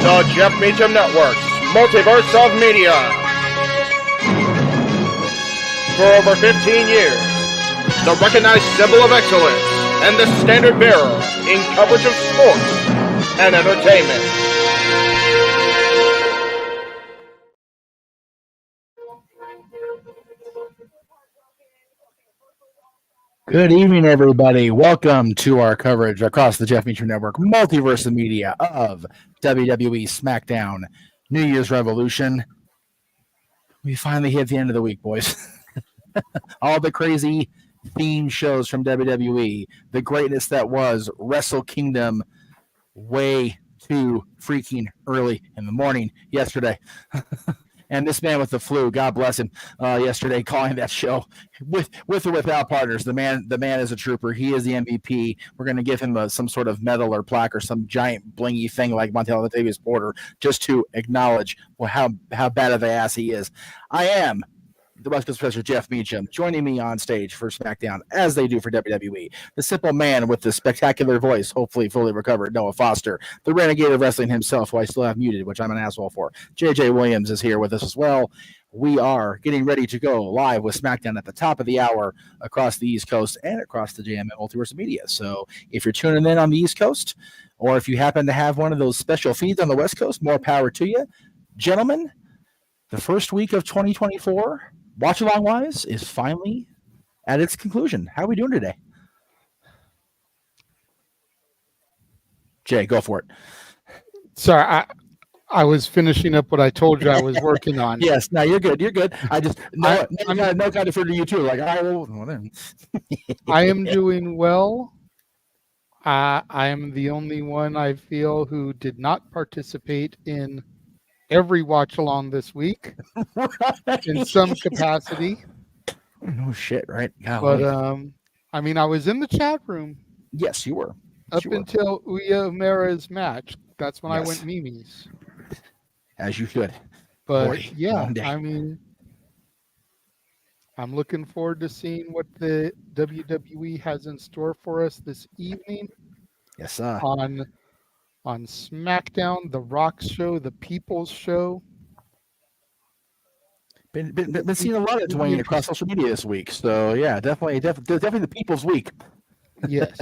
The Jeff Meacham Network's Multiverse of Media. For over 15 years, the recognized symbol of excellence and the standard bearer in coverage of sports and entertainment. Good evening, everybody. Welcome to our coverage across the Jeff Meacham Network, Multiverse of Media of WWE SmackDown New Year's Revolution. We finally hit the end of the week, boys. All the crazy theme shows from WWE, the greatness that was Wrestle Kingdom way too freaking early in the morning yesterday. And this man with the flu, God bless him, yesterday calling that show with or without partners. The man is a trooper. He is the MVP. We're going to give him some sort of medal or plaque or some giant blingy thing like Montel Latavius Porter just to acknowledge how bad of the ass he is. I am the West Coast Professor Jeff Meacham, joining me on stage for SmackDown, as they do for WWE. The simple man with the spectacular voice, hopefully fully recovered, Noah Foster. The renegade of wrestling himself, who I still have muted, which I'm an asshole for. JJ Williams is here with us as well. We are getting ready to go live with SmackDown at the top of the hour across the East Coast and across the JMN Multiverse of Media. So if you're tuning in on the East Coast, or if you happen to have one of those special feeds on the West Coast, more power to you. Gentlemen, the first week of 2024, watch along wise, is finally at its conclusion. How are we doing today? Jay, go for it. Sorry, I was finishing up what I told you I was working on. Yes, no, you're good. You're good. I just no kind of defer to you too. Like I will. I am doing well. I am the only one I feel who did not participate in every watch along this week in some capacity. No shit, right? Golly. But I mean, I was in the chat room. Yes, you were. Until Uya Mera's match. That's when I went Mimi's. As you should. But Boy, yeah, I mean, I'm looking forward to seeing what the WWE has in store for us this evening. Yes, sir. On SmackDown, The Rock Show, The People's Show. Been seeing a lot of Dwayne across social media this week. So yeah, definitely the People's Week. Yes.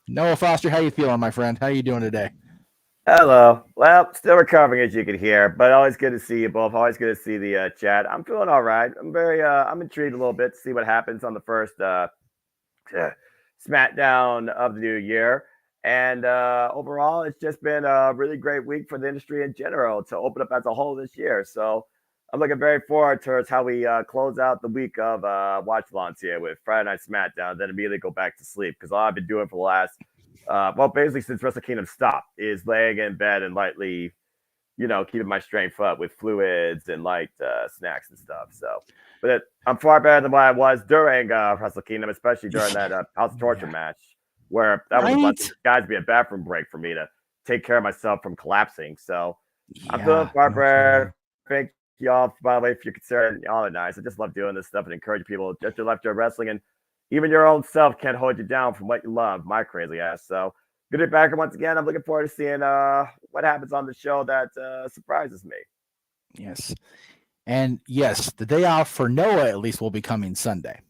Noah Foster, how you feeling, my friend? How you doing today? Hello. Well, still recovering, as you can hear, but always good to see you both. Always good to see the chat. I'm feeling all right. I'm intrigued a little bit to see what happens on the first SmackDown of the new year. And overall, it's just been a really great week for the industry in general to open up as a whole this year. So I'm looking very forward towards how we close out the week of watch-alongs here with Friday Night SmackDown, then immediately go back to sleep. Because all I've been doing for the last, basically since Wrestle Kingdom stopped, is laying in bed and lightly, keeping my strength up with fluids and light snacks and stuff. So, but I'm far better than what I was during Wrestle Kingdom, especially during that House of Torture match, where that was a guys be a bathroom break for me to take care of myself from collapsing. So I'm feeling far better. Thank y'all, by the way, if you're concerned, y'all are nice. I just love doing this stuff and encourage people just to left your wrestling, and even your own self can't hold you down from what you love. My crazy ass. So good to be back once again. I'm looking forward to seeing what happens on the show that surprises me. Yes. And yes, the day off for Noah at least will be coming Sunday.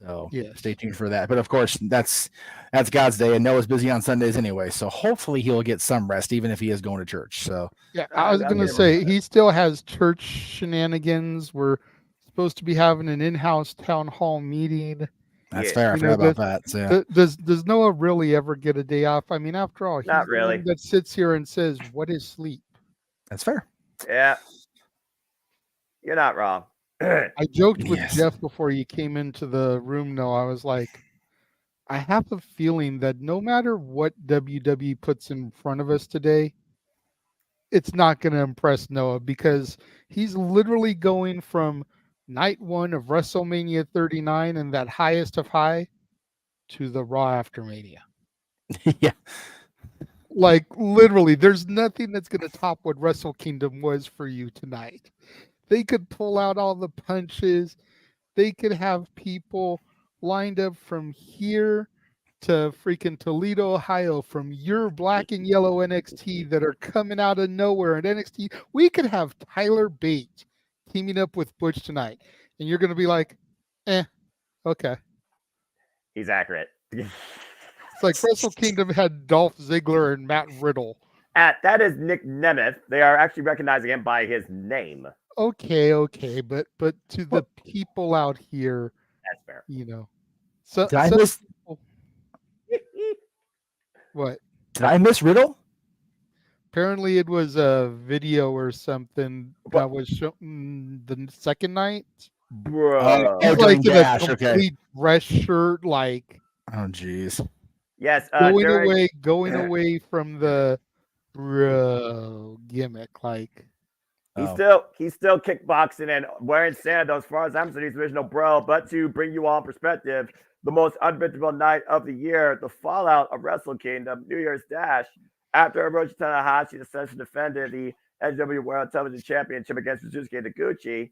So stay tuned for that. But of course, that's God's day, and Noah's busy on Sundays anyway. So hopefully he'll get some rest, even if he is going to church. So yeah, I was going to say he still has church shenanigans. We're supposed to be having an in-house town hall meeting. That's fair. I forgot about that. So, does Noah really ever get a day off? I mean, after all, he's not the really one that sits here and says, "What is sleep?" That's fair. Yeah, you're not wrong. I joked with Jeff before you came into the room. No, I was like, I have a feeling that no matter what WWE puts in front of us today, it's not going to impress Noah because he's literally going from night 1 of WrestleMania 39 and that highest of high to the Raw after Mania. Yeah. Like literally, there's nothing that's going to top what Wrestle Kingdom was for you tonight. They could pull out all the punches. They could have people lined up from here to freaking Toledo, Ohio, from your black and yellow NXT that are coming out of nowhere. And NXT, we could have Tyler Bate teaming up with Butch tonight. And you're going to be like, okay. He's accurate. It's like Wrestle Kingdom had Dolph Ziggler and Matt Riddle. That is Nick Nemeth. They are actually recognizing him by his name. Okay, but to the people out here, that's fair. You know, what? Did I miss Riddle? Apparently, it was a video or something that was shown the second night. Bro, he's like in a complete dress shirt, like. Oh, jeez. Yes, going away from the bro gimmick, like. He's still kickboxing and wearing sandals. As far as I'm concerned, he's original bro. But to bring you all in perspective, the most unpredictable night of the year, the fallout of Wrestle Kingdom, New Year's Dash, after Hiroshi Tanahashi essentially defended the NW World Television Championship against Suzuki Taguchi,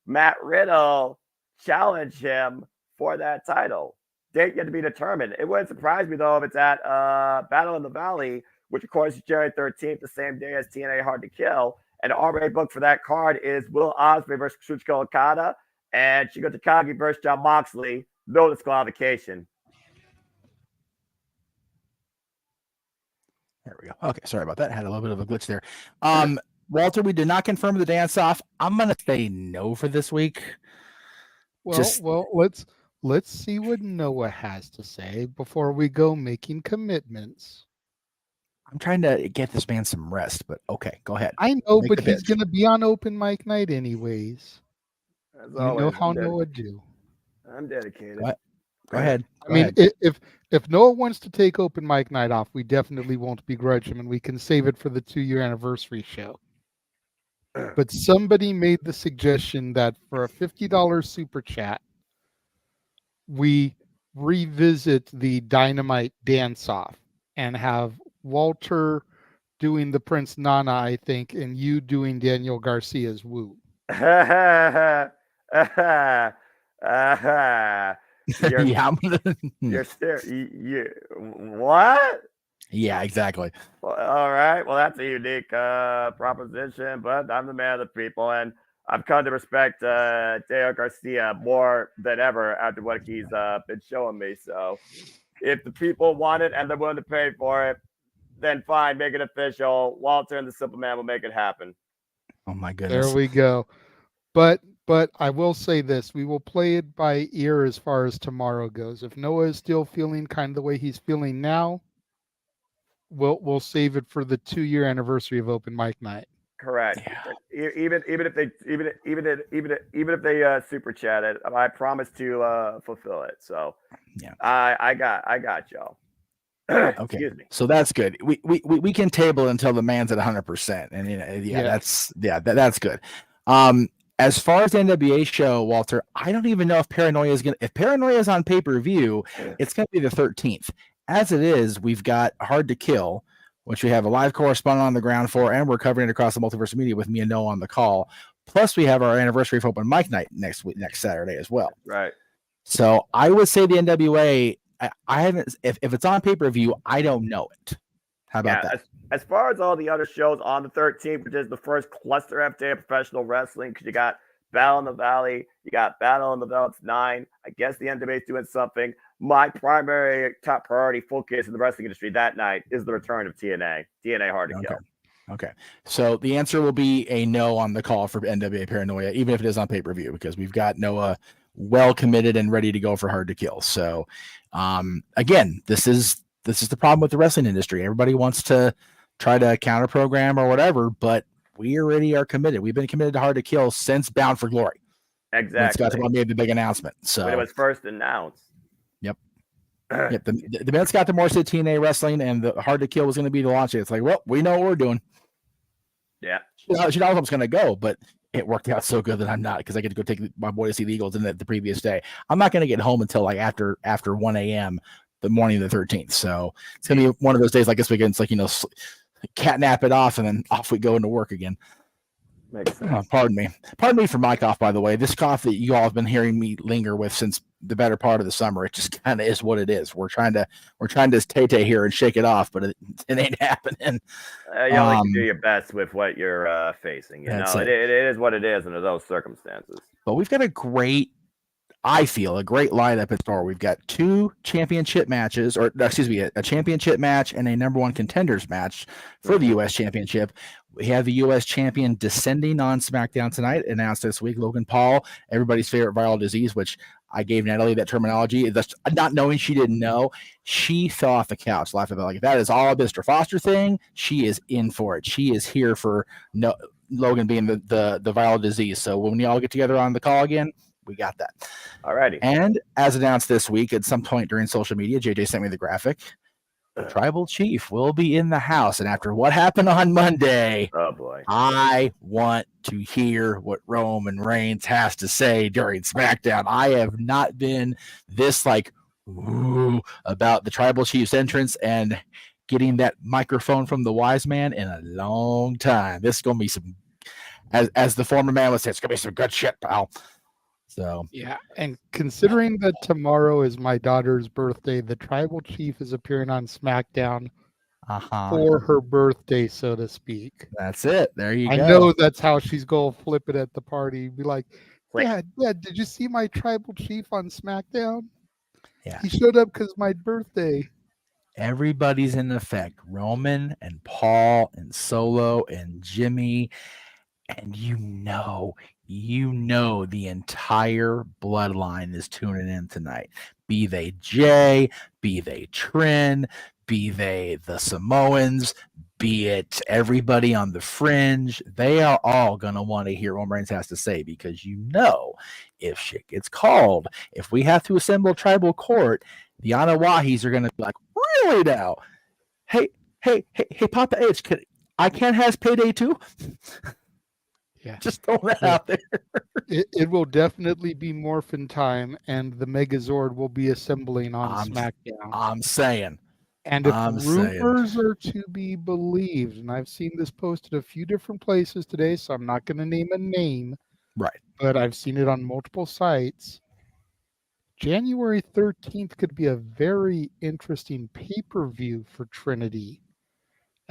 Matt Riddle challenged him for that title. Date yet to be determined. It wouldn't surprise me, though, if it's at Battle in the Valley, which, of course, is January 13th, the same day as TNA Hard to Kill. And already booked for that card is Will Ospreay versus Shuchika Okada and Shingo Takagi versus Jon Moxley. No disqualification. There we go. Okay, sorry about that. Had a little bit of a glitch there. Walter, we did not confirm the dance off. I'm gonna say no for this week. Well, let's see what Noah has to say before we go making commitments. I'm trying to get this man some rest, but okay, go ahead. I know, but he's going to be on open mic night anyways. You know how Noah do. I'm dedicated. Go ahead. I mean, if Noah wants to take open mic night off, we definitely won't begrudge him, and we can save it for the 2-year anniversary show. But somebody made the suggestion that for a $50 super chat, we revisit the Dynamite dance-off and have Walter doing the Prince Nana, I think, and you doing Daniel Garcia's Woo. You're what? Yeah, exactly. Well, all right. Well, that's a unique proposition, but I'm the man of the people, and I've come to respect Daniel Garcia more than ever after what he's been showing me. So if the people want it and they're willing to pay for it, then fine, make it official. Walter and the Simple Man will make it happen. Oh my goodness. There we go. But I will say this, we will play it by ear as far as tomorrow goes. If Noah is still feeling kind of the way he's feeling now, we'll save it for the 2-year anniversary of open mic night. Correct. Yeah. Even if they super chat it, I promise to fulfill it. So yeah, I got y'all. Okay, so that's good. We can table until the man's at 100%, and that's good. As far as the NWA show, Walter, I don't even know if Paranoia is on pay-per-view, it's gonna be the 13th. As it is, we've got Hard to Kill, which we have a live correspondent on the ground for, and we're covering it across the Multiverse Media with me and Noah on the call. Plus, we have our anniversary of open mic night next Saturday as well. Right. So I would say the NWA. I haven't. If it's on pay-per-view, I don't know it. How about that? As far as all the other shows on the 13th, which is the first cluster F day of professional wrestling, because you got Battle in the Valley, you got Battle in the Belts 9. I guess the NWA is doing something. My primary top priority focus in the wrestling industry that night is the return of TNA Hard to Kill. Okay. So the answer will be a no on the call for NWA Paranoia, even if it is on pay-per-view, because we've got Noah well committed and ready to go for Hard to Kill. So again, this is the problem with the wrestling industry. Everybody wants to try to counter program or whatever, but we already are committed. We've been committed to Hard to Kill since Bound for Glory. Exactly. Scott made the big announcement. So when it was first announced. Yep. Yep. The minute Scott Demore said TNA wrestling and the Hard to Kill was going to be the launch, it's like, well, we know what we're doing. Yeah. She knows I was going to go, but it worked out so good that I'm not, because I get to go take my boy to see the Eagles in the previous day. I'm not going to get home until like after 1 a.m. the morning of the 13th. So it's going to be one of those days like this weekend. It's like, cat nap it off, and then off we go into work again. Makes sense. Pardon me for my cough, by the way. This cough that you all have been hearing me linger with since the better part of the summer, it just kind of is what it is. We're trying to tay here and shake it off, but it ain't happening. You only can do your best with what you're facing. It is what it is under those circumstances. But we've got a great lineup in store. We've got 2 championship matches, a championship match and a number 1 contenders match for the U.S. Championship. We have the U.S. champion descending on SmackDown tonight, announced this week, Logan Paul, everybody's favorite viral disease, which I gave Natalie that terminology. That's not knowing she didn't know. She fell off the couch laughing about, like, if that is all a Mr. Foster thing, she is in for it. She is here for Logan being the viral disease. So when we all get together on the call again, we got that. Alrighty. And as announced this week, at some point during social media, JJ sent me the graphic. The Tribal Chief will be in the house. And after what happened on Monday, oh boy, I want to hear what Roman Reigns has to say during SmackDown. I have not been this about the Tribal Chief's entrance and getting that microphone from the wise man in a long time. This is going to be some, as the former man would say, it's going to be some good shit, pal. So yeah, and considering that tomorrow is my daughter's birthday, the Tribal Chief is appearing on SmackDown for her birthday, so to speak. That's it. There you go. I know that's how she's going to flip it at the party. Be like, Dad, did you see my Tribal Chief on SmackDown? Yeah. He showed up because my birthday. Everybody's in effect. Roman and Paul and Solo and Jimmy. And you know the entire bloodline is tuning in tonight. Be they Jay, be they Trin, be they the Samoans, be it everybody on the fringe. They are all going to want to hear what Reigns has to say, because if shit gets called, if we have to assemble tribal court, the Anawahis are going to be like, really now? Hey, Papa H, I can't have payday too? Yeah. Just throw that out there. It will definitely be morphin time, and the Megazord will be assembling on SmackDown. I'm saying. And if rumors are to be believed, and I've seen this posted a few different places today, so I'm not going to name a name. Right. But I've seen it on multiple sites. January 13th could be a very interesting pay-per-view for Trinity,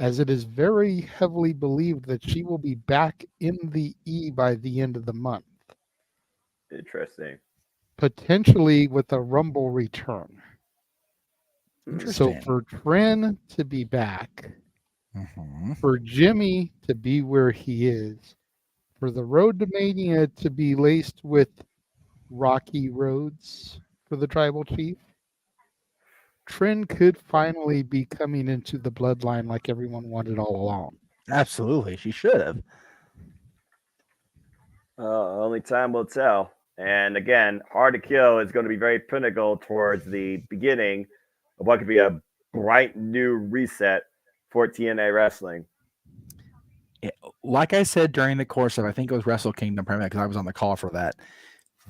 as it is very heavily believed that she will be back in the E by the end of the month. Interesting. Potentially with a Rumble return. So for Trin to be back, for Jimmy to be where he is, for the Road to Mania to be laced with rocky roads for the Tribal Chief, Trin could finally be coming into the bloodline like everyone wanted all along. Absolutely. She should have. Only time will tell. And again, Hard to Kill is going to be very pinnacle towards the beginning of what could be a bright new reset for TNA Wrestling. Like I said during the course of, I think it was Wrestle Kingdom, primarily because I was on the call for that,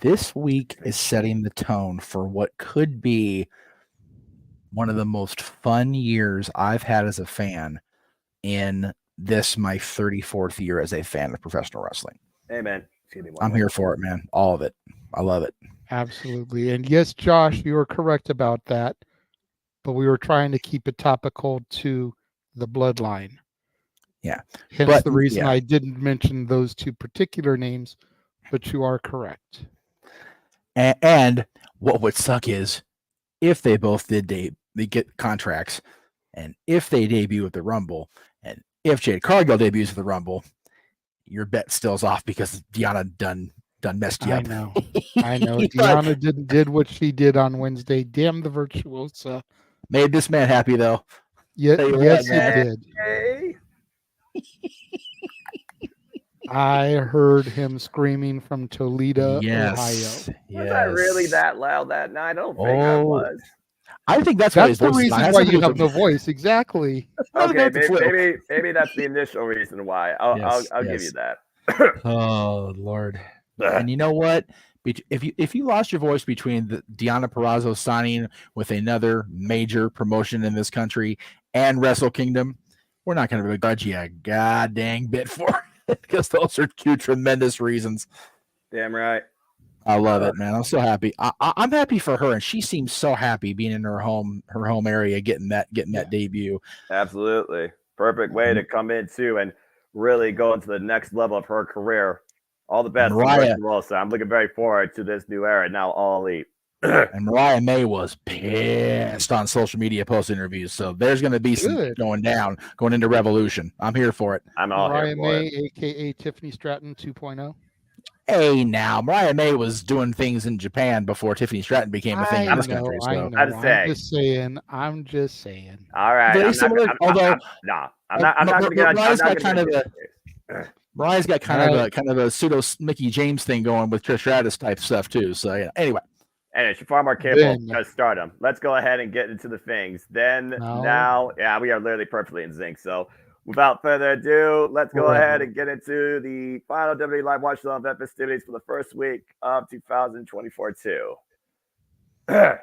this week is setting the tone for what could be one of the most fun years I've had as a fan in this, my 34th year as a fan of professional wrestling. Amen. I'm here for it, man. All of it. I love it. Absolutely. And yes, Josh, you are correct about that. But we were trying to keep it topical to the bloodline. Yeah. Hence the reason I didn't mention those 2 particular names, but you are correct. And what would suck is if they both they get contracts, and if they debut at the Rumble, and if Jade Cargill debuts at the Rumble, your bet still's off because Deanna done messed you up. I know. Deanna did what she did on Wednesday. Damn the virtuosa. Made this man happy though. Yes, it did. Hey. I heard him screaming from Toledo, Ohio. Was I really that loud that night? I don't think I was. I think that's why his That's the voice is reason not. why you have no voice. Exactly. Okay, maybe that's the initial reason why. I'll give you that. Oh Lord! And you know what? If you lost your voice between the Deonna Purrazzo signing with another major promotion in this country and Wrestle Kingdom, we're not going to begrudge you a god dang bit for it because those are two tremendous reasons. Damn right. I love it, man. I'm so happy. I'm happy for her, and she seems so happy being in her home area, getting that debut. Absolutely, perfect way to come in too, and really go into the next level of her career. All the best, Mariah. Wilson. I'm looking very forward to this new era. Now, All Elite. And Mariah May was pissed on social media post interviews, so there's going to be some going down, going into Revolution. I'm here for it. I'm all Mariah here for May, it. aka Tiffany Stratton 2.0. Hey, now Mariah May was doing things in Japan before Tiffany Stratton became a thing in this country. So I'm just saying. All right. Very similar. Although, I'm not going to get. Mariah's got kind of a pseudo Mickey James thing going with Trish Stratus type stuff too. So yeah. Anyway. And she's far more capable of stardom. Let's go ahead and get into the things. Now, we are literally perfectly in sync. So without further ado, let's go ahead and get into the final WWE Live Watch Along event festivities for the first week of 2024 too. Yeah,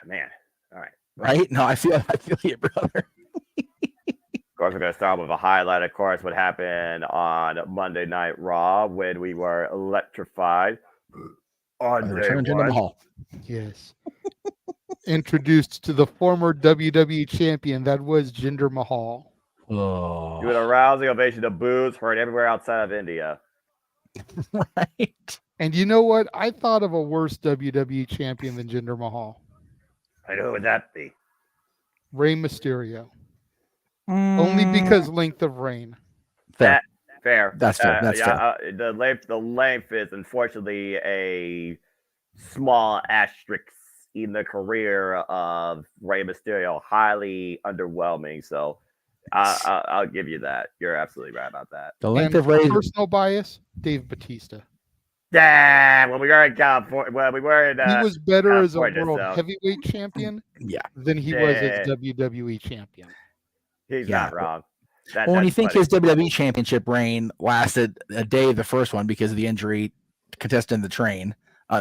man. All right. Right? No, I feel you, brother. Of course, we're going to start with a highlight, of course, what happened on Monday Night Raw when we were electrified on day one. Jinder Mahal. Yes. Introduced to the former WWE champion, that was Jinder Mahal. Oh. Doing a rousing ovation of boos heard everywhere outside of India. Right. And you know what? I thought of a worse WWE champion than Jinder Mahal. And who would that be? Rey Mysterio. Only because length of reign. Fair. That's fair. That's fair. The length is unfortunately a small asterisk in the career of Rey Mysterio. Highly underwhelming. So I'll give you that. You're absolutely right about that. The length of Rey. Personal bias, Dave Bautista. Damn, when we were in California, he was better as a world heavyweight champion than he was as WWE champion. He's not wrong. When you think his WWE championship reign lasted a day, the first one because of the injury contested in the train,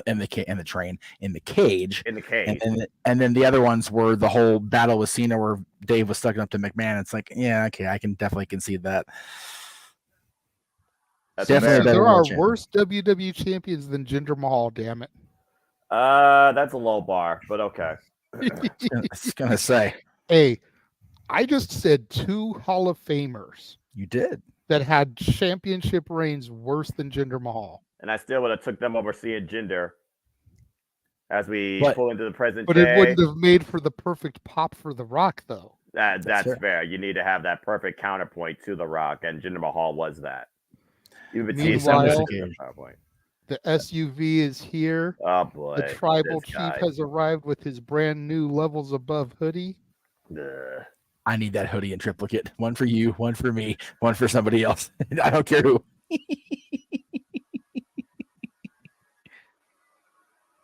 in the cage, and then the other ones were the whole battle with Cena where Dave was stuck up to McMahon. It's like, yeah, okay, I can definitely concede that. Definitely there are worse WWE champions than Jinder Mahal. Damn it. That's a low bar, but okay. I was gonna say, hey. I just said 2 Hall of Famers. You did. That had championship reigns worse than Jinder Mahal. And I still would have took them over seeing Jinder as we pull into the present day. But it wouldn't have made for the perfect pop for The Rock, though. That's fair. You need to have that perfect counterpoint to The Rock, and Jinder Mahal was that. Meanwhile, the SUV is here. Oh, boy. The Tribal Chief has arrived with his brand new Levels Above hoodie. I need that hoodie in triplicate. One for you, one for me, one for somebody else. I don't care who.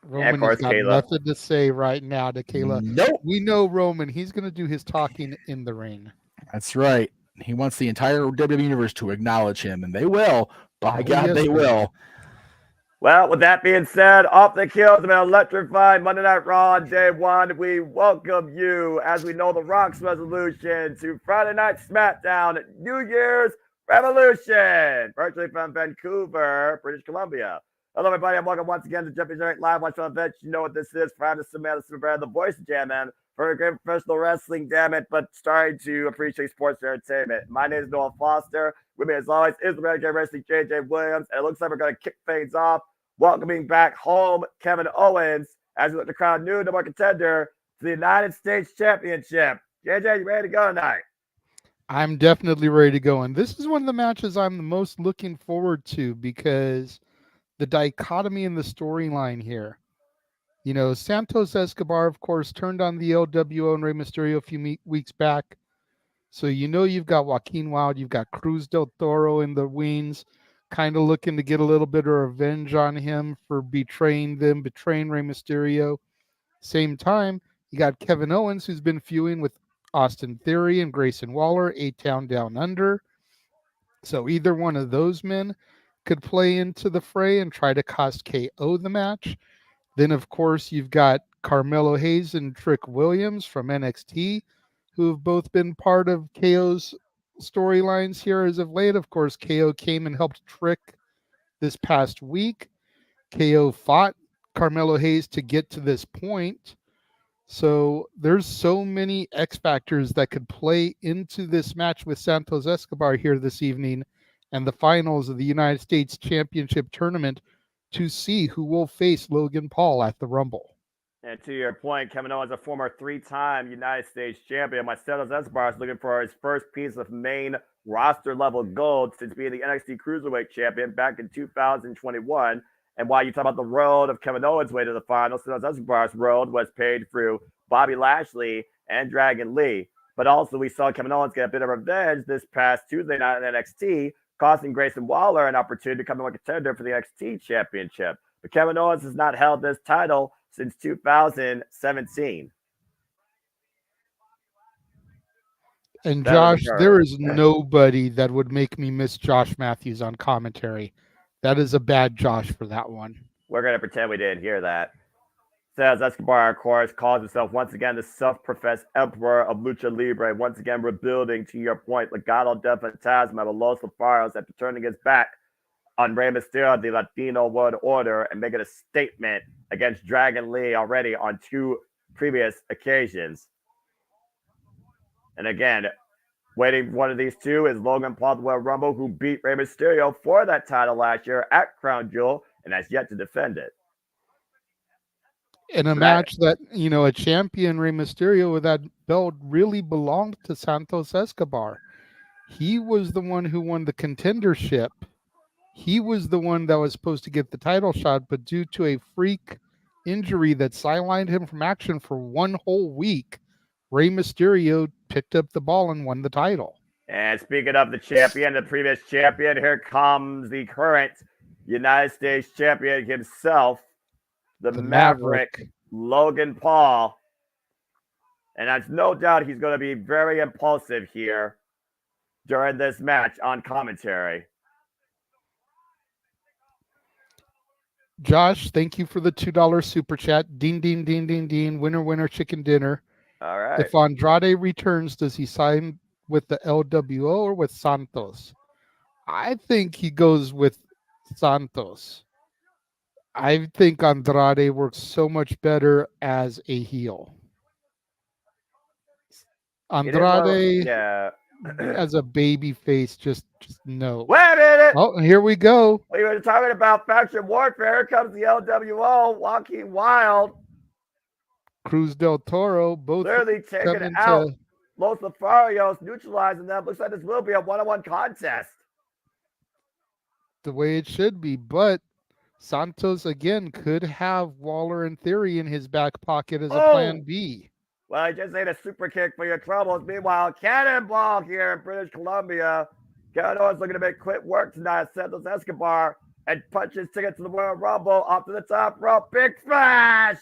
Roman has got nothing to say right now to Kayla. Nope. We know Roman. He's going to do his talking in the ring. That's right. He wants the entire WWE Universe to acknowledge him, and they will. By God, they will. Well, with that being said, off the kills of an electrified Monday Night Raw on day one, we welcome you, as we know the Rock's resolution, to Friday Night SmackDown New Year's Revolution, virtually from Vancouver, British Columbia. Hello, everybody, and welcome once again to Jeffy Direct Live Watch on Event. You know what this is. Friday, Samantha Superbrand, the voice of JMN, for a great professional wrestling, damn it, but starting to appreciate sports entertainment. My name is Noah Foster. With me, as always, is the Renegade Wrestling JJ Williams, and it looks like we're going to kick things off welcoming back home Kevin Owens as we look to crown new number contender to the United States Championship. JJ, you ready to go tonight? I'm definitely ready to go. And this is one of the matches I'm the most looking forward to because the dichotomy in the storyline here. You know, Santos Escobar, of course, turned on the LWO and Rey Mysterio a few weeks back. So you know you've got Joaquin Wilde, you've got Cruz del Toro in the wings, kind of looking to get a little bit of revenge on him for betraying Rey Mysterio. Same time, you got Kevin Owens, who's been feuding with Austin Theory and Grayson Waller, A-Town Down Under. So either one of those men could play into the fray and try to cost KO the match. Then, of course, you've got Carmelo Hayes and Trick Williams from NXT, who have both been part of KO's storylines here as of late. Of course, KO came and helped Trick this past week. KO fought Carmelo Hayes to get to this point. So there's so many X factors that could play into this match with Santos Escobar here this evening and the finals of the United States Championship Tournament to see who will face Logan Paul at the Rumble. And to your point, Kevin Owens, a former 3-time United States champion. Santos Escobar is looking for his first piece of main roster level gold since being the NXT Cruiserweight champion back in 2021. And while you talk about the road of Kevin Owens' way to the finals, Santos Escobar's road was paved through Bobby Lashley and Dragon Lee. But also we saw Kevin Owens get a bit of revenge this past Tuesday night in NXT, costing Grayson Waller an opportunity to come in a contender for the NXT championship. But Kevin Owens has not held this title since 2017. And Josh, there is nobody that would make me miss Josh Matthews on commentary. That is a bad Josh for that one. We're going to pretend we didn't hear that. Says Escobar, of course, calls himself once again the self-professed emperor of Lucha Libre, once again rebuilding, to your point, Legado del Fantasma of Los Lofaros after turning his back on Rey Mysterio, the Latino World Order, and making a statement against Dragon Lee already on 2 previous occasions. And again, waiting one of these two is Logan Paul, the Royal Rumble, who beat Rey Mysterio for that title last year at Crown Jewel and has yet to defend it. In a match that, a champion, Rey Mysterio, with that belt really belonged to Santos Escobar. He was the one who won the contendership. He was the one that was supposed to get the title shot, but due to a freak injury that sidelined him from action for 1 whole week, Rey Mysterio picked up the ball and won the title. And speaking of the champion, the previous champion, here comes the current United States champion himself, the Maverick, Logan Paul. And there's no doubt he's going to be very impulsive here during this match on commentary. Josh, thank you for the $2 super chat. Ding, ding, ding, ding, ding. Winner, winner, chicken dinner. All right. If Andrade returns, does he sign with the LWO or with Santos? I think he goes with Santos. I think Andrade works so much better as a heel. Andrade as a baby face, just no. Wait a minute. Oh, here we go. We were talking about faction warfare. Here comes the LWO, Walking Wild. Cruz del Toro, both clearly taking out Los Lotharios, neutralizing them. Looks like this will be a one-on-one contest. The way it should be, but Santos again could have Waller and Theory in his back pocket as a plan B. Well, I just ate a super kick for your troubles. Meanwhile, Cannonball here in British Columbia. Kevin Owens looking to make quick work tonight. Santos Escobar and punches ticket to the Royal Rumble off to the top rope. Big splash!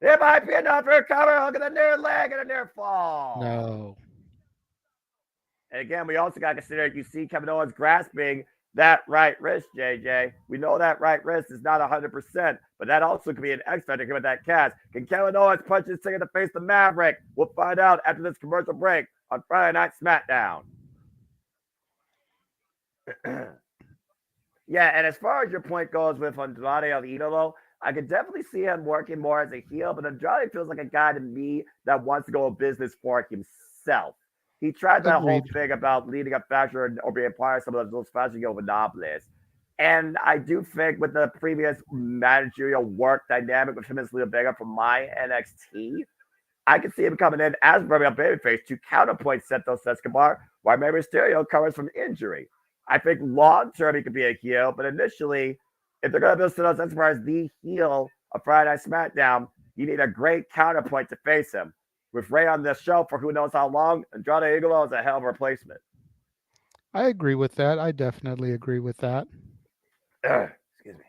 It might be enough for a cover. Look at the near leg and a near fall. No. And again, we also got to consider, you see Kevin Owens grasping that right wrist, JJ. We know that right wrist is not 100%, but that also could be an X factor with that cast. Can Kevin Owens punch his ticket to face the Maverick? We'll find out after this commercial break on Friday Night SmackDown. Yeah, and as far as your point goes with Andrade El Idolo, I could definitely see him working more as a heel, but Andrade feels like a guy to me that wants to go a business for himself. He tried that whole thing about leading a faction or being part of some of those faction monopolies. And I do think with the previous managerial work dynamic with him and Leo Vega from my NXT, I could see him coming in as a babyface to counterpoint Santos Escobar while Rey Mysterio covers from injury. I think long-term he could be a heel, but initially, if they're going to build Santos Escobar as the heel of Friday Night SmackDown, you need a great counterpoint to face him. With Rey on this show for who knows how long, Andrade Idolo is a hell of a replacement. I agree with that. I definitely agree with that. Excuse me.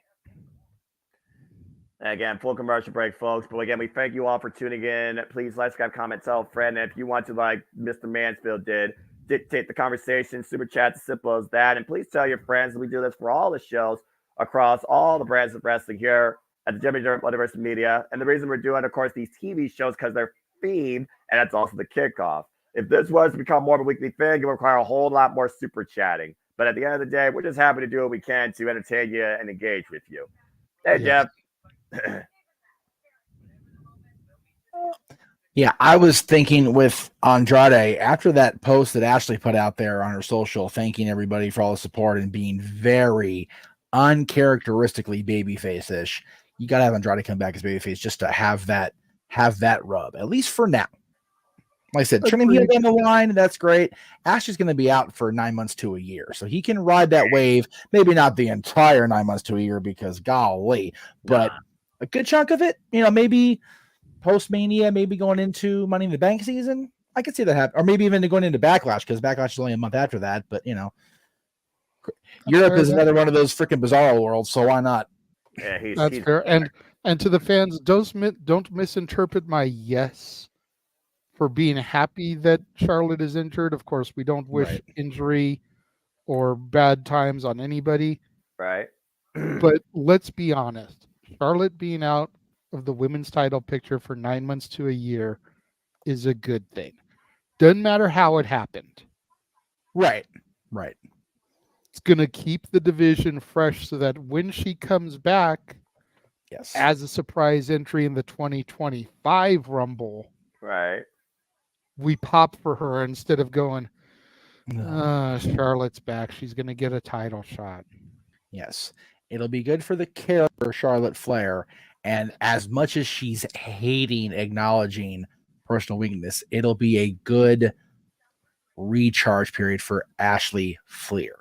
Again, full commercial break, folks. But again, we thank you all for tuning in. Please like, subscribe, comment, tell a friend. And if you want to, like Mr. Mansfield did, dictate the conversation, super chat, as simple as that. And please tell your friends that we do this for all the shows across all the brands of wrestling here at the JMN Multiverse Media. And the reason we're doing, of course, these TV shows because they're themed, and that's also the kickoff. If this was to become more of a weekly thing, it would require a whole lot more super chatting. But at the end of the day, we're just happy to do what we can to entertain you and engage with you. Hey, Yes. Jeff. Yeah, I was thinking with Andrade after that post that Ashley put out there on her social, thanking everybody for all the support and being very uncharacteristically babyface-ish. You got to have Andrade come back as babyface just to have that rub, at least for now. Like I said, turn him heel down the line, that's great. Ashley's going to be out for 9 months to a year, so he can ride that wave. Maybe not the entire 9 months to a year because golly, but a good chunk of it, maybe post-Mania, maybe going into Money in the Bank season. I could see that happen. Or maybe even going into Backlash, because Backlash is only a month after that. But, Europe is another one of those freaking bizarro worlds, so why not? Yeah, that's fair. And to the fans, don't misinterpret my yes for being happy that Charlotte is injured. Of course, we don't wish injury or bad times on anybody. Right. But let's be honest. Charlotte being out of the women's title picture for 9 months to a year is a good thing. Doesn't matter how it happened. Right. It's going to keep the division fresh so that when she comes back as a surprise entry in the 2025 Rumble, right, we pop for her instead of going, Charlotte's back. She's going to get a title shot. Yes. It'll be good for the character Charlotte Flair. And as much as she's hating acknowledging personal weakness, it'll be a good recharge period for Ashley Flair,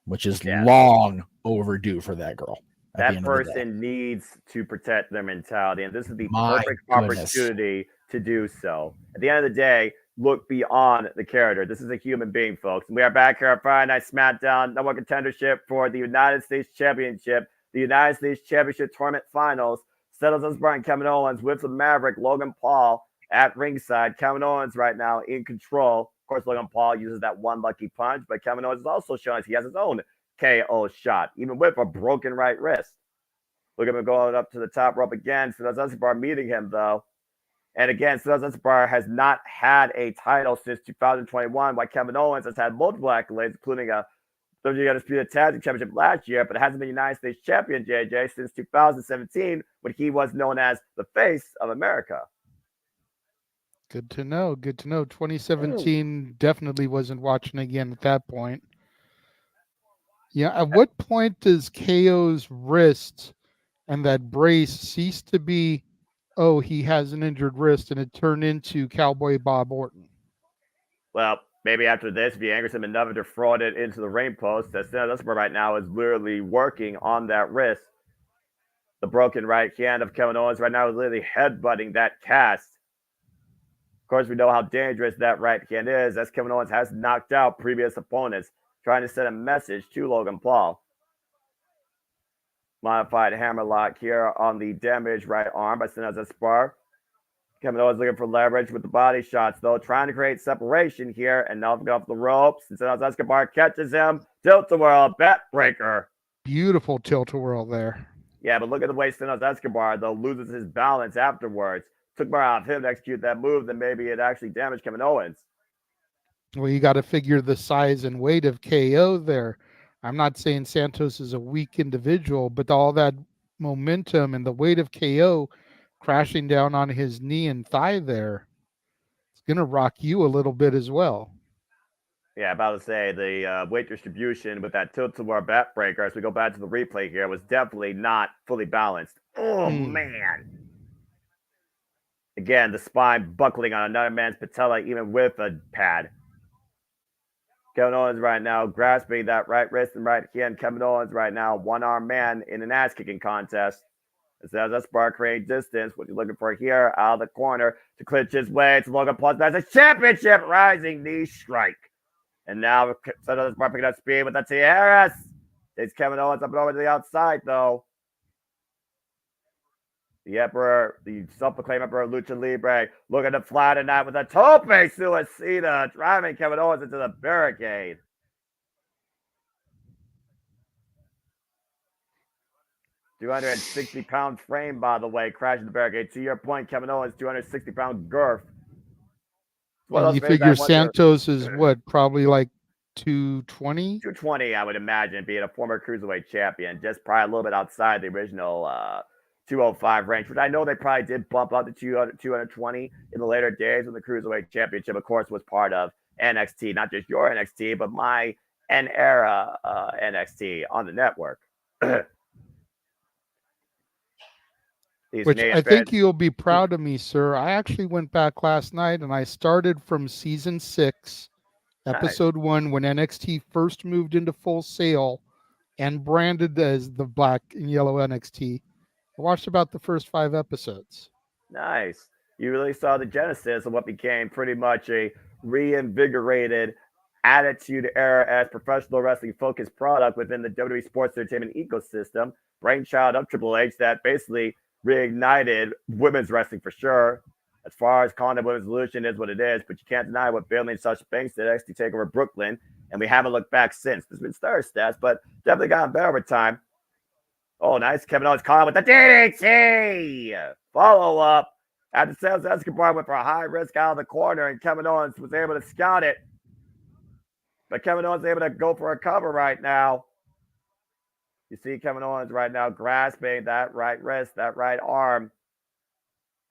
which is long overdue for that girl. That person needs to protect their mentality, and this is the perfect opportunity to do so. At the end of the day, look beyond the character. This is a human being, folks. And we are back here on Friday Night SmackDown, number one contendership for the United States Championship, the United States Championship Tournament Finals. Settles Osborne and Kevin Owens with the Maverick, Logan Paul at ringside. Kevin Owens right now in control. Of course, Logan Paul uses that one lucky punch, but Kevin Owens is also showing us he has his own KO shot, even with a broken right wrist. Look at him going up to the top rope again. Settles Osborne meeting him, though. And again, Settles Osborne has not had a title since 2021, while Kevin Owens has had multiple accolades, including a WWE Undisputed Tag Team Championship last year, but it hasn't been United States Champion, JJ, since 2017, when he was known as the face of America. Good to know. 2017 definitely wasn't watching again at that point. Yeah, at what point does KO's wrist and that brace cease to be, he has an injured wrist, and it turned into Cowboy Bob Orton? Well, maybe after this, if he angers him enough to fraud it into the ring post, that's right now is literally working on that wrist. The broken right hand of Kevin Owens right now is literally headbutting that cast. Of course, we know how dangerous that right hand is, as Kevin Owens has knocked out previous opponents, trying to send a message to Logan Paul. Modified hammerlock here on the damaged right arm by Settles Osborne. Kevin Owens looking for leverage with the body shots, though, trying to create separation here, and now off the ropes. And Settles Osborne catches him. Tilt-a-whirl, backbreaker. Beautiful tilt-a-whirl there. Yeah, but look at the way Settles Osborne, though, loses his balance afterwards. Took more out of him to execute that move than maybe it actually damaged Kevin Owens. Well, you got to figure the size and weight of KO there. I'm not saying Santos is a weak individual, but all that momentum and the weight of KO crashing down on his knee and thigh there, it's going to rock you a little bit as well. Yeah, about to say the weight distribution with that tilt-a-whirl backbreaker, as we go back to the replay here, was definitely not fully balanced. Oh, man. Again, the spine buckling on another man's patella, even with a pad. Kevin Owens right now grasping that right wrist and right hand. Kevin Owens right now, one-armed man in an ass-kicking contest. As that's Osborne creating distance. What you're looking for here, out of the corner to clinch his way to Logan Paul's Championship rising knee strike. And now Santos Escobar picking up speed with the Tijeras. Takes Kevin Owens up and over to the outside, though. The Emperor, the self-proclaimed Emperor Lucha Libre, looking to fly tonight with a tope suicida, driving Kevin Owens into the barricade. £260 frame, by the way, crashing the barricade. To your point, Kevin Owens, 260-pound girth. Well, you figure Santos is what, probably like 220? 220, I would imagine, being a former cruiserweight champion, just probably a little bit outside the original 205 range, which I know they probably did bump up to 220 in the later days when the cruiserweight championship, of course, was part of NXT, not just your NXT, but my N-era NXT on the network. Which I think you'll be proud of me, sir. I actually went back last night and I started from season 6, episode 1, when NXT first moved into Full Sail and branded as the black and yellow NXT. I watched about the first 5 episodes. Nice. You really saw the genesis of what became pretty much a reinvigorated attitude era as professional wrestling focused product within the WWE sports entertainment ecosystem, brainchild of Triple H that basically reignited women's wrestling for sure. As far as calling it women's solution is what it is, but you can't deny what Bayley and Sasha Banks did NXT TakeOver Brooklyn, and we haven't looked back since. There's been star stats, but definitely gotten better over time. Oh, nice. Kevin Owens calling with the DDT. Follow up. After Santos Escobar went for a high risk out of the corner, and Kevin Owens was able to scout it. But Kevin Owens is able to go for a cover right now. You see Kevin Owens right now grasping that right wrist, that right arm.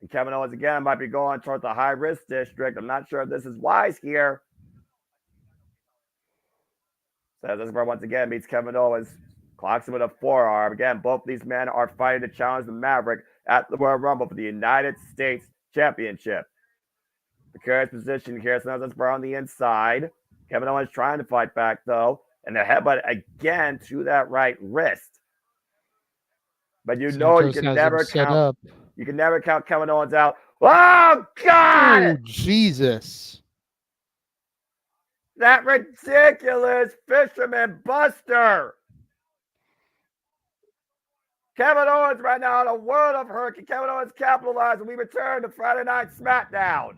And Kevin Owens again might be going towards the high risk district. I'm not sure if this is wise here. Santos Escobar once again meets Kevin Owens. Clocks him with a forearm. Again, both these men are fighting to challenge the Maverick at the Royal Rumble for the United States Championship. The curious position here. Santos Escobar on the inside. Kevin Owens trying to fight back, though. And the headbutt again to that right wrist. But you know you can never count. You can never count Kevin Owens out. Oh God! Oh Jesus! That ridiculous fisherman buster. Kevin Owens right now in a world of hurt. Can Kevin Owens capitalize when we return to Friday Night SmackDown?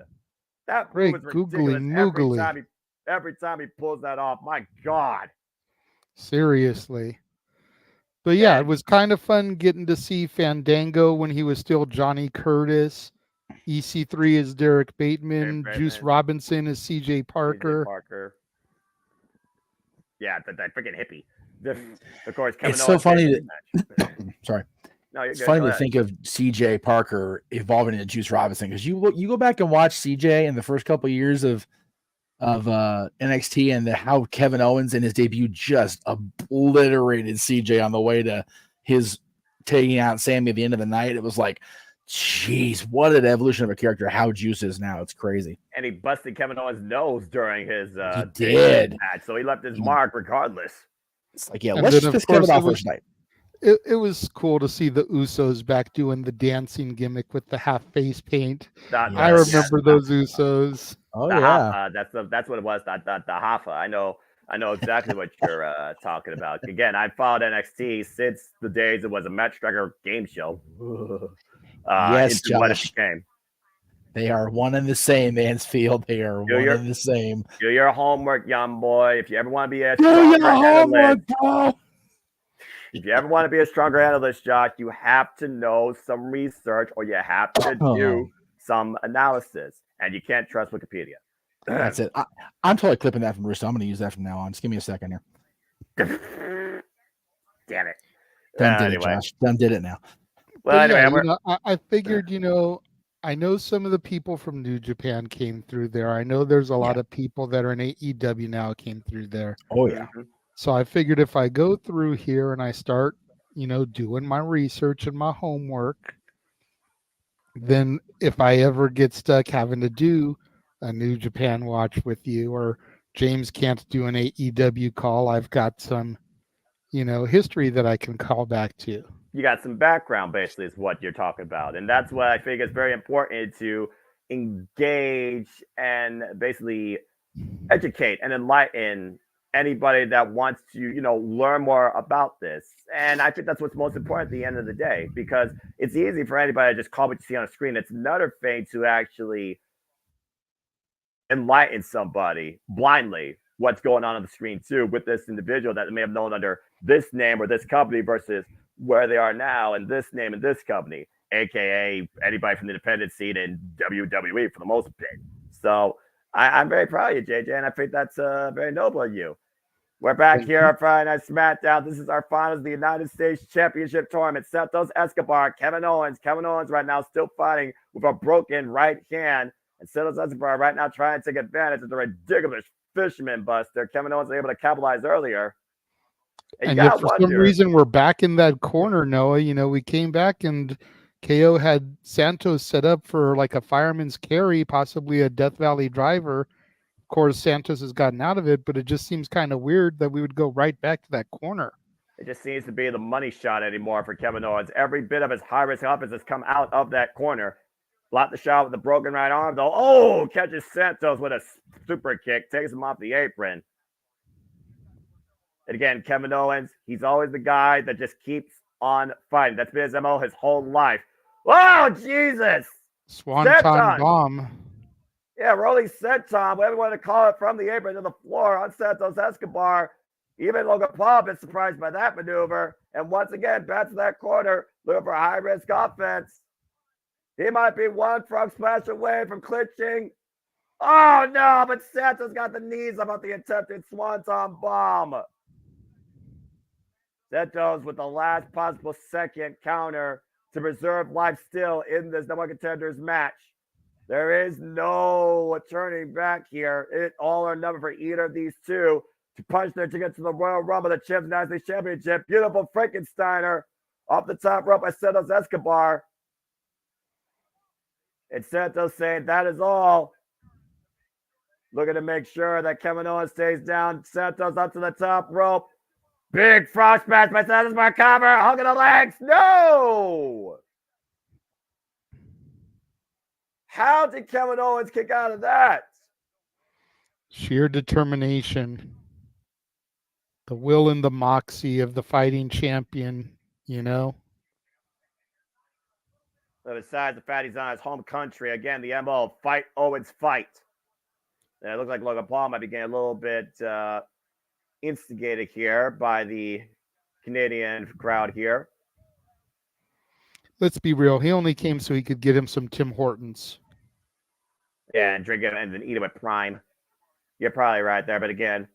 That great was ridiculous every time he pulls that off. My God. Seriously. But yeah, it was kind of fun getting to see Fandango when he was still Johnny Curtis. EC3 is Derek Bateman. Juice Robinson is CJ Parker. Yeah, that freaking hippie. Of course, Kevin it's Owens so funny sorry. No, it's funny to think of CJ Parker evolving into Juice Robinson, because you go back and watch CJ in the first couple of years of NXT and how Kevin Owens in his debut just obliterated CJ on the way to his taking out Sammy at the end of the night. It was like, geez, what an evolution of a character. How Juice is now. It's crazy. And he busted Kevin Owens' nose during his he did match, so he left his mark regardless. It's like, yeah, let's just Kevin off first night. It was cool to see the Usos back doing the dancing gimmick with the half face paint. I remember those Usos. Oh yeah, that's what it was. The Hoffa. I know exactly what you're talking about. Again, I followed NXT since the days it was a Match Striker game show. Yes, Josh. What it became. They are one and the same, Mansfield. They are one and the same. Do your homework, young boy. If you ever want to be a If you ever want to be a stronger analyst, Josh, you have to know some research, or you have to do some analysis, and you can't trust Wikipedia. That's it. I'm totally clipping that from Russo. I'm going to use that from now on. Just give me a second here. Damn it. Done did it, Josh. Done did it now. Well, anyway, I figured, I know some of the people from New Japan came through there. I know there's a lot of people that are in AEW now came through there. Oh, yeah. So I figured if I go through here and I start, doing my research and my homework, then if I ever get stuck having to do a New Japan watch with you, or James can't do an AEW call, I've got some, history that I can call back to. You got some background, basically, is what you're talking about. And that's what I think is very important, to engage and basically educate and enlighten anybody that wants to, learn more about this. And I think that's what's most important at the end of the day, because it's easy for anybody to just call what you see on a screen. It's another thing to actually enlighten somebody blindly what's going on the screen too, with this individual that they may have known under this name or this company versus where they are now and this name and this company, aka anybody from the independent scene in WWE for the most part. So I'm very proud of you, JJ, and I think that's very noble of you. We're back here on Friday Night SmackDown. This is our finals of the United States Championship Tournament. Santos Escobar, Kevin Owens. Kevin Owens right now still fighting with a broken right hand. And Santos Escobar right now trying to take advantage of the ridiculous fisherman buster Kevin Owens was able to capitalize earlier. And yet for some reason we're back in that corner, Noah. We came back and KO had Santos set up for like a fireman's carry, possibly a Death Valley driver. Of course, Santos has gotten out of it, but it just seems kind of weird that we would go right back to that corner. It just seems to be the money shot anymore for Kevin Owens. Every bit of his high-risk offense has come out of that corner. Blocked the shot with the broken right arm, though. Oh, catches Santos with a super kick, takes him off the apron. And again, Kevin Owens, he's always the guy that just keeps on fighting. That's been his MO his whole life. Oh, Jesus! Swanton bomb. Yeah, rolling senton, whatever you want to call it, from the apron to the floor on Santos Escobar. Even Logan Paul been surprised by that maneuver. And once again, back to that corner, looking for high-risk offense. He might be one frog splash away from clinching. Oh, no, but Santos got the knees about the attempted swanton bomb. Santos with the last possible second counter to preserve life still in this number one contenders match. There is no turning back here. It all or nothing for either of these two to punch their ticket to the Royal Rumble, the Champs United States Championship. Beautiful Frankensteiner off the top rope by Santos Escobar. And Santos saying that is all. Looking to make sure that Kevin Owens stays down. Santos up to the top rope. Big frog smash by Santos by cover. Hugging the legs. No! How did Kevin Owens kick out of that? Sheer determination. The will and the moxie of the fighting champion, So besides the fact he's on his home country, again, the MO, fight Owens, fight. And it looks like Logan Paul might be getting a little bit instigated here by the Canadian crowd here. Let's be real. He only came so he could get him some Tim Hortons. Yeah, and drink it and then eat it with Prime. You're probably right there, but again,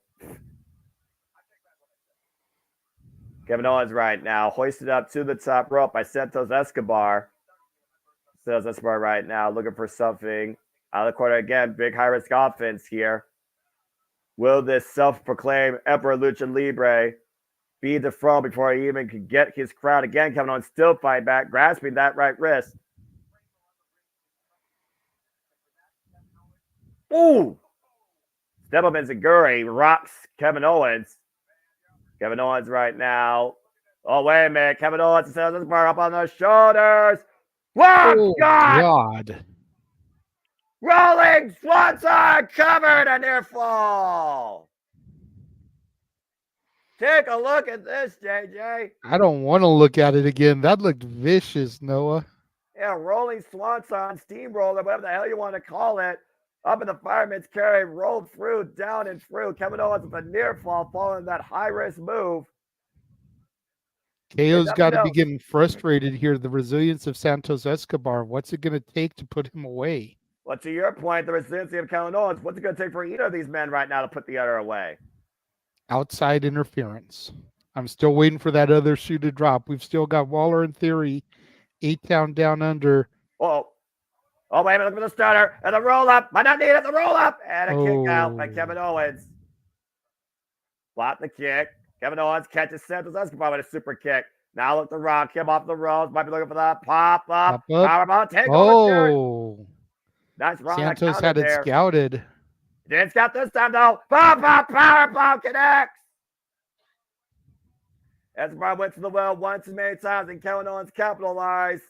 Kevin Owens right now hoisted up to the top rope by Santos Escobar. Santos Escobar right now looking for something out of the corner again. Big high risk offense here. Will this self-proclaimed Emperor Lucha Libre be dethroned before he even could get his crowd again? Kevin Owens still fight back, grasping that right wrist. Ooh! Step up and Zaguri rocks Kevin Owens. Kevin Owens right now. Oh, wait a minute. Kevin Owens says this bar up on the shoulders. Whoa, oh, God. Rolling Swanson covered a near fall. Take a look at this, JJ. I don't want to look at it again. That looked vicious, Noah. Yeah, rolling Swanson, steamroller, whatever the hell you want to call it. Up in the fireman's carry, rolled through, down and through. Kevin Owens with a near fall, following that high-risk move. KO's got to be getting frustrated here. The resilience of Santos Escobar. What's it going to take to put him away? Well, to your point, the resiliency of Kevin Owens, what's it going to take for either of these men right now to put the other away? Outside interference. I'm still waiting for that other shoe to drop. We've still got Waller in theory. 8 count down under. Oh, wait a minute, look for the stunner. And the roll-up. Might not need it, the roll-up. And a kick out by Kevin Owens. Block the kick. Kevin Owens catches Santos Escobar with a super kick. Now look to rock him off the ropes. Might be looking for that pop-up. Powerbomb. Take over. Nice run. Santos had it scouted. Didn't scout this time, though. Pop-up. Powerbomb connects. Escobar went to the well once as many times, and Kevin Owens capitalized.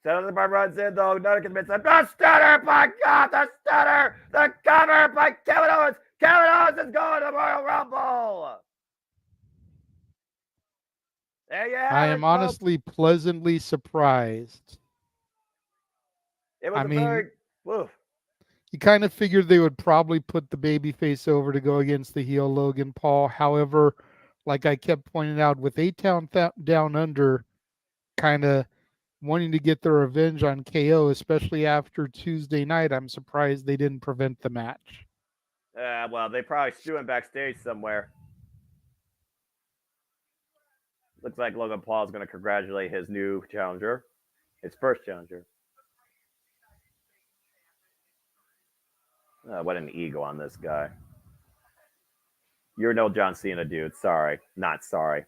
Stunner runs in, though. None can miss him. The Stunner, by God, the Stunner! The cover by Kevin Owens! Kevin Owens is going to Royal Rumble! There you have I it, am folks. honestly pleasantly surprised. It was very... Woof. You kind of figured they would probably put the babyface over to go against the heel Logan Paul. However, like I kept pointing out, with A-Town Down Under kind of wanting to get their revenge on KO, especially after Tuesday night, I'm surprised they didn't prevent the match. Well, they probably stewing backstage somewhere. Looks like Logan Paul is going to congratulate his new challenger, his first challenger. What an ego on this guy. You're no John Cena, dude. Sorry. Not sorry.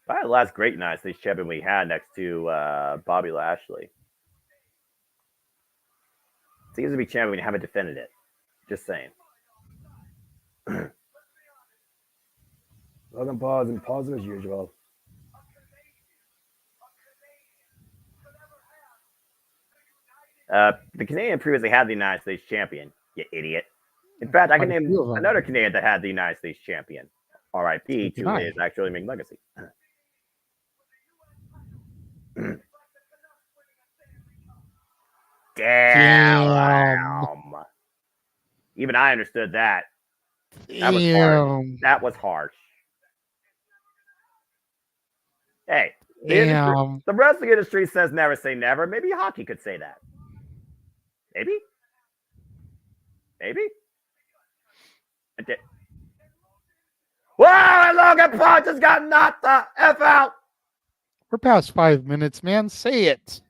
Probably the last great United States champion we had next to Bobby Lashley. Seems to be champion when you haven't defended it. Just saying. Logan Paul is impulsive as usual. The Canadian previously had the United States champion, you idiot. In fact, I can name another Canadian that had the United States champion. R.I.P. to his actually main legacy. Damn. Even I understood that. That was harsh. That was harsh. Hey, the wrestling industry says never say never. Maybe hockey could say that. Maybe. Wow, and Logan Paul just got knocked the F out. We're past 5 minutes, man. Say it.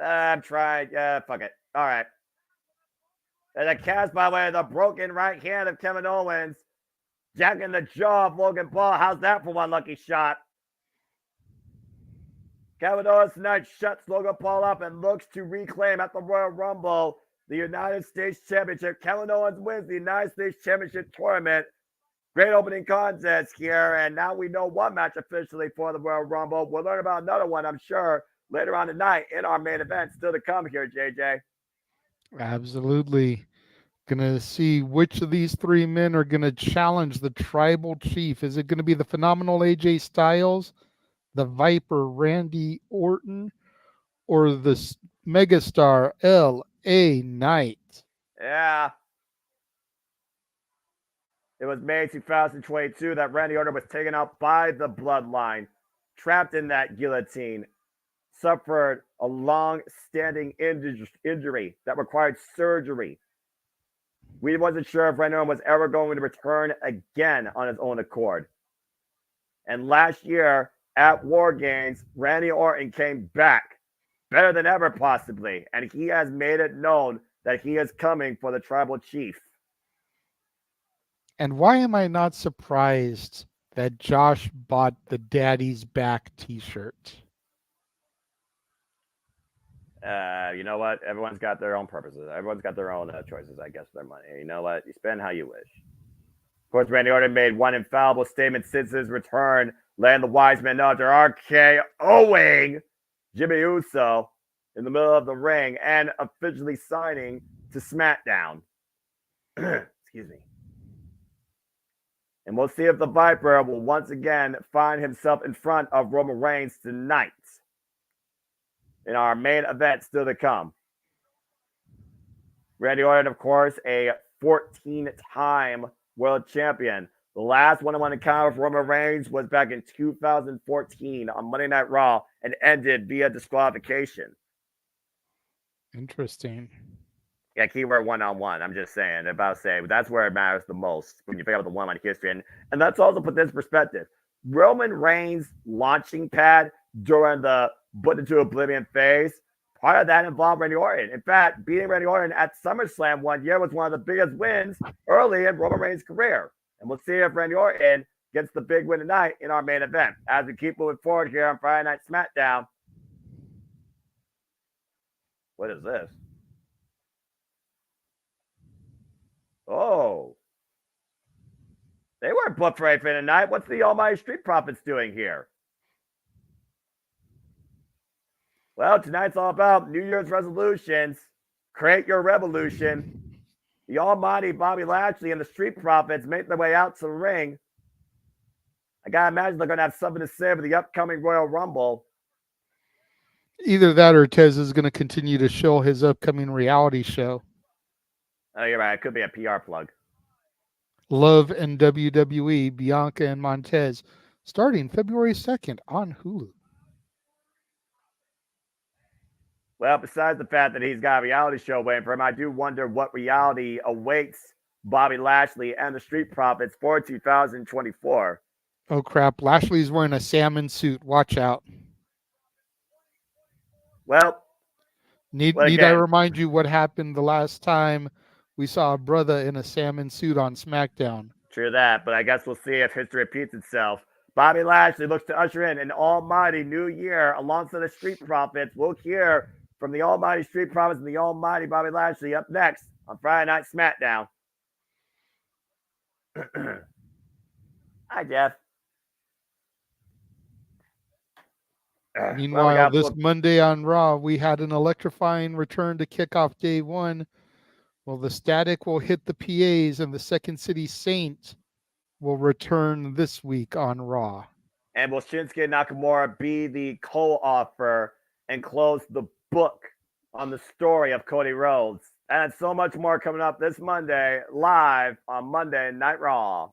I'm trying. Fuck it. All right. And a cast by way of the broken right hand of Kevin Owens. Jacking the jaw of Logan Paul. How's that for one lucky shot? Kevin Owens tonight shuts Logan Paul up and looks to reclaim at the Royal Rumble the United States Championship. Kevin Owens wins the United States Championship tournament. Great opening contest here, and now we know one match officially for the Royal Rumble. We'll learn about another one, I'm sure, later on tonight in our main event. Still to come here, JJ. Absolutely. Gonna see which of these three men are gonna challenge the Tribal Chief. Is it gonna be the phenomenal AJ Styles, the Viper Randy Orton, or the megastar LA Knight? Yeah. It was May 2022 that Randy Orton was taken out by the Bloodline, trapped in that guillotine, suffered a long-standing injury that required surgery. We wasn't sure if Randy Orton was ever going to return again on his own accord. And last year at War Games, Randy Orton came back better than ever, possibly, and he has made it known that he is coming for the Tribal Chief. And why am I not surprised that Josh bought the Daddy's Back t-shirt? You know what? Everyone's got their own purposes. Everyone's got their own choices, I guess, with their money. You know what? You spend how you wish. Of course, Randy Orton made one infallible statement since his return, laying the wise men after RKOing Jimmy Uso in the middle of the ring and officially signing to SmackDown. Excuse me. And we'll see if the Viper will once again find himself in front of Roman Reigns tonight in our main event still to come. Randy Orton, of course, a 14-time world champion. The last one-on-one encounter with Roman Reigns was back in 2014 on Monday Night Raw and ended via disqualification. Interesting. Yeah, keyword one-on-one. I'm just saying. That's where it matters the most when you figure out the one-on-one history. And let's also put this in perspective. Roman Reigns' launching pad during the Put Into Oblivion phase, part of that involved Randy Orton. In fact, beating Randy Orton at SummerSlam one year was one of the biggest wins early in Roman Reigns' career. And we'll see if Randy Orton gets the big win tonight in our main event. As we keep moving forward here on Friday Night SmackDown. What is this? Oh. They weren't booked for anything tonight. What's the Almighty Street Profits doing here? Well, tonight's all about New Year's resolutions. Create your revolution. The almighty Bobby Lashley and the Street Profits make their way out to the ring. I gotta imagine they're gonna have something to say for the upcoming Royal Rumble. Either that or Tez is going to continue to show his upcoming reality show, Oh, you're right. It could be a PR plug. Love and WWE, Bianca and Montez, starting February 2nd on Hulu. Well, besides the fact that he's got a reality show waiting for him, I do wonder what reality awaits Bobby Lashley and the Street Profits for 2024. Oh, crap. Lashley's wearing a salmon suit. Watch out. Well, Need I remind you what happened the last time we saw a brother in a salmon suit on SmackDown? True that, but I guess we'll see if history repeats itself. Bobby Lashley looks to usher in an almighty new year alongside the Street Profits. We'll hear from the almighty Street Profits and the almighty Bobby Lashley up next on Friday Night SmackDown. Hi, Jeff. Meanwhile, this Monday on Raw, we had an electrifying return to kick off day one. Well, the static will hit the PAs and the Second City Saints will return this week on Raw. And will Shinsuke Nakamura be the co-author and close the book on the story of Cody Rhodes? And so much more coming up this Monday, live on Monday Night Raw.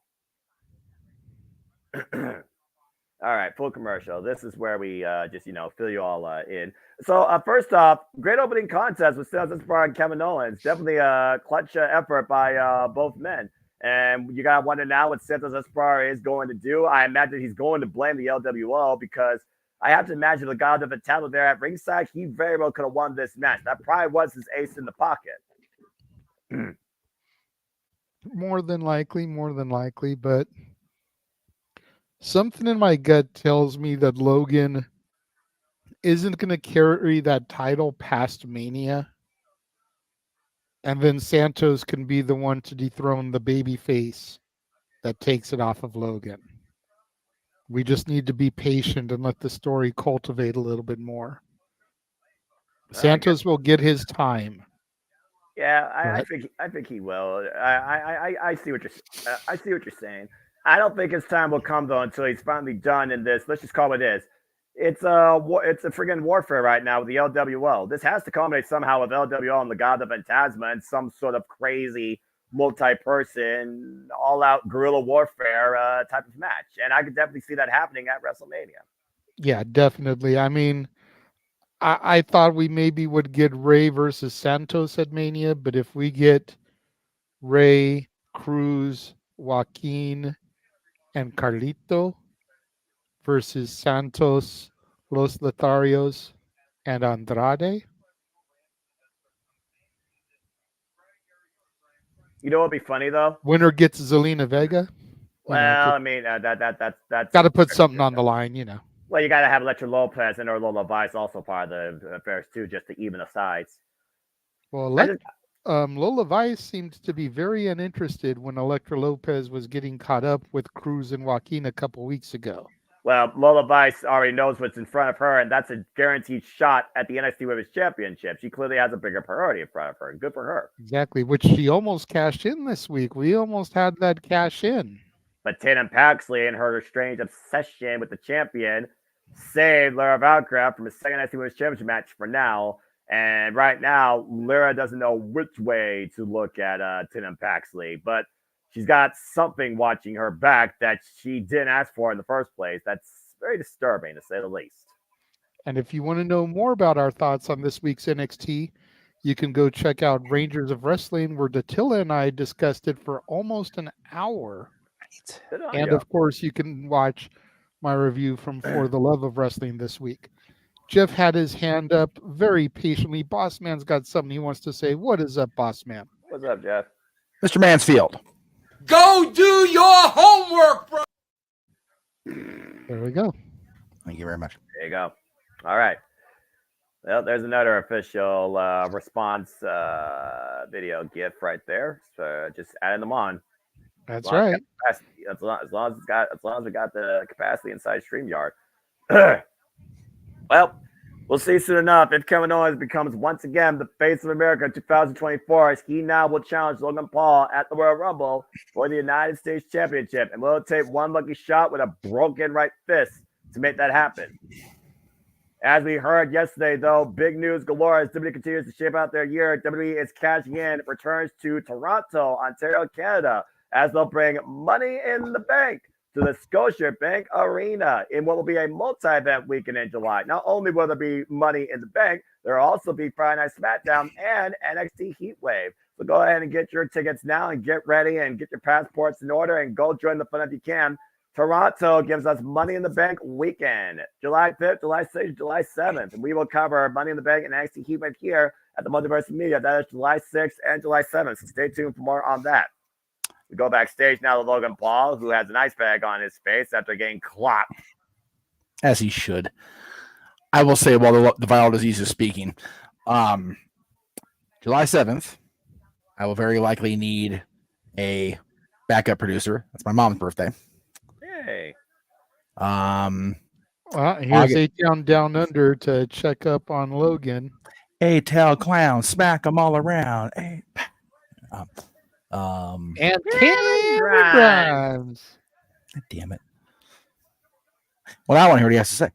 All right, full commercial. This is where we just, fill you all in. So first off, great opening contest with Santos Escobar and Kevin Owens. Definitely a clutch effort by both men. And you got to wonder now what Santos Escobar is going to do. I imagine he's going to blame the LWO because I have to imagine the God of the talent there at ringside, he very well could have won this match. That probably was his ace in the pocket. More than likely, but something in my gut tells me that Logan isn't going to carry that title past Mania. And then Santos can be the one to dethrone the babyface that takes it off of Logan. We just need to be patient and let the story cultivate a little bit more. Santos will get his time. Yeah, I think he will. I see what you're saying. I don't think his time will come though until he's finally done in this. Let's just call it is. It's a friggin' warfare right now with the LWO. This has to culminate somehow with LWO and Legado del Fantasma and some sort of crazy multi-person, all-out guerrilla warfare type of match. And I could definitely see that happening at WrestleMania. Yeah, definitely. I mean, I thought we maybe would get Ray versus Santos at Mania, but if we get Ray, Cruz, Joaquin, and Carlito versus Santos, Los Lotharios, and Andrade. You know what would be funny though? Winner gets Zelina Vega. Well, I mean that's got to put something on the line, Well, you got to have Electra Lopez and or Lola Vice also part of the affairs too, just to even the sides. Well, Lola Vice seemed to be very uninterested when Electra Lopez was getting caught up with Cruz and Joaquin a couple weeks ago. Well, Lola Vice already knows what's in front of her, and that's a guaranteed shot at the NXT Women's Championship. She clearly has a bigger priority in front of her, and good for her. Exactly, which she almost cashed in this week. We almost had that cash in. But Tatum Paxley and her strange obsession with the champion saved Lyra Valkyrie from a second NXT Women's Championship match for now. And right now, Lyra doesn't know which way to look at Tatum Paxley, but she's got something watching her back that she didn't ask for in the first place. That's very disturbing, to say the least. And if you want to know more about our thoughts on this week's NXT, you can go check out Rangers of Wrestling, where Dattila and I discussed it for almost an hour. And of course, you can watch my review from For the Love of Wrestling this week. Jeff had his hand up very patiently. Boss Man's got something he wants to say. What is up, Boss Man? What's up, Jeff? Mr. Mansfield. Go do your homework, bro. There we go. Thank you very much. There you go. All right. Well, there's another official response video GIF right there. So just adding them on. That's right. As long as we got the capacity inside StreamYard. Well, We'll see soon enough if Kevin Owens becomes once again the face of America in 2024, as he now will challenge Logan Paul at the Royal Rumble for the United States Championship, and will take one lucky shot with a broken right fist to make that happen. As we heard yesterday, though, big news galore as WWE continues to shape out their year. WWE is cashing in, returns to Toronto, Ontario, Canada, as they'll bring Money in the Bank to the Scotiabank Arena in what will be a multi-event weekend in July. Not only will there be Money in the Bank, there will also be Friday Night SmackDown and NXT Heatwave. So go ahead and get your tickets now and get ready and get your passports in order and go join the fun if you can. Toronto gives us Money in the Bank weekend, July 5th, July 6th, July 7th. And we will cover Money in the Bank and NXT Heatwave here at the Multiverse Media. That is July 6th and July 7th. So stay tuned for more on that. We go backstage now to Logan Paul, who has an ice bag on his face after getting clocked. As he should. I will say, while the viral disease is speaking, July 7th, I will very likely need a backup producer. That's my mom's birthday. Hey. Well, here's A-Town Down Under to check up on Logan. A-Tail Clown, smack them all around. And Cameron Grimes. Damn it. Well, I want to hear what he has to say.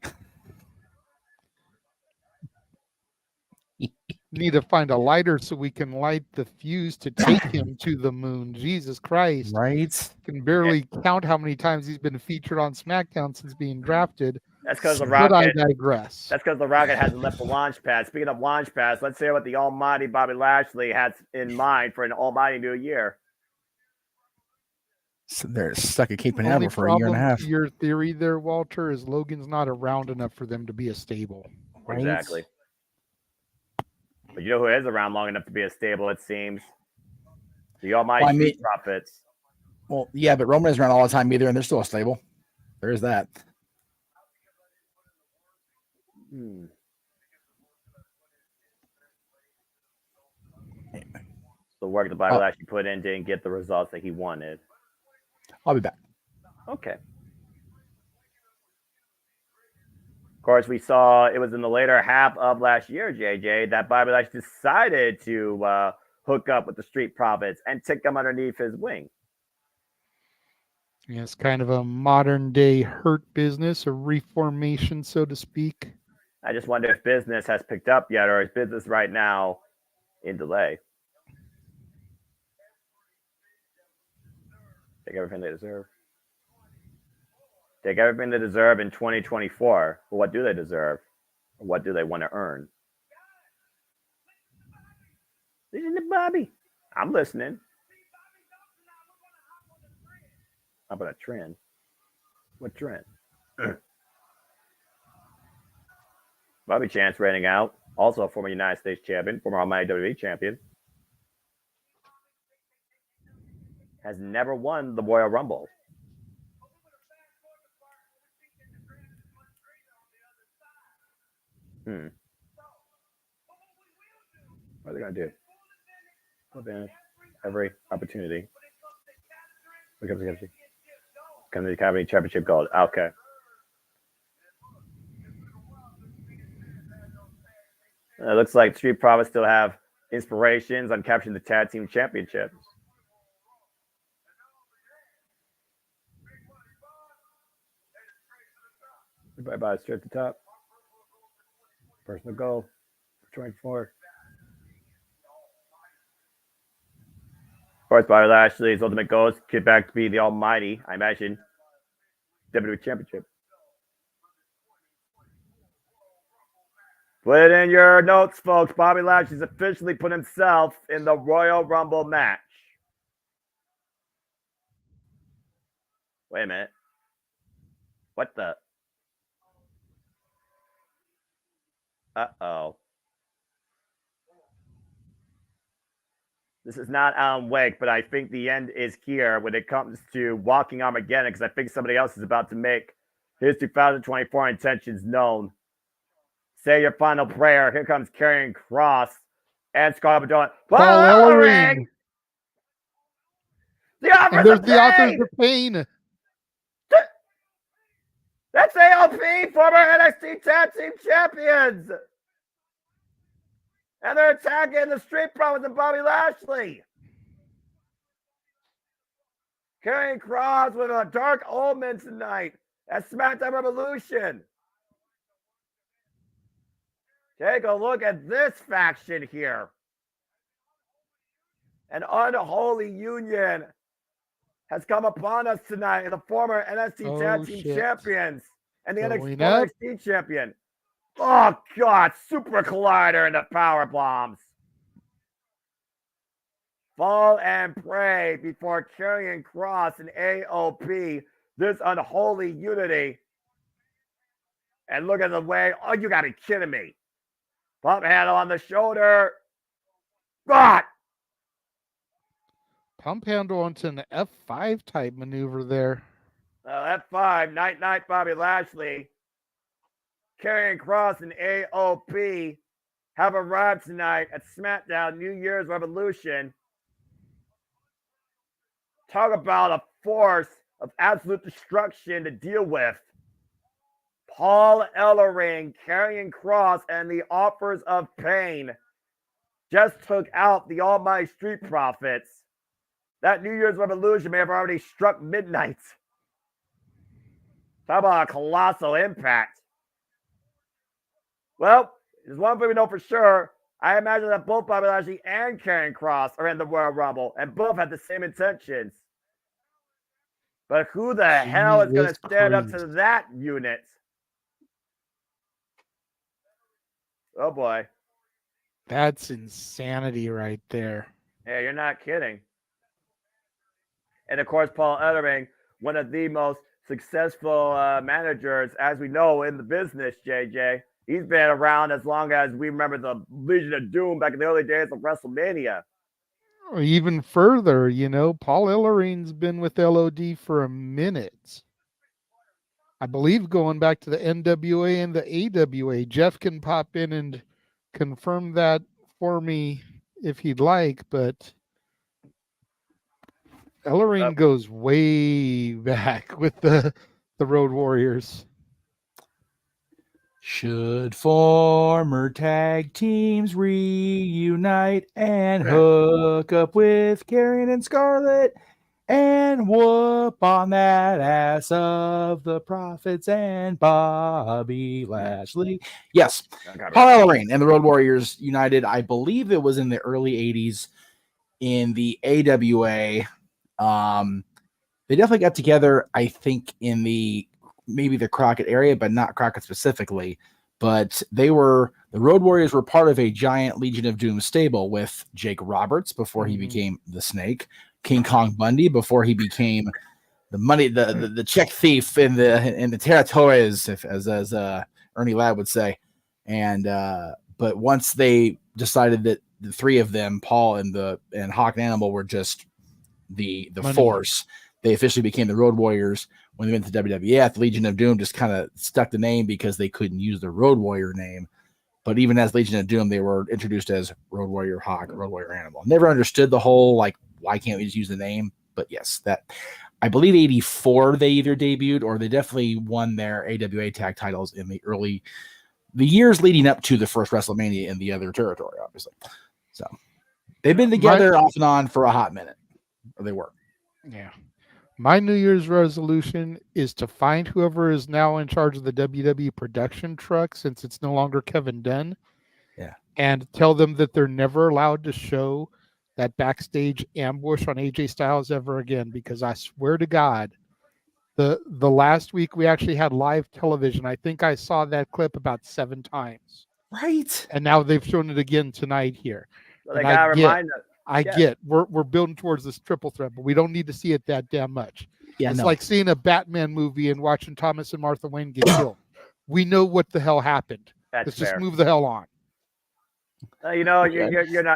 Need to find a lighter so we can light the fuse to take him to the moon. Jesus Christ. Right? Can barely count how many times he's been featured on SmackDown since being drafted. That's because the But I Rocket. digress. That's because the Rocket hasn't left the launch pad. Speaking of launch pads, let's hear what the almighty Bobby Lashley has in mind for an almighty new year. So they're stuck at Cape Only Canaveral for a year and a problem half. to your theory there, Walter, is Logan's not around enough for them to be a stable. Right? Exactly. But you know who is around long enough to be a stable, it seems? The almighty Street Profits. Well, yeah, but Roman is around all the time either, and they're still a stable. There is that. The work that Bobby Lashley put in didn't get the results that he wanted. I'll be back. Okay. Of course, we saw it was in the later half of last year, JJ, that Bobby Lashley decided to hook up with the Street Profits and take them underneath his wing. Yeah, it's kind of a modern day Hurt Business, a reformation, so to speak. I just wonder if business has picked up yet, or is business right now in delay? Take everything they deserve. Take everything they deserve in 2024. But what do they deserve? Or what do they want to earn? Listen to Bobby. I'm listening. How about a trend? What trend? Bobby Chance reigning out. Also a former United States champion, former Almighty WWE champion. Has never won the Royal Rumble. What are they going to do? Advantage every opportunity. Come to the Academy Championship Gold. Okay. It looks like Street Profits still have inspirations on capturing the Tag Team Championships. Everybody straight at the top. Personal goal. 24. Of course, Bobby Lashley's ultimate goal is to get back to be the almighty, I imagine, WWE Championship. Put it in your notes, folks. Bobby Lashley's officially put himself in the Royal Rumble match. Wait a minute. What the? Uh-oh. This is not Alan Wake, but I think the end is here when it comes to Walking Armageddon, because I think somebody else is about to make his 2024 intentions known. Say your final prayer. Here comes Karrion Kross and Scarlett Johansson. Paul Ellering. The Authors and there's of the Pain. Authors of Pain. That's AOP, former NXT Tag Team Champions. And they're attacking the Street Profits and Bobby Lashley. Karrion Kross with a Dark Omen tonight at SmackDown Revolution. Take a look at this faction here. An unholy union has come upon us tonight in the former NXT Tag Team Champions and the NXT Champion. Oh, God, Super Collider and the Power Bombs. Fall and pray before Karrion Kross and AOP, this unholy unity. And look at the way, oh, you got to be kidding me. Pump handle on the shoulder. God! Pump handle onto an F5 type maneuver there. F5, night, Bobby Lashley. Karrion Kross and AOP have arrived tonight at SmackDown New Year's Revolution. Talk about a force of absolute destruction to deal with. Paul Ellering, Karrion Kross, and the Offers of Pain just took out the Almighty Street Profits. That New Year's Revolution may have already struck midnight. Talk about a colossal impact. Well, there's one thing we know for sure. I imagine that both Bobby Lashley and Karrion Kross are in the Royal Rumble, and both have the same intentions. But who the hell is going to stand up to that unit? Oh, boy. That's insanity right there. Yeah, you're not kidding. And, of course, Paul Ellering, one of the most successful managers, as we know, in the business, JJ. He's been around as long as we remember the Legion of Doom back in the early days of WrestleMania. Even further, you know, Paul Ellering's been with LOD for a minute. I believe going back to the NWA and the AWA. Jeff can pop in and confirm that for me if he'd like, but Ellering goes way back with the Road Warriors. Should former tag teams reunite and hook up with Karrion and Scarlett and whoop on that ass of the Profits and Bobby Lashley? Yes, Paul Ellering and the Road Warriors united. I believe it was in the early 80s in the AWA. They definitely got together, I think, in maybe the Crockett area, but not Crockett specifically. But the Road Warriors were part of a giant Legion of Doom stable with Jake Roberts before he became the Snake, King Kong Bundy before he became the check thief in the territories, as Ernie Ladd would say. And but once they decided that the three of them, Paul and Hawk and Animal, were just the force, they officially became the Road Warriors. When they went to WWF, the Legion of Doom just kind of stuck the name because they couldn't use the Road Warrior name. But even as Legion of Doom, they were introduced as Road Warrior Hawk, Road Warrior Animal. Never understood the whole, like, why can't we just use the name? But yes, that I believe 84 they either debuted or they definitely won their AWA tag titles in the years leading up to the first WrestleMania in the other territory, obviously. So they've been together off and on for a hot minute. Or they were. Yeah. My New Year's resolution is to find whoever is now in charge of the WWE production truck, since it's no longer Kevin Dunn. Yeah. And tell them that they're never allowed to show that backstage ambush on AJ Styles ever again, because I swear to God, the last week we actually had live television. I think I saw that clip about 7 times. Right. And now they've shown it again tonight here. Well, they gotta remind us. I get we're building towards this triple threat, but we don't need to see it that damn much. Yeah, it's like seeing a Batman movie and watching Thomas and Martha Wayne get killed. We know what the hell happened. Let's just move the hell on. You're not.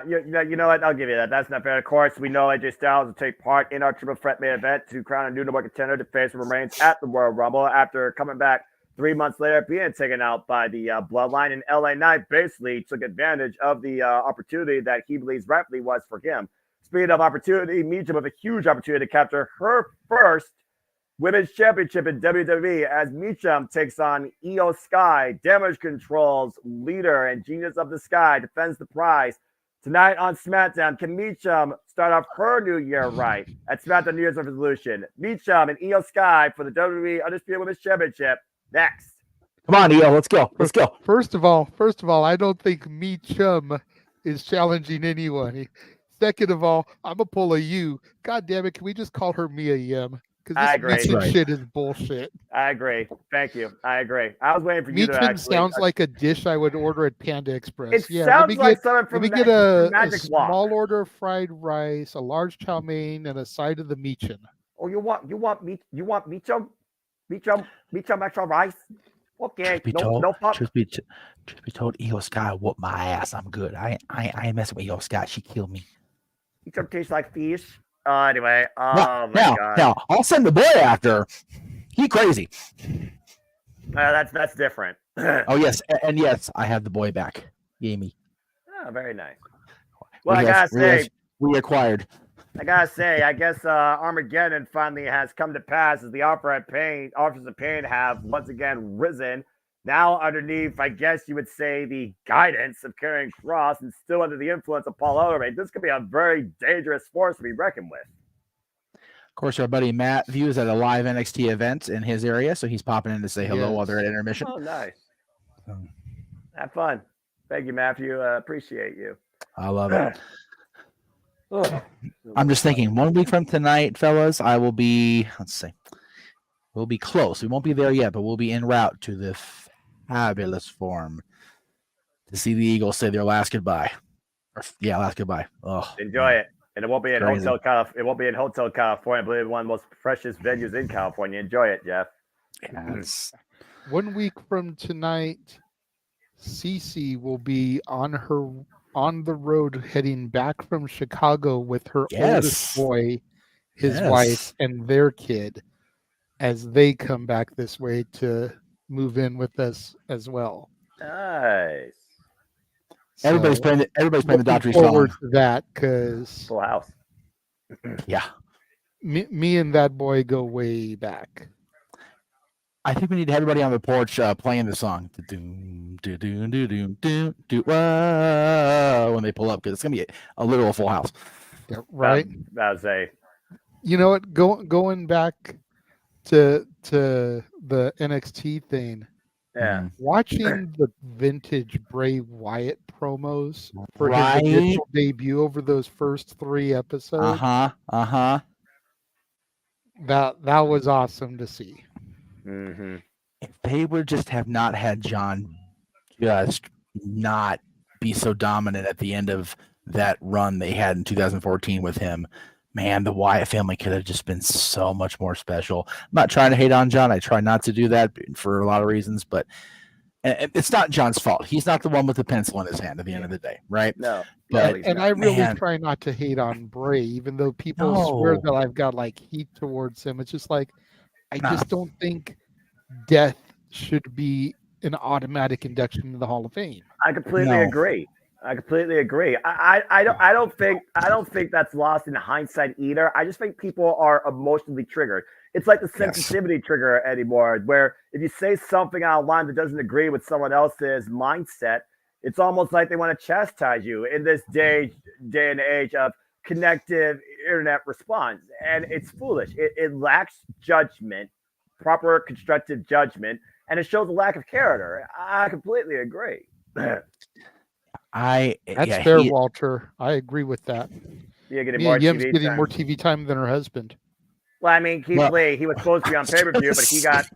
You know what? I'll give you that. That's not fair. Of course, we know AJ Styles will take part in our triple threat main event to crown a new number one contender to face Reigns at the Royal Rumble after coming back 3 months later, being taken out by the Bloodline. And LA Knight basically took advantage of the opportunity that he believes rightfully was for him. Speaking of opportunity, Mija with a huge opportunity to capture her first Women's Championship in WWE as Meechum takes on Io Sky. Damage Control's leader and Genius of the Sky defends the prize. Tonight on SmackDown, can Meechum start off her new year right at SmackDown New Year's Revolution? Meechum and Io Sky for the WWE Undisputed Women's Championship. Next. Come on, Io, let's go. Let's go. First of all, I don't think Meechum is challenging anyone. Second of all, I'm gonna pull a U. God damn it, can we just call her Mia Yim? I Because agree. this shit is bullshit. I agree. Thank you. I agree. I was waiting for you to Meechum actually. sounds like a dish I would order at Panda Express. It Yeah, sounds like something let from me get a Magic Walk. small order of fried rice, a large chow mein, and a side of the Meechum. Oh, you want Meechum extra rice? Okay, Truth be told, Io Sky whooped my ass. I'm good. I ain't messing with Io Sky. She killed me. Meechum tastes like fish. Anyway, God. Now, I'll send the boy after her. He crazy. That's different. Oh yes, and yes, I have the boy back. Yay me. Oh, very nice. Well, I gotta say, I guess Armageddon finally has come to pass as the offers of pain have once again risen. Now underneath, I guess you would say, the guidance of Karrion Kross and still under the influence of Paul Ellering. This could be a very dangerous force to be reckoned with. Of course, our buddy Matt views at a live NXT event in his area, so he's popping in to say hello while they're at intermission. Oh, nice. Have fun. Thank you, Matthew. Appreciate you. I love it. I'm just thinking, 1 week from tonight, fellas, I will be, we'll be close. We won't be there yet, but we'll be en route to the fabulous Forum to see the Eagles say their last goodbye. Last goodbye. Oh, enjoy it. And it won't be in Hotel California. I believe one of the most precious venues in California. Enjoy it, Jeff. Yes. 1 week from tonight, Cece will be on the road heading back from Chicago with her oldest boy, his wife, and their kid as they come back this way to move in with us as well. Nice. So everybody's playing the Daughtry forward song. to that because Full house. Yeah. Me and that boy go way back. I think we need everybody on the porch playing the song. When they pull up, because it's gonna be a literal full house. Yeah, right. That was a. You know what? Going back to the NXT thing. Yeah. Watching the vintage Bray Wyatt promos for his initial debut over those first 3 episodes. That was awesome to see. Mm-hmm. If they would just have not had John just not be so dominant at the end of that run they had in 2014 with him, man, the Wyatt family could have just been so much more special. I'm not trying to hate on John. I try not to do that for a lot of reasons, but it's not John's fault. He's not the one with the pencil in his hand at the end of the day, right? No. But, and I really try not to hate on Bray, even though people swear that I've got like heat towards him. It's just like, I just don't think death should be an automatic induction into the Hall of Fame. I completely agree. I don't think that's lost in hindsight either. I just think people are emotionally triggered. It's like the sensitivity trigger anymore, where if you say something out of line that doesn't agree with someone else's mindset, it's almost like they want to chastise you in this day and age of connective internet response. And it's foolish. It lacks judgment, proper constructive judgment, and it shows a lack of character. I completely agree. That's fair, Walter. I agree with that. Yim's getting more TV time than her husband. Well, I mean, Keith Lee, he was supposed to be on pay-per-view, but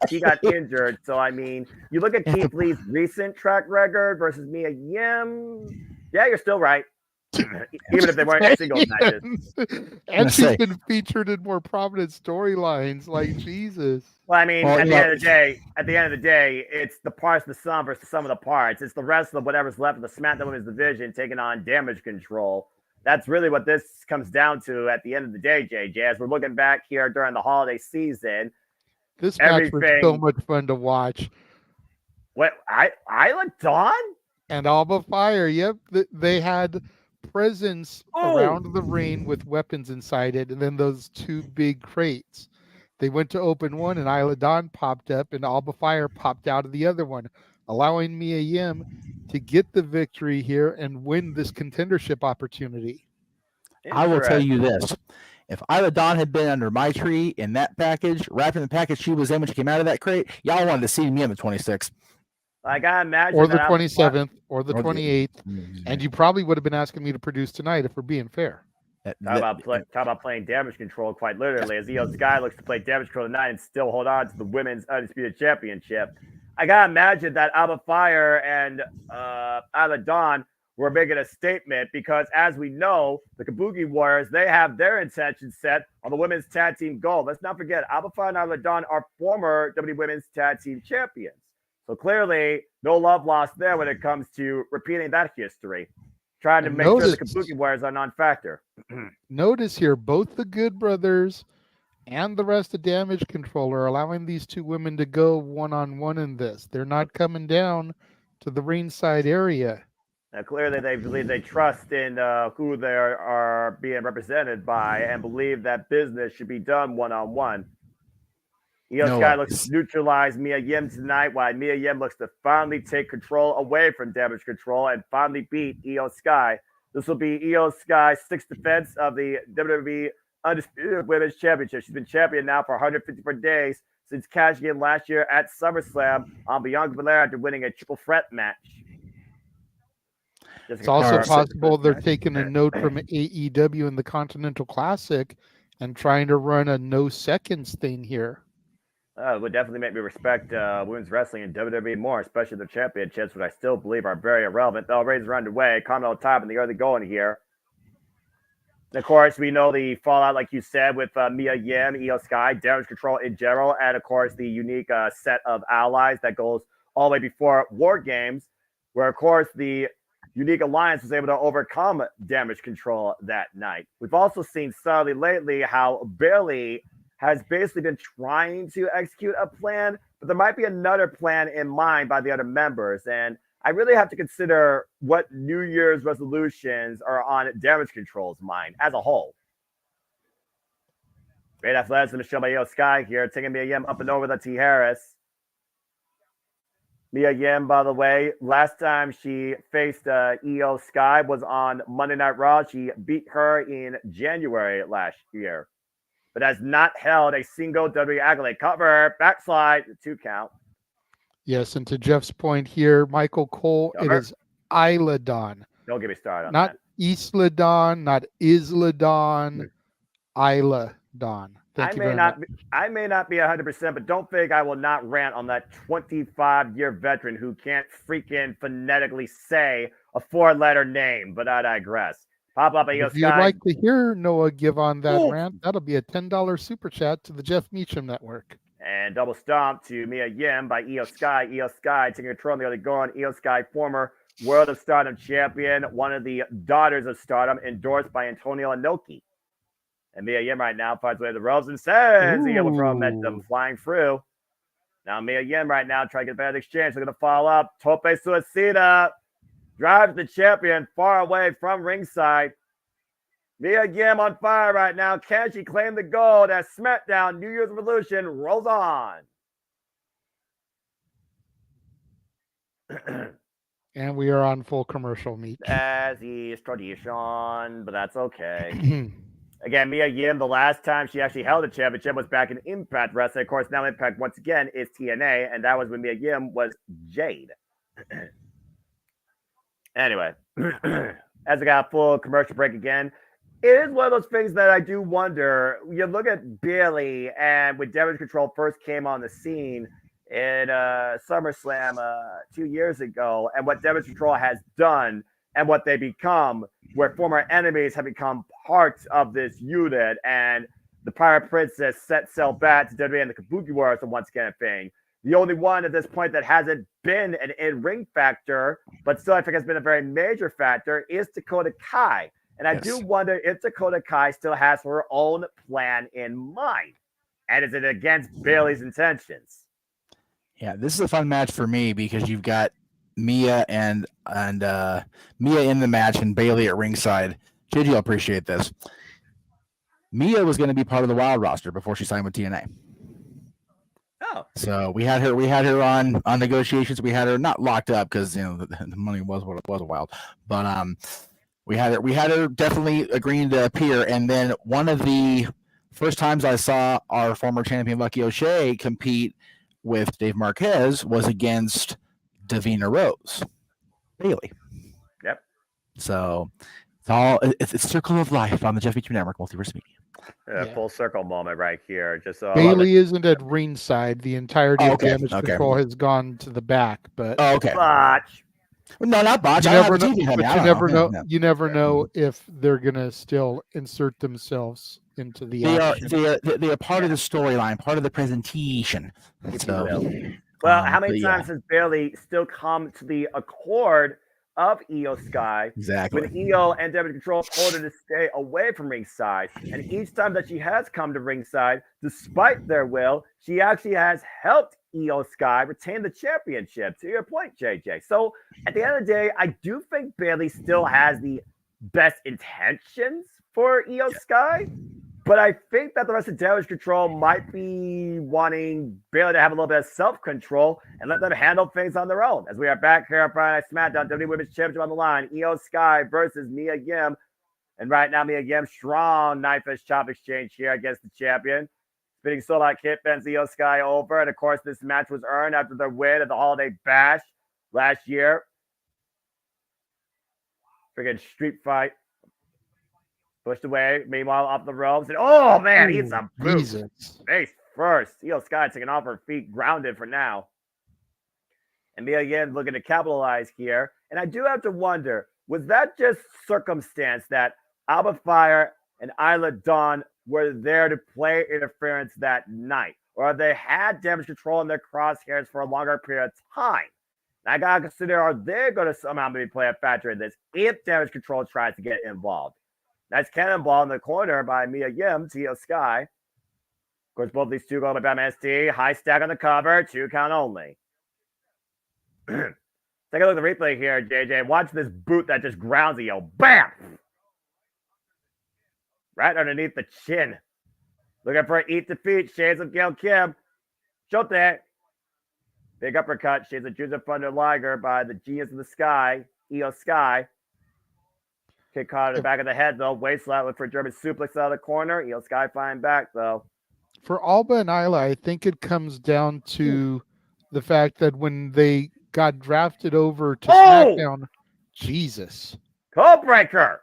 he got injured. So, I mean, you look at Keith Lee's recent track record versus Mia Yim. Yeah, you're still right. Even if they weren't singles matches. And she's been featured in more prominent storylines, like Jesus. Well, I mean, at the end of the day, it's the parts of the sum versus the sum of the parts. It's the rest of whatever's left of the SmackDown Women's division taking on Damage Control. That's really what this comes down to at the end of the day, JJ. As we're looking back here during the holiday season, this match was so much fun to watch. What Isla Dawn and Alba Fire? Yep, they had presents around the ring with weapons inside it, and then those 2 big crates. They went to open one, and Isla Dawn popped up, and Alba Fire popped out of the other one, allowing Mia Yim to get the victory here and win this contendership opportunity. I will tell you this. If Isla Dawn had been under my tree in that package, wrapped in the package she was in when she came out of that crate, y'all wanted to see me on the 26th. I gotta imagine. Or the 27th, or the 28th. And you probably would have been asking me to produce tonight if we're being fair. Talk about playing damage control quite literally, as Io Sky looks to play damage control tonight and still hold on to the women's undisputed championship. I gotta imagine that Alba Fire and Isla Dawn were making a statement because, as we know, the Kabuki Warriors, they have their intentions set on the women's tag team gold. Let's not forget, Alba Fire and Isla Dawn are former WWE Women's Tag Team Champions. So clearly, no love lost there when it comes to repeating that history. Trying to make sure the Kabuki Warriors are non-factor. Notice here, both the Good Brothers and the rest of Damage Control are allowing these two women to go one-on-one in this. They're not coming down to the ringside area. Now, clearly, they believe they trust in who they are being represented by and believe that business should be done one-on-one. Io Sky looks to neutralize Mia Yim tonight, while Mia Yim looks to finally take control away from Damage Control and finally beat Io Sky. This will be Io Sky's sixth defense of the WWE Undisputed Women's Championship. She's been champion now for 154 days since cashing in last year at SummerSlam on Bianca Belair after winning a triple threat match. It's also possible they're taking a note from AEW in the Continental Classic and trying to run a no seconds thing here. It would definitely make me respect women's wrestling in WWE more, especially their championships, which I still believe are very irrelevant. The ratings are underway. Continental top in the early going here. And of course, we know the fallout, like you said, with Mia Yim, Io Sky, Damage Control in general, and of course, the unique set of allies that goes all the way before War Games, where, of course, the unique alliance was able to overcome Damage Control that night. We've also seen subtly lately how Bayley has basically been trying to execute a plan, but there might be another plan in mind by the other members. And I really have to consider what New Year's resolutions are on Damage Control's mind as a whole. Great athleticism shown by Io Sky here, taking Mia Yim up and over the T. Harris. Mia Yim, by the way, last time she faced Io Sky was on Monday Night Raw. She beat her in January last year, but has not held a single WWE accolade. Cover, backslide, 2 count. Yes, and to Jeff's point here, Michael Cole, it is Isla Dawn. Don't get me started on not that. Isla Dawn, not Isla Dawn, Isla Dawn. I may not be 100%, but don't think I will not rant on that 25-year veteran who can't freaking phonetically say a 4-letter name, but I digress. Pop up Io Sky. If you'd like to hear Noah give on that rant, that'll be a $10 super chat to the Jeff Meacham Network. And double stomp to Mia Yim by Io Sky. Io Sky taking control on the other going. Io Sky, former World of Stardom champion, one of the daughters of Stardom, endorsed by Antonio Inoki. And Mia Yim right now finds way to the ropes and sends the yellow from momentum flying through. Now Mia Yim right now trying to get a bad exchange. They're going to follow up. Tope Suicida drives the champion far away from ringside. Mia Yim on fire right now. Can she claim the gold as SmackDown New Year's Revolution rolls on? And we are on full commercial meet. As is tradition, but that's okay. Again, Mia Yim, the last time she actually held a championship was back in Impact Wrestling. Of course, now Impact, once again, is TNA, and that was when Mia Yim was Jade. Anyway, as I got a full commercial break again, it is one of those things that I do wonder. You look at Bayley, and when Damage Control first came on the scene in SummerSlam 2 years ago, and what Damage Control has done and what they become, where former enemies have become part of this unit, and the Pirate Princess set sail back to WWE and the Kabuki Warriors are once again a thing. The only one at this point that hasn't been an in-ring factor, but still I think has been a very major factor, is Dakota Kai. And I do wonder if Dakota Kai still has her own plan in mind. And is it against Bayley's intentions? Yeah, this is a fun match for me because you've got Mia and Mia in the match and Bayley at ringside. JJ will appreciate this. Mia was going to be part of the Wild roster before she signed with TNA. So we had her on negotiations. We had her not locked up because the money was what it was a while, but we had her definitely agreeing to appear. And then one of the first times I saw our former champion Lucky O'Shea compete with Dave Marquez was against Davina Rose Bailey. Yep. So it's a circle of life on the Jeff Beachman Network Multiverse Media. Full circle moment right here. Just Bailey isn't at ringside. The entirety of Damage Control has gone to the back, but botch. No, not botch. You never know. But you never know. Yeah. You never know if they're gonna still insert themselves into the action. They are part of the storyline, part of the presentation. Well, how many times has Bailey still come to the accord of Io Sky exactly when Io and Damage Control told her to stay away from ringside? And each time that she has come to ringside, despite their will, she actually has helped Io Sky retain the championship, to your point, JJ. So at the end of the day, I do think Bailey still has the best intentions for Io Sky. But I think that the rest of Damage Control might be wanting Bailey to have a little bit of self-control and let them handle things on their own. As we are back here on Friday Night SmackDown, WWE Women's Championship on the line, Io Sky versus Mia Yim. And right now, Mia Yim, strong knife edge chop exchange here against the champion. Spinning sold out Kit bends Io Sky over. And of course, this match was earned after their win at the Holiday Bash last year. Freaking street fight. Pushed away, meanwhile, off the ropes. And oh, man, he's a boot. Face first. Io Sky taking off her feet, grounded for now. And Mia again looking to capitalize here. And I do have to wonder, was that just circumstance that Alba Fire and Isla Dawn were there to play interference that night? Or have they had Damage Control in their crosshairs for a longer period of time? And I got to consider, are they going to somehow maybe play a factor in this if Damage Control tries to get involved? Nice cannonball in the corner by Mia Yim to Io Sky. Of course, both these two go to Bam ST. High stack on the cover, 2 count only. Take a look at the replay here, JJ. Watch this boot that just grounds Io. Bam! Right underneath the chin. Looking for an eat defeat. Shades of Gail Kim. Shote. Big uppercut. Shades of Joseph Thunder Liger by the Genius of the Sky, Io Sky. Kick caught in the back of the head, though. Waist slap for a German suplex out of the corner. Io Sky flying back, though. For Alba and Isla, I think it comes down to the fact that when they got drafted over to SmackDown, Jesus. Code breaker.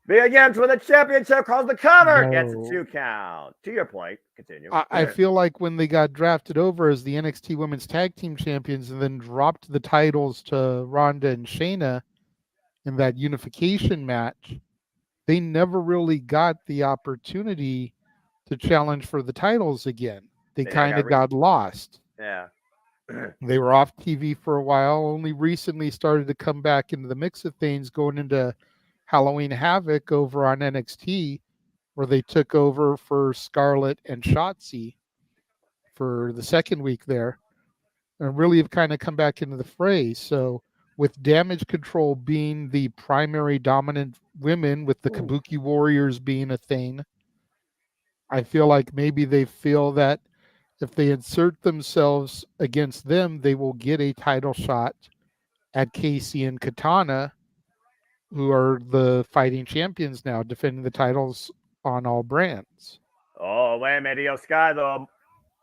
Mia Yim to win the championship, calls the cover. Gets a 2 count. To your point, continue. I feel like when they got drafted over as the NXT Women's Tag Team Champions and then dropped the titles to Ronda and Shayna, in that unification match, they never really got the opportunity to challenge for the titles again. They kind of got lost. Yeah. They were off TV for a while, only recently started to come back into the mix of things going into Halloween Havoc over on NXT, where they took over for Scarlett and Shotzi for the second week there, and really have kind of come back into the fray. So with Damage Control being the primary dominant women, with the Kabuki Warriors being a thing, I feel like maybe they feel that if they insert themselves against them, they will get a title shot at Casey and Katana, who are the fighting champions now, defending the titles on all brands. Oh, wait a minute. Io Sky, though.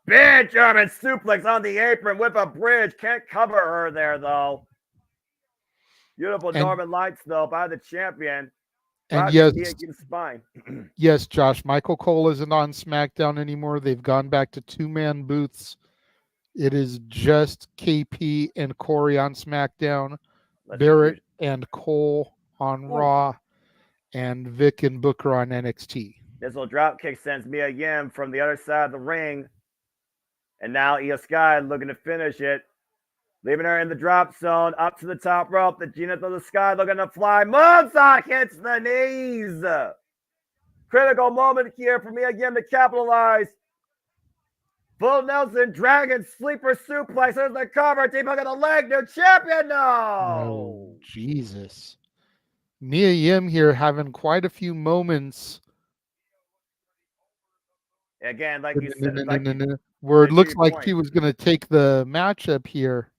Big German suplex on the apron with a bridge. Can't cover her there, though. Beautiful Northern Lights, though, by the champion. And yes, Josh, Michael Cole isn't on SmackDown anymore. They've gone back to 2-man booths. It is just KP and Corey on SmackDown, Barrett and Cole on Raw, and Vic and Booker on NXT. This little drop kick sends Mia Yim from the other side of the ring. And now Io Sky looking to finish it. Leaving her in the drop zone, up to the top rope. The Genius of the Sky looking to fly. Moonsault hits the knees. Critical moment here for Mia Yim to capitalize. Full Nelson, Dragon, Sleeper Suplex. There's the cover. Deep hook of the leg. New champion. No. Oh, Jesus. Mia Yim here having quite a few moments Again, like you said, where it looks like point. he was going to take the matchup here.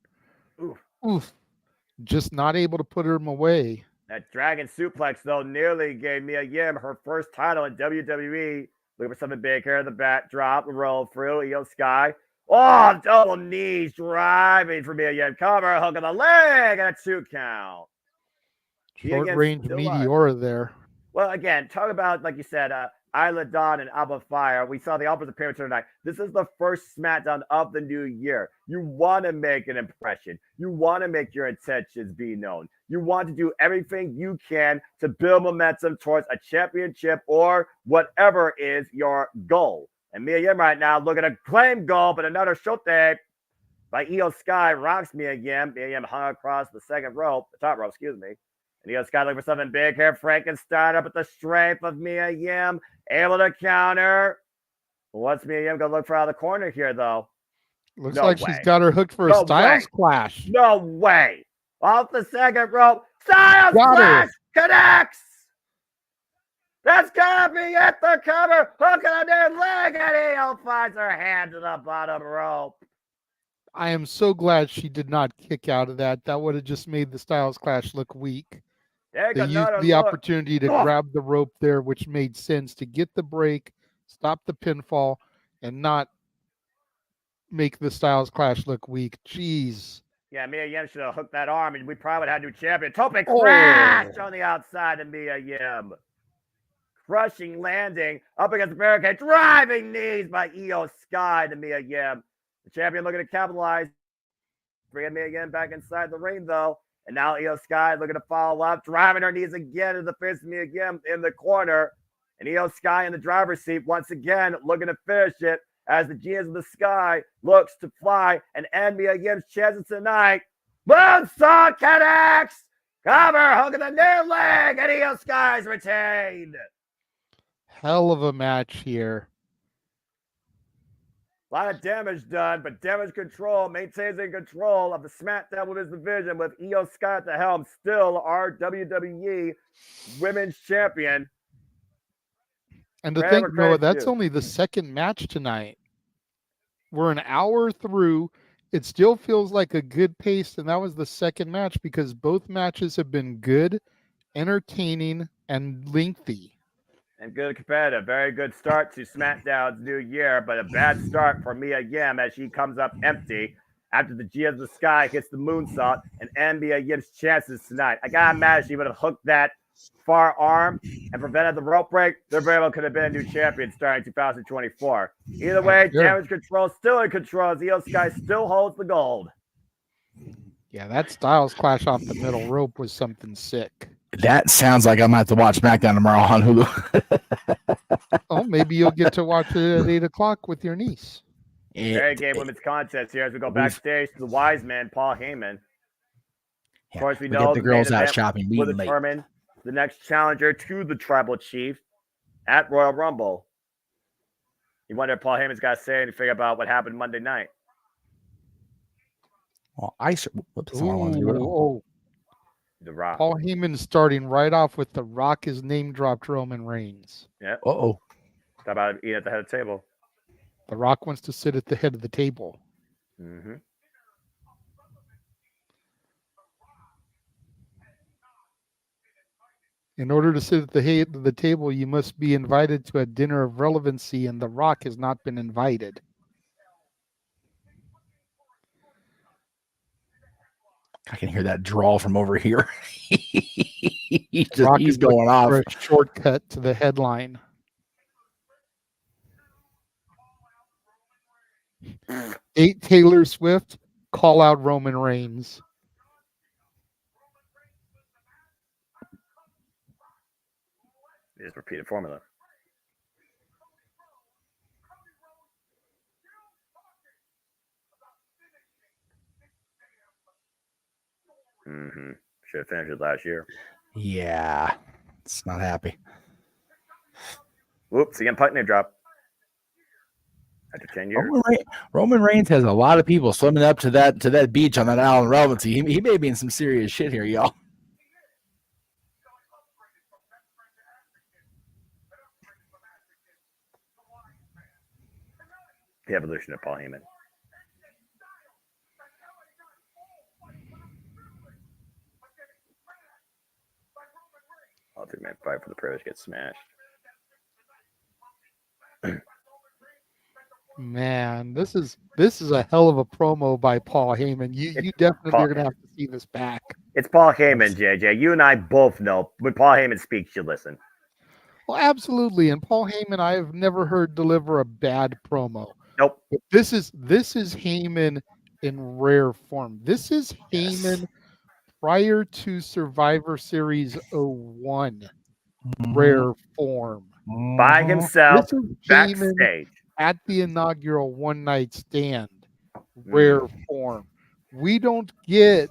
Oof. Just not able to put him away. That dragon suplex, though, nearly gave Mia Yim her first title in WWE. Looking for something big here. The bat drop, roll through. Io Sky. Oh, double knees driving for Mia Yim. Cover, hook of the leg, and a 2 count. Short range Meteora there. Well, again, talk about, like you said, Isla Dawn and Alba Fire. We saw the opposite appearance tonight. This is the first SmackDown of the new year. You want to make an impression. You want to make your intentions be known. You want to do everything you can to build momentum towards a championship or whatever is your goal. And Mia Yim right now looking to claim goal, but another shote by Io Sky rocks Mia Yim. Mia Yim hung across the top rope, excuse me. And Io Sky looking for something big here. Frankenstein up at the strength of Mia Yim. Able to counter. What's Mia Yim going to look for out of the corner here, though? Looks like she's got her hooked for a Styles Clash. No way. Off the second rope. Styles Clash connects. That's got to be at the cover. Hooking on their leg. And Io finds her hand to the bottom rope. I am so glad she did not kick out of that. That would have just made the Styles Clash look weak. They used the opportunity to grab the rope there, which made sense to get the break, stop the pinfall, and not make the Styles Clash look weak. Jeez. Yeah, Mia Yim should have hooked that arm, and we probably would have had a new champion. Tope crash on the outside of Mia Yim. Crushing landing up against the barricade. Driving knees by Io Sky to Mia Yim. The champion looking to capitalize. Bringing Mia Yim back inside the ring, though. And now Io Sky looking to follow up, driving her knees again to the face of Mia Yim in the corner. And Io Sky in the driver's seat once again looking to finish it as the Genius of the Sky looks to fly and end Mia Yim's chances tonight. Moonsault connects! Cover, hook of the near leg, and Io Sky's retained. Hell of a match here. A lot of damage done, but damage control maintains in control of the SmackDown Women's Division with Io Sky at the helm, still our WWE Women's Champion. And to think, Noah, that's only the second match tonight. We're an hour through. It still feels like a good pace, and that was the second match because both matches have been good, entertaining, and lengthy. And good competitive. Very good start to SmackDown's new year, but a bad start for Mia Yim as she comes up empty after the G of the Sky hits the moonsault and end Mia Yim's chances tonight. I gotta imagine she would have hooked that far arm and prevented the rope break. There very well could have been a new champion starting 2024. Either way, damage control still in control as Io Sky still holds the gold. Yeah, that Styles Clash off the middle rope was something sick. That sounds like I'm going to have to watch SmackDown tomorrow on Hulu. Oh, maybe you'll get to watch it at 8 o'clock with your niece. Very gay women's contest here as we go backstage to the wise man, Paul Heyman. Of course, we know the girls out shopping. Will determine the next challenger to the Tribal Chief at Royal Rumble. You wonder if Paul Heyman's got to say anything about what happened Monday night. Well, The Rock. Paul Heyman starting right off with The Rock is name dropped Roman Reigns. Yeah. Uh-oh. How about eating at the head of the table? The Rock wants to sit at the head of the table. Mm-hmm. In order to sit at the head of the table, you must be invited to a dinner of relevancy, and The Rock has not been invited. I can hear that drawl from over here. he's going off. For a shortcut to the headline. Eight Taylor Swift, call out Roman Reigns. Just repeated formula. Mm-hmm. Should have finished it last year. Yeah. It's not happy. Whoops, again, puck name drop. After 10 years. Roman Reigns has a lot of people swimming up to that beach on that island relevancy. He may be in some serious shit here, y'all. The evolution of Paul Heyman. All 3-man fight for the privilege gets smashed. Man, this is a hell of a promo by Paul Heyman. You definitely are gonna have to see this back. It's Paul Heyman, JJ. You and I both know when Paul Heyman speaks, you listen. Well, absolutely. And Paul Heyman, I have never heard deliver a bad promo. Nope. But this is Heyman in rare form. This is Heyman prior to Survivor Series 01. Rare form. By himself, This is backstage. Heyman at the inaugural one night stand. Rare form. We don't get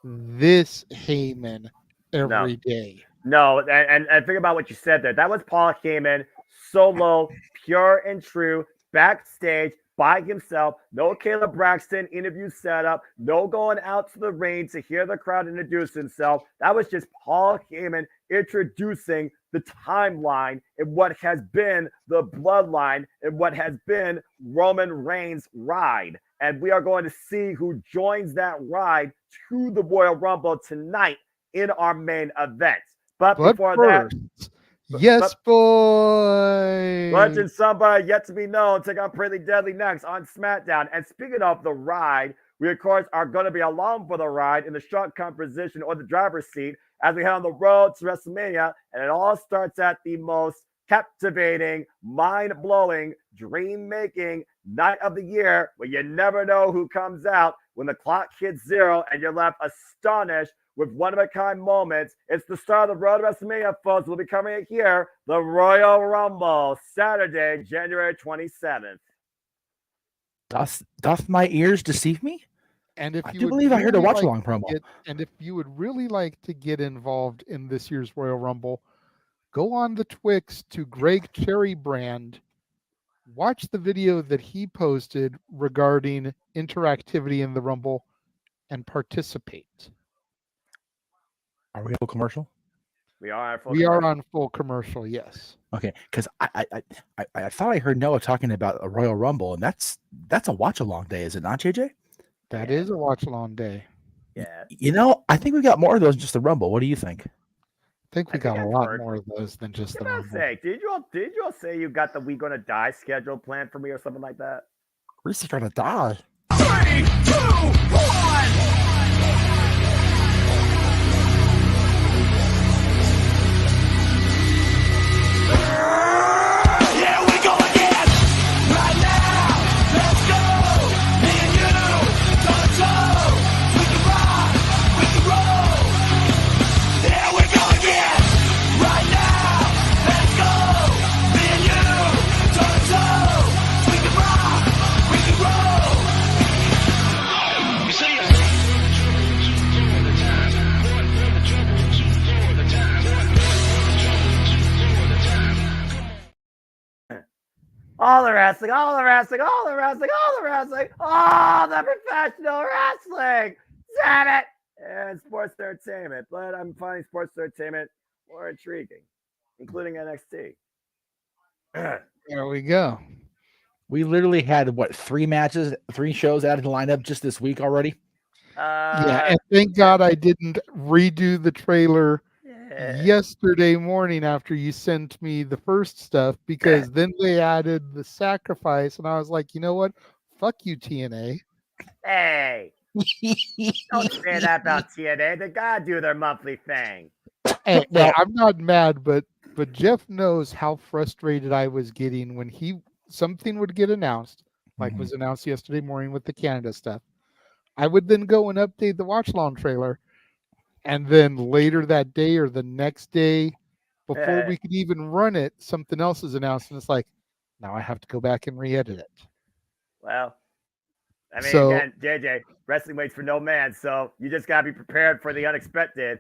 this Heyman every day. No, and think about what you said there. That was Paul Heyman, solo, pure and true, backstage by himself. No Caleb Braxton interview setup. No going out to the ring to hear the crowd introduce himself. That was just Paul Heyman introducing the timeline and what has been the bloodline and what has been Roman Reigns' ride. And we are going to see who joins that ride to the Royal Rumble tonight in our main event. But before first, boy. Legend somebody yet to be known take on Pretty Deadly next on SmackDown. And speaking of the ride, we of course are going to be along for the ride in the shotgun position or the driver's seat as we head on the road to WrestleMania. And it all starts at the most captivating, mind-blowing, dream-making night of the year where you never know who comes out when the clock hits 0 and you're left astonished with one-of-a-kind moments. It's the start of the road to WrestleMania, folks. We'll be coming here, the Royal Rumble, Saturday, January 27th. Doth my ears deceive me? And if I you do would believe I heard a really watch-along promo. And if you would really like to get involved in this year's Royal Rumble, go on the Twix to Greg Cherry Brand. Watch the video that he posted regarding interactivity in the Rumble and participate. Are we full commercial? We are on full commercial, yes. Okay, because I thought I heard Noah talking about a Royal Rumble, and that's a watch-along day, is it not, JJ? That is a watch-along day. Yeah. You know, I think we got more of those than just the Rumble. What do you think? I think we got a lot more of those than just the Rumble. Did you all say you got the We Gonna Die schedule planned for me or something like that? We're just gonna die. 3, 2, 1. All the wrestling, all the wrestling, all the wrestling, all the wrestling, all the professional wrestling. Damn it! And sports entertainment. But I'm finding sports entertainment more intriguing, including NXT. There we go. We literally had, what, 3 shows added to the lineup just this week already? Yeah, and thank God I didn't redo the trailer yesterday morning after you sent me the first stuff, because then they added the sacrifice, and I was like, you know what? Fuck you, TNA. Hey, don't say that about TNA. They gotta do their monthly thing. Hey, I'm not mad, but Jeff knows how frustrated I was getting when something would get announced, like was announced yesterday morning with the Canada stuff. I would then go and update the watch-along trailer, and then later that day or the next day, before we could even run it, something else is announced, and it's like, now I have to go back and re-edit it. Well, I mean, again, JJ, wrestling waits for no man, so you just got to be prepared for the unexpected.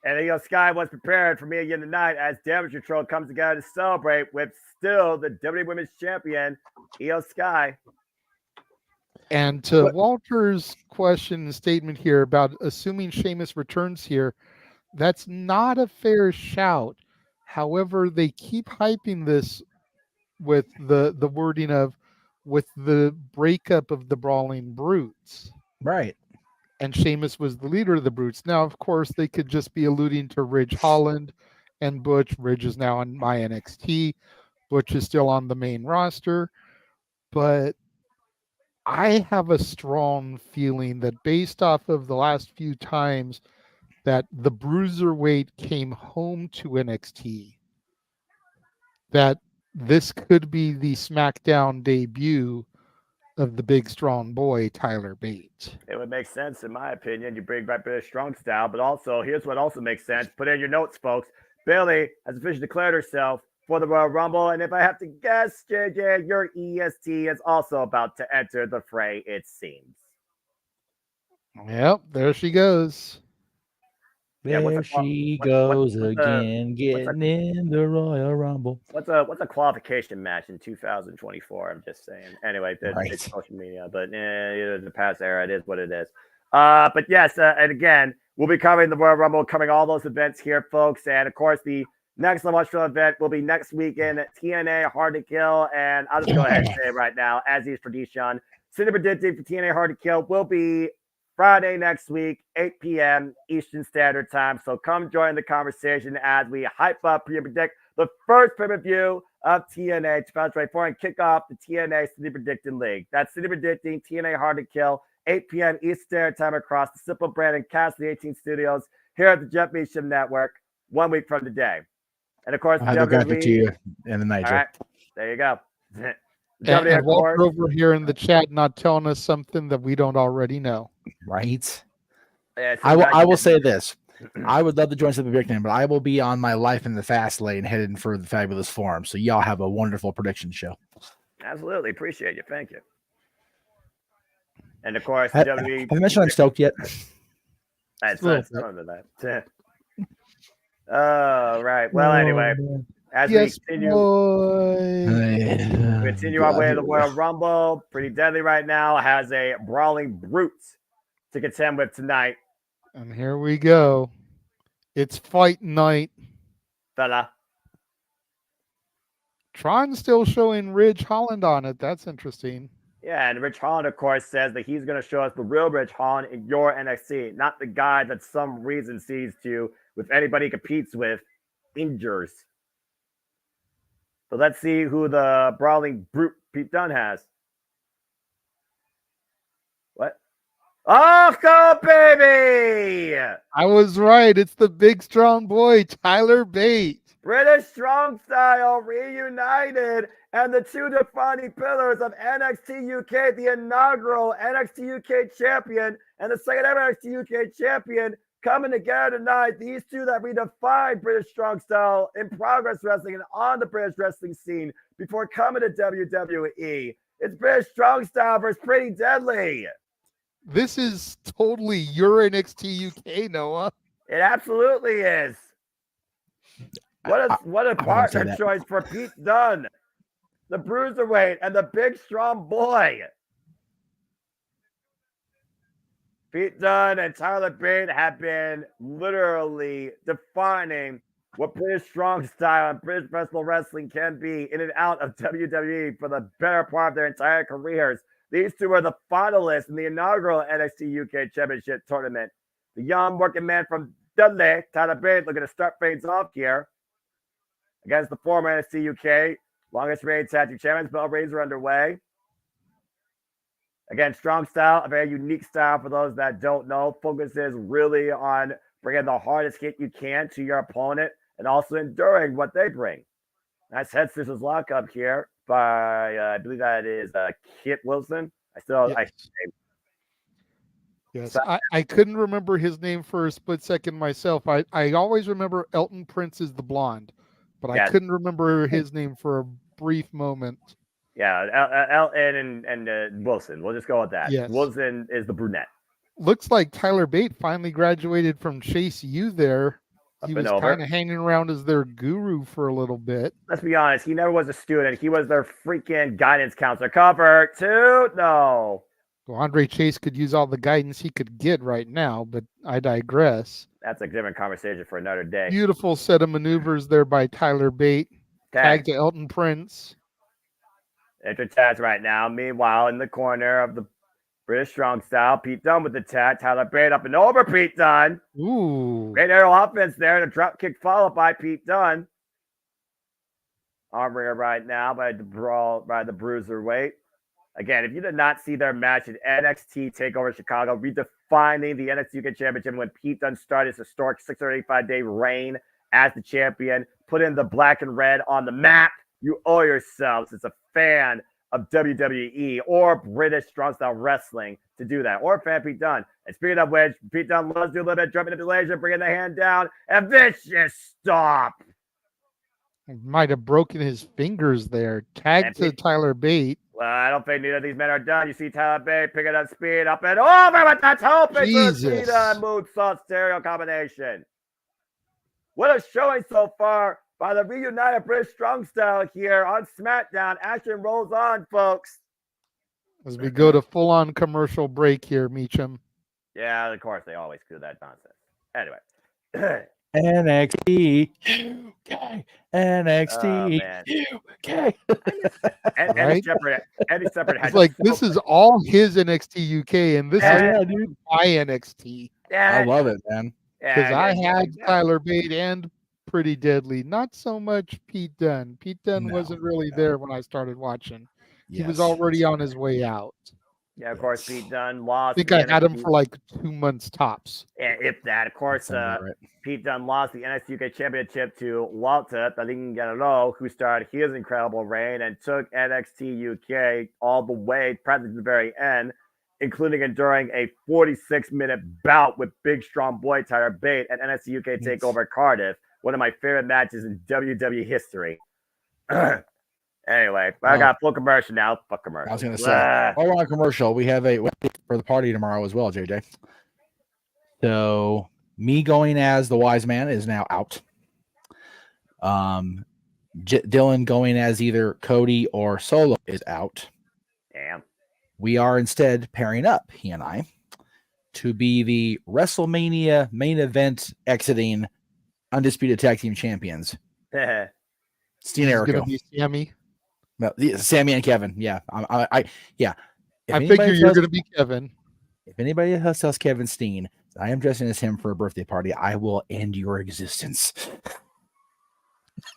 And Sky was prepared for me again tonight as Damage Control comes together to celebrate with still the WWE Women's Champion, Sky. And to Walter's question and statement here about assuming Sheamus returns here, that's not a fair shout. However, they keep hyping this with the wording of, with the breakup of the Brawling Brutes. Right. And Sheamus was the leader of the Brutes. Now, of course, they could just be alluding to Ridge Holland and Butch. Ridge is now on my NXT. Butch is still on the main roster. But I have a strong feeling that based off of the last few times that the Bruiserweight came home to NXT, that this could be the SmackDown debut of the big strong boy, Tyler Bate. It would make sense, in my opinion. You bring back British Strong Style, but also, here's what also makes sense. Put in your notes, folks. Bayley has officially declared herself for the Royal Rumble, and if I have to guess, JJ, your EST is also about to enter the fray, it seems. Yep, there she goes. There she goes again, getting in the Royal Rumble. What's a qualification match in 2024? I'm just saying. Anyway, it's social media, but the past era, it is what it is. But yes, and again, we'll be covering the Royal Rumble, covering all those events here, folks. And of course, the next Australia event will be next weekend at TNA Hard to Kill. And I'll just go ahead and say it right now, as is tradition. Cindy predicted for TNA Hard to Kill will be Friday next week, 8 p.m. Eastern Standard Time. So come join the conversation as we hype up and predict the first pay-per-view of TNA 2024 and kick off the TNA City Predicting League. That's City Predicting TNA Hard to Kill, 8 p.m. Eastern Standard Time across the Simple Brand and Castle 18 Studios here at the Jeff Meacham Network 1 week from today. And of course, I'll get to you in the night. All right, there you go. And Walter over here in the chat not telling us something that we don't already know. Right. Yeah, I will say this. I would love to join something big, but I will be on my life in the fast lane headed for the Fabulous Forum. So y'all have a wonderful prediction show. Absolutely. Appreciate you. Thank you. And of course, have I mentioned I'm stoked yet? That's not that. Oh, right. Well, anyway, as we continue our way to the Royal Rumble, Pretty Deadly right now has a Brawling Brute to contend with tonight. And here we go. It's fight night. Fella. Tron's still showing Ridge Holland on it. That's interesting. Yeah, and Ridge Holland, of course, says that he's going to show us the real Ridge Holland in your NXT, not the guy that some reason sees to, with anybody he competes with, injures. So let's see who the Brawling Brute Pete Dunne has. What? Oh, go, baby! I was right. It's the big strong boy, Tyler Bate. British Strong Style reunited, and the two defining pillars of NXT UK, the inaugural NXT UK champion and the second ever NXT UK champion, coming together tonight. These two that redefined British Strong Style in Progress Wrestling and on the British wrestling scene before coming to WWE. It's British Strong Style versus Pretty Deadly. This is totally your NXT UK, Noah. It absolutely is. What a partner choice for Pete Dunne, the Bruiserweight and the big strong boy. Pete Dunne and Tyler Bate have been literally defining what British Strong Style and British Professional Wrestling can be in and out of WWE for the better part of their entire careers. These two are the finalists in the inaugural NXT UK Championship Tournament. The young working man from Dudley, Tyler Bate, looking to start things off here against the former NXT UK longest reigning tag team champions. Bell raids are underway. Again, Strong Style, a very unique style for those that don't know. Focuses really on bringing the hardest hit you can to your opponent and also enduring what they bring. Nice head scissors lockup here by, I believe that is Kit Wilson. Yes, I couldn't remember his name for a split second myself. I always remember Elton Prince is the blonde, but I couldn't remember his name for a brief moment. Yeah, Elton and Wilson. We'll just go with that. Yes. Wilson is the brunette. Looks like Tyler Bate finally graduated from Chase U there. He was kind of hanging around as their guru for a little bit. Let's be honest. He never was a student. He was their freaking guidance counselor. Cover two. No. Well, Andre Chase could use all the guidance he could get right now, but I digress. That's a different conversation for another day. Beautiful set of maneuvers there by Tyler Bate. Tag to Elton Prince. Enter Taz right now. Meanwhile, in the corner of the British Strong Style, Pete Dunne with the tag. Tyler Bate up and over Pete Dunne. Ooh. Great aerial offense there, and a drop kick followed by Pete Dunne. Armringer right now by the Bruiserweight. Again, if you did not see their match at NXT TakeOver Chicago, redefining the NXT UK Championship when Pete Dunne started his historic 685-day reign as the champion, put in the black and red on the map, you owe yourselves as a fan of WWE or British Strong Style Wrestling to do that, or fan Pete Dunne. And speaking of which, Pete Dunne loves to do a little bit of jumping manipulation, bringing the hand down, and vicious stop. Might have broken his fingers there. Tag to Tyler Bate. Well, I don't think neither of these men are done. You see Tyler Bate picking up speed, up and over, but that's hoping Jesus. for a speed moonsault stereo combination. What a showing so far by the reunited British Strong Style here on SmackDown. Action rolls on, folks. As we go to full-on commercial break here, Meacham. Yeah, of course, they always do that nonsense. Anyway. NXT UK, NXT UK. Eddie Shepherd It's like this is all his NXT UK, and this is dude. my NXT. I love it, man. Because I had Tyler Bate and Pretty Deadly, not so much Pete Dunne. Pete Dunne wasn't really there when I started watching. He was already on his way out. Yeah, of course, Pete Dunne lost. I think I had him for like 2 months tops. Yeah, if that. Of course, Pete Dunne lost the NXT UK Championship to Walter Talingarolo, who started his incredible reign and took NXT UK all the way, practically to the very end, including enduring a 46-minute bout with big, strong boy Tyler Bate at NXT UK TakeOver Cardiff, one of my favorite matches in WWE history. Anyway, I got full commercial now. Fuck commercial. I was going to say, while we're on commercial, we have a for the party tomorrow as well, JJ. So me going as the wise man is now out. Dylan going as either Cody or Solo is out. Damn. We are instead pairing up, he and I, to be the WrestleMania main event exiting undisputed tag team champions. Steen Erico. Going to be Sammy. Well, Sammy and Kevin. Yeah. I figure you're going to be Kevin. If anybody else tells Kevin Steen, I am dressing as him for a birthday party, I will end your existence.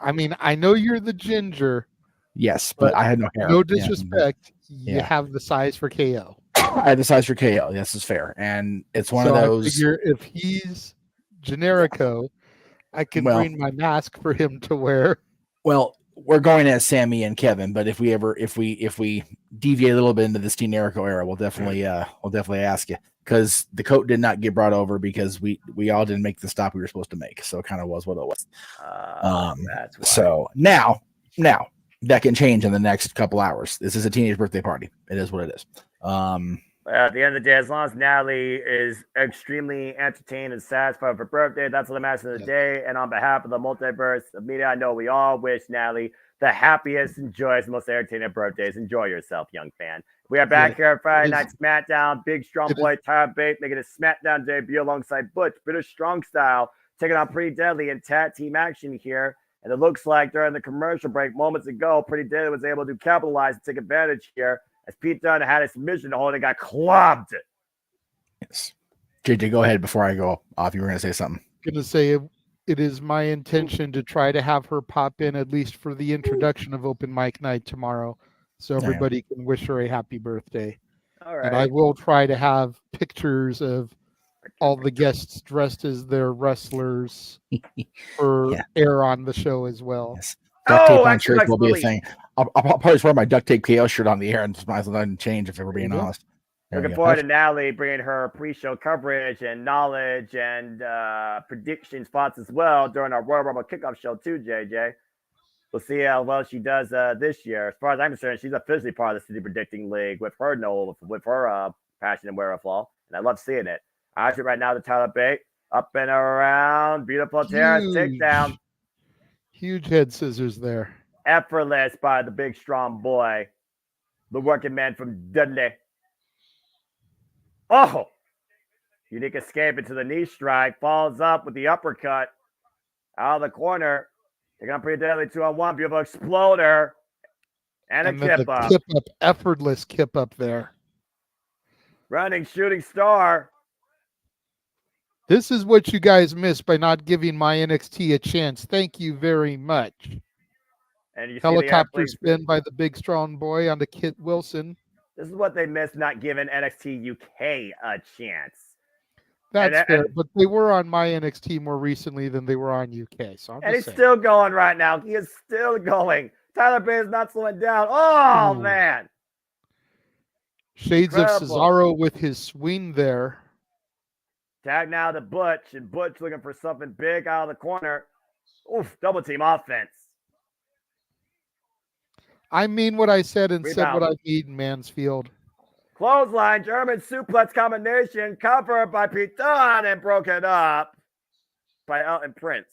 I mean, I know you're the ginger. Yes, but I had no hair. No disrespect. You have the size for KO. I had the size for KO. This is fair. And it's one of those. I figure if he's Generico, I can bring my mask for him to wear. Well, we're going as Sammy and Kevin, but if we deviate a little bit into the Steen Erico era, we'll definitely ask you, because the coat did not get brought over because we all didn't make the stop we were supposed to make, so it kind of was what it was. That's why. So now that can change in the next couple hours. This is a teenage birthday party. It is what it is. At the end of the day, as long as Natalie is extremely entertained and satisfied with her birthday, that's what matters of the day. And on behalf of the Multiverse of Media, I know we all wish Natalie the happiest and joyous, most entertaining birthdays. Enjoy yourself, young fan. We are back here on Friday Night SmackDown. Big, strong boy Tyler Bate making his SmackDown debut alongside Butch, British Strong Style, taking on Pretty Deadly in tag team action here. And it looks like during the commercial break moments ago, Pretty Deadly was able to capitalize and take advantage here, as Pete Dunne had a submission to hold and got clubbed. Yes. JJ, go ahead before I go off. You were going to say something. I'm going to say it is my intention to try to have her pop in at least for the introduction of Open Mic Night tomorrow, so everybody can wish her a happy birthday. All right. And I will try to have pictures of all the guests dressed as their wrestlers for air on the show as well. Yes. Duct tape on shirts will be a thing. I'll probably just wear my duct tape KO shirt on the air and might as well not change if we're being honest. Looking forward to Natalie bringing her pre-show coverage and knowledge and prediction spots as well during our Royal Rumble kickoff show too, JJ. We'll see how well she does this year. As far as I'm concerned, she's officially part of the City Predicting League with her passion and wherewithal, and I love seeing it. Actually, right now, the Tyler Bate up and around, beautiful Terrace takedown. Huge head scissors there. Effortless by the big, strong boy, the working man from Dudley. Oh! Unique escape into the knee strike. Follows up with the uppercut. Out of the corner. Taking on Pretty Deadly 2-on-1. Beautiful exploder. And a And then kip the up. kip up, effortless kip up there. Running shooting star. This is what you guys missed by not giving my NXT a chance. Thank you very much. And you see the Helicopter airplane spin by the big strong boy onto Kit Wilson. This is what they missed, not giving NXT UK a chance. That's fair, but they were on my NXT more recently than they were on UK. So and he's still going right now. He is still going. Tyler Bate is not slowing down. Oh, man. Shades of Cesaro with his swing there. Tag now to Butch, and Butch looking for something big out of the corner. Oof, double team offense. I mean what I said and said what I mean, Mansfield. Clothesline, German suplex combination, covered by Pete Dunne and broken up by Elton Prince.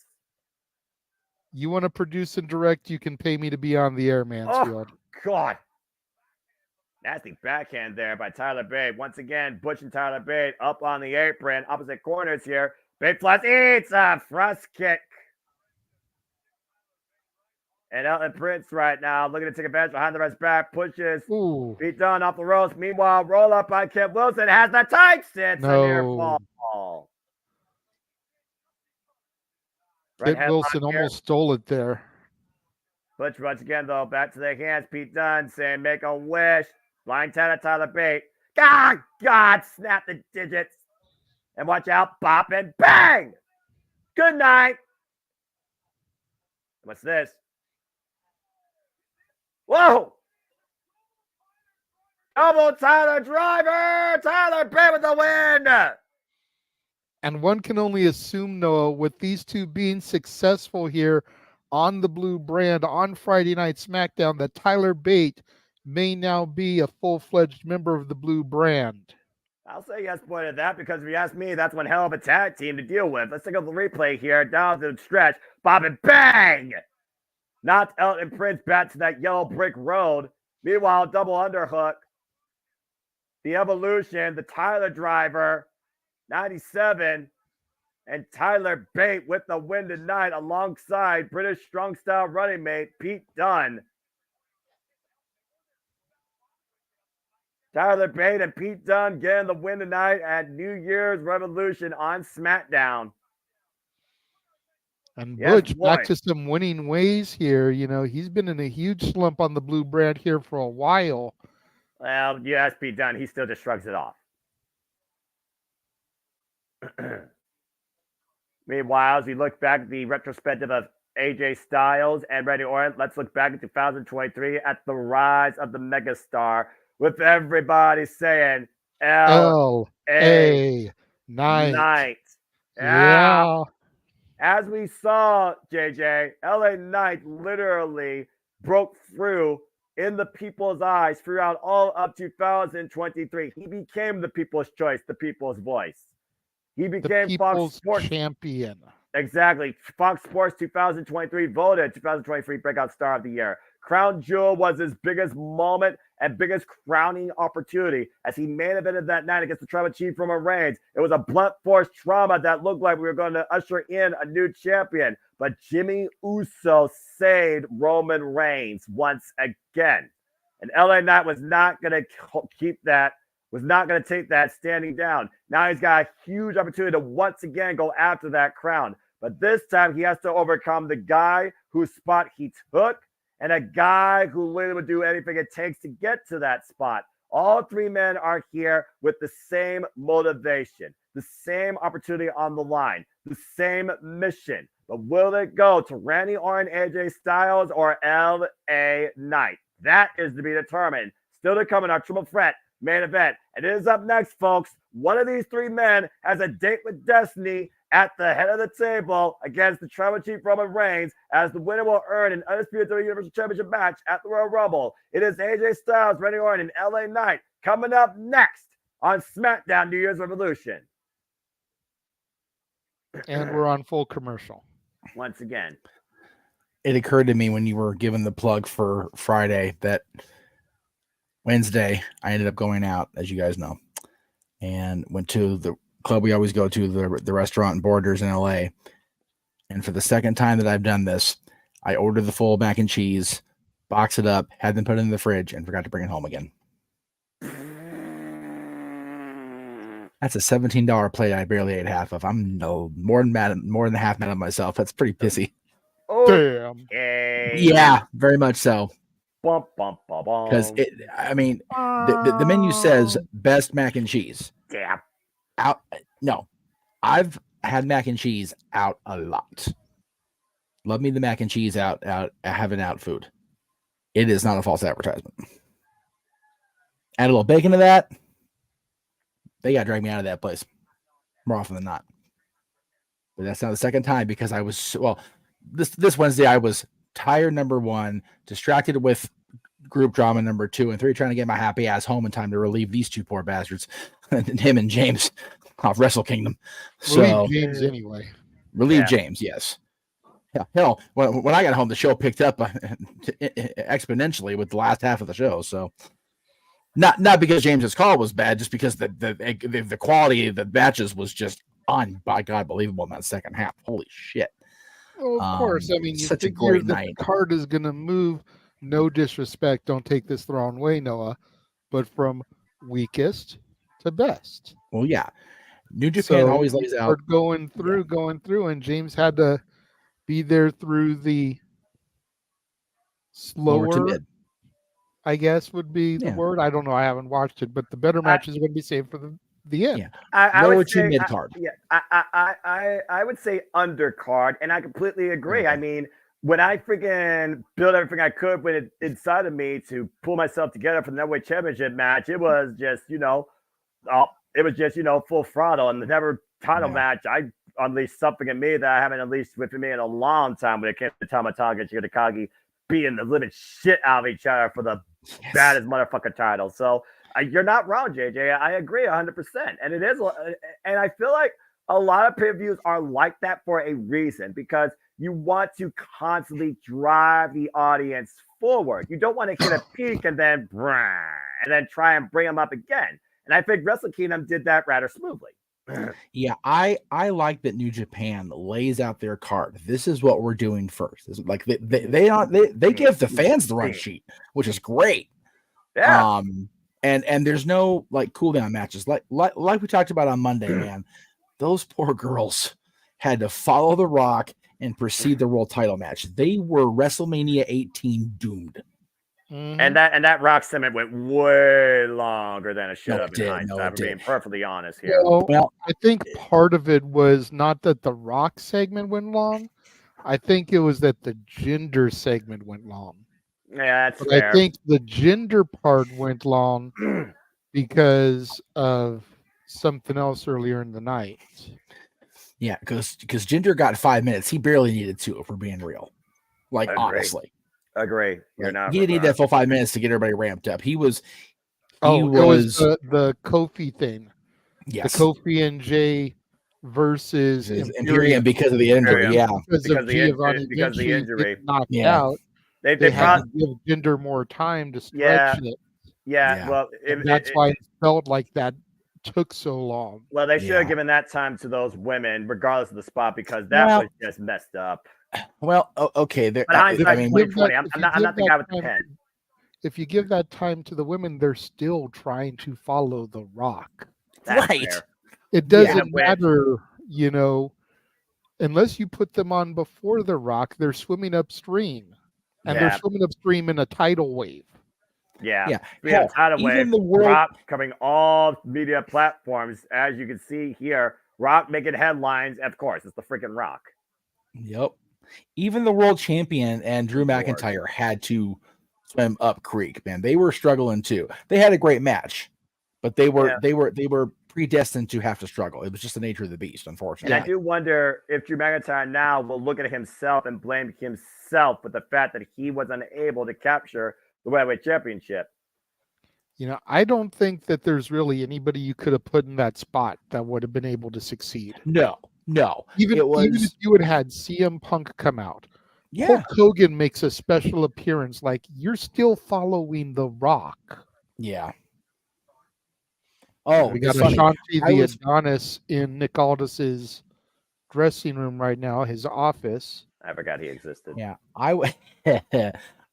You want to produce and direct, you can pay me to be on the air, Mansfield. Oh, God. Nasty backhand there by Tyler Bate. Once again, Butch and Tyler Bate up on the apron, opposite corners here. Bate plus eats a thrust kick. And Elton Prince right now looking to take advantage behind the ref's back, pushes Pete Dunne off the ropes. Meanwhile, roll up by Kip Wilson has the tight stance. No. A near fall. Kip Wilson almost stole it there. Butch once again, though, back to their hands. Pete Dunne saying, make a wish. Blind tap at Tyler Bate. God, snap the digits. And watch out, bop and bang. Good night. What's this? Whoa. Double Tyler driver. Tyler Bate with the win. And one can only assume, Noah, with these two being successful here on the blue brand on Friday Night SmackDown, that Tyler Bate may now be a full-fledged member of the blue brand. I'll say yes, boy, to that, because if you ask me, that's one hell of a tag team to deal with. Let's take a replay here, down the stretch. Bob and bang! Knocked Elton Prince back to that yellow brick road. Meanwhile, double underhook. The Evolution, the Tyler driver, 97, and Tyler Bate with the win tonight alongside British Strong Style running mate Pete Dunne. Tyler Bate and Pete Dunne getting the win tonight at New Year's Revolution on SmackDown. And Butch back to some winning ways here. You know, he's been in a huge slump on the blue brand here for a while. Well, you ask Pete Dunne, he still just shrugs it off. Meanwhile, as we look back at the retrospective of AJ Styles and Randy Orton, let's look back at 2023 at the rise of the megastar, with everybody saying L.A. Knight. Yeah. As we saw, JJ, L.A. Knight literally broke through in the people's eyes throughout all of 2023. He became the people's choice, the people's voice. He became Fox Sports champion. Exactly. Fox Sports 2023 voted 2023 Breakout Star of the Year. Crown Jewel was his biggest moment and biggest crowning opportunity as he main evented that night against the tribal chief Roman Reigns. It was a blunt force trauma that looked like we were going to usher in a new champion, but Jimmy Uso saved Roman Reigns once again. And LA Knight was not going to keep that, was not going to take that standing down. Now he's got a huge opportunity to once again go after that crown. But this time he has to overcome the guy whose spot he took and a guy who literally would do anything it takes to get to that spot. All three men are here with the same motivation, the same opportunity on the line, the same mission. But will it go to Randy Orton, AJ Styles, or LA Knight? That is to be determined. Still to come in our triple threat main event. And it is up next, folks. One of these three men has a date with destiny at the head of the table against the tribal chief Roman Reigns, as the winner will earn an undisputed Universal Championship match at the Royal Rumble. It is AJ Styles, Randy Orton, and LA Knight coming up next on SmackDown New Year's Revolution. And we're on full commercial. Once again. It occurred to me when you were giving the plug for Friday that Wednesday I ended up going out, as you guys know, and went to the club we always go to, the restaurant and Borders in LA. And for the second time that I've done this, I ordered the full mac and cheese, box it up, had them put it in the fridge, and forgot to bring it home again. That's a $17 plate I barely ate half of. I'm more than half mad at myself. That's pretty pissy. Damn. Okay. Yeah, very much so. Bum, bum, bum, bum. Because the menu says best mac and cheese. Damn. No, I've had mac and cheese out a lot. Love me the mac and cheese out having out food. It is not a false advertisement. Add a little bacon to that. They got to drag me out of that place more often than not. But that's not the second time because I was this Wednesday I was tired, number one, distracted with group drama number 2 and 3, trying to get my happy ass home in time to relieve these two poor bastards, him and James off Wrestle Kingdom. Relieve James anyway. Relieve James, yes. Yeah, hell, when I got home, the show picked up exponentially with the last half of the show. So, not because James's call was bad, just because the quality of the matches was just by God believable in that second half. Holy shit! Well, of course, I mean, you such a figure great that night. the card is going to move. No disrespect, don't take this the wrong way, Noah, but from weakest to best. Well, yeah, New Japan always lays out going through, and James had to be there through the slower to mid. I guess would be the word. I don't know. I haven't watched it, but the better matches are going to be saved for the end. Yeah, I lower would to say, mid card. I would say undercard, and I completely agree. Okay. I mean, when I freaking built everything I could inside of me to pull myself together for the Network Championship match, it was just full throttle. And the never title match, I unleashed something in me that I haven't unleashed within me in a long time when it came to Tama Tonga and Shigeru Takagi beating the living shit out of each other for the baddest motherfucking title. So you're not wrong, JJ. I agree 100%. And it is, and I feel like a lot of pay-per-views are like that for a reason, because you want to constantly drive the audience forward. You don't want to hit a peak and then try and bring them up again. And I think Wrestle Kingdom did that rather smoothly. Yeah, I like that New Japan lays out their card. This is what we're doing first. It's like they give the fans the run sheet, which is great. Yeah. And there's no like cool down matches like we talked about on Monday, man. Those poor girls had to follow The Rock and proceed the world title match. They were WrestleMania 18 doomed. Mm-hmm. And that Rock segment went way longer than it should have been. I'm being perfectly honest here. Well, I think part of it was not that the Rock segment went long. I think it was that the gender segment went long. Yeah, that's fair. I think the gender part went long because of something else earlier in the night. Yeah, because Jinder got 5 minutes. He barely needed 2, if we're being real. Like, honestly. Agree. You're not. He didn't need that full 5 minutes to get everybody ramped up. It was the Kofi thing. Yes. The Kofi and Jay versus Imperium because of the injury. Yeah. Because of the injury. Knocked out. They had to give Jinder more time to stretch it. Yeah. Well, that's why it felt like that took so long. Well, they should have given that time to those women, regardless of the spot, because that was just messed up. Well, okay. But hindsight 2020. I'm not the guy with the pen. If you give that time to the women, they're still trying to follow The Rock. That's fair. It doesn't matter, unless you put them on before The Rock, they're swimming upstream. And they're swimming upstream in a tidal wave. Yeah. Tidal wave. Rock covering all media platforms, as you can see here. Rock making headlines. Of course, it's the freaking Rock. Yep. Even the world champion and Drew McIntyre had to swim up creek, man. They were struggling too. They had a great match, but they were predestined to have to struggle. It was just the nature of the beast, unfortunately. And I do wonder if Drew McIntyre now will look at himself and blame himself for the fact that he was unable to capture the Heavyweight Championship. I don't think that there's really anybody you could have put in that spot that would have been able to succeed. No. Even if you had had CM Punk come out, Hulk Hogan makes a special appearance. Like, you're still following The Rock. Yeah. Oh, we got Ashanti the Adonis in Nick Aldis's dressing room right now, his office. I forgot he existed. Yeah,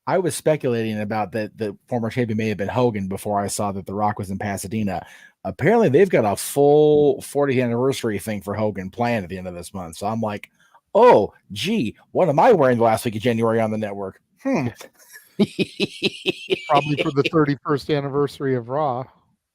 I was speculating about that the former champion may have been Hogan before I saw that The Rock was in Pasadena. Apparently, they've got a full 40th anniversary thing for Hogan planned at the end of this month. So I'm like, oh, gee, what am I wearing the last week of January on the network? Probably for the 31st anniversary of Raw. I'm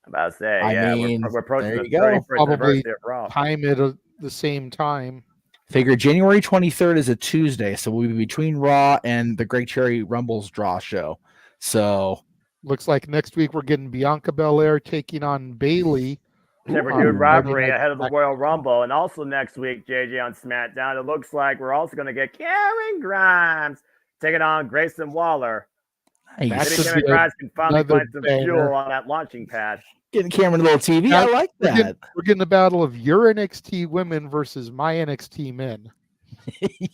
about to say, I mean, we're approaching there the you go. 31st Probably anniversary of Raw. time it at the same time. Figure January 23rd is a Tuesday, so we'll be between Raw and the Great Cherry Rumbles draw show. So looks like next week we're getting Bianca Belair taking on Bailey. Pay-per-view rivalry ahead of the Royal Rumble, and also next week, JJ on SmackDown. It looks like we're also going to get Karen Grimes taking on Grayson Waller. nice. Maybe Karen Grimes can finally find some fuel on that launching pad. Getting Cameron a little TV. I like that. We're getting a battle of your NXT women versus my NXT men.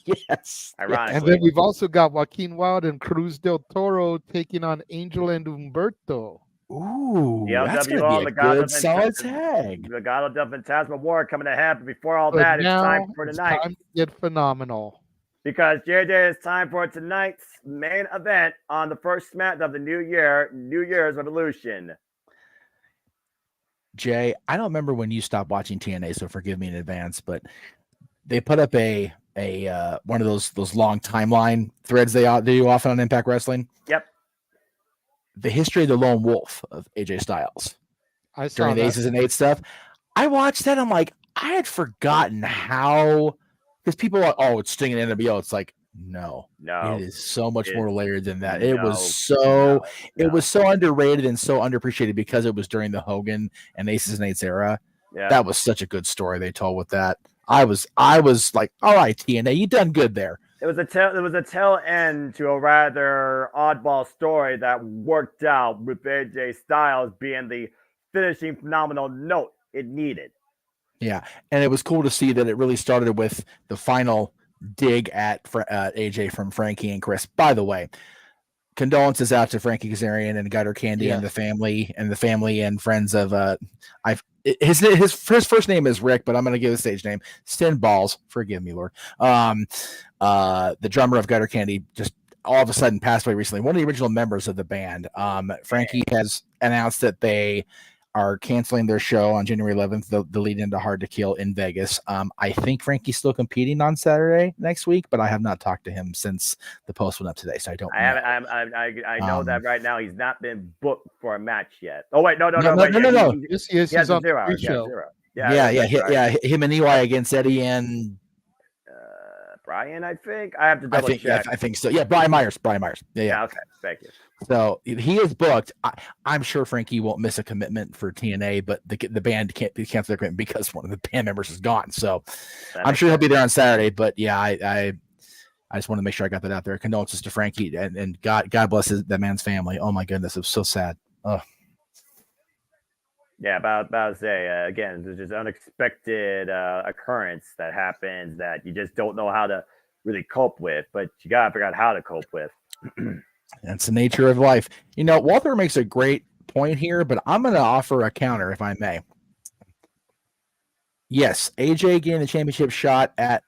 Yes. Ironically. And then we've also got Joaquin Wilde and Cruz del Toro taking on Angel and Humberto. Ooh, The that's LWO, going to be the a God good of solid Fantasma- tag. The God of Phantasma War coming ahead. But before all But that, it's now time for it's tonight. time to get phenomenal. Because JJ, it's time for tonight's main event on the first SmackDown of the new year, New Year's Revolution. Jay, I don't remember when you stopped watching TNA, so forgive me in advance, but they put up a one of those long timeline threads they do often on Impact Wrestling. Yep. The history of the Lone Wolf of AJ Styles I saw during the that. Aces and Eights stuff. I watched that. I'm like, I had forgotten how, because people are like, oh, it's Sting and NWO. It's like, no, it is so much more layered than that. It was so underrated and so underappreciated because it was during the Hogan and Aces and Eights era. Yeah. That was such a good story they told with that. I was like, all right, TNA, you done good there. It was a tail end to a rather oddball story that worked out with AJ Styles being the finishing phenomenal note it needed. Yeah, and it was cool to see that it really started with the final dig at AJ from Frankie and Chris. By the way, condolences out to Frankie Kazarian and Gutter Candy and the family and friends of his first name is Rick, but I'm going to give the stage name Stin Balls. Forgive me, Lord. The drummer of Gutter Candy just all of a sudden passed away recently. One of the original members of the band. Frankie has announced that they are canceling their show on January 11th, the lead into Hard to Kill in Vegas. I think Frankie's still competing on Saturday next week, but I have not talked to him since the post went up today, so I don't know. I know that right now he's not been booked for a match yet. Oh wait, no. Yes, he's on zero. the show. Yeah. Him and Eli against Eddie and Brian, I think. I have to double check. I think so. Yeah, Brian Myers. Yeah. Okay, thank you. So he is booked. I'm sure Frankie won't miss a commitment for TNA, but the band can't cancel their commitment because one of the band members is gone. So I'm sure he'll be there on Saturday. But yeah, I just want to make sure I got that out there. Condolences to Frankie and God bless that man's family. Oh my goodness, it was so sad. Oh. Yeah, about to say again, there's just unexpected occurrence that happens that you just don't know how to really cope with, but you gotta figure out how to cope with. That's the nature of life. You know, Walter makes a great point here, but I'm going to offer a counter, if I may. Yes, AJ getting the championship shot at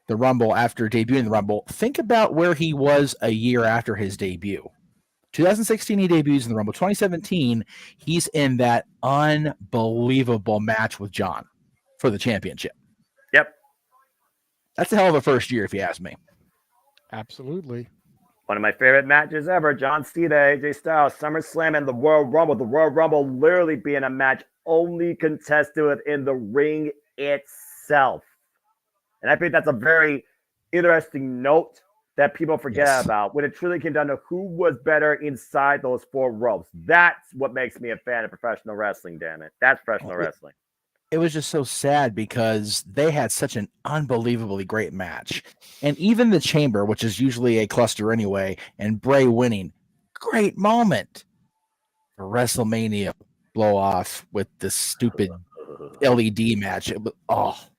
the Rumble after debuting the Rumble. Think about where he was a year after his debut. 2016, he debuts in the Rumble. 2017, he's in that unbelievable match with John for the championship. Yep. That's a hell of a first year, if you ask me. Absolutely. One of my favorite matches ever, John Cena, AJ Styles, SummerSlam, and the Royal Rumble. The Royal Rumble literally being a match only contested within the ring itself. And I think that's a very interesting note that people forget about when it truly came down to who was better inside those four ropes. That's what makes me a fan of professional wrestling, damn it. That's professional wrestling. It was just so sad because they had such an unbelievably great match. And even the Chamber, which is usually a cluster anyway, and Bray winning, great moment. The WrestleMania blow off with this stupid LED match. It was,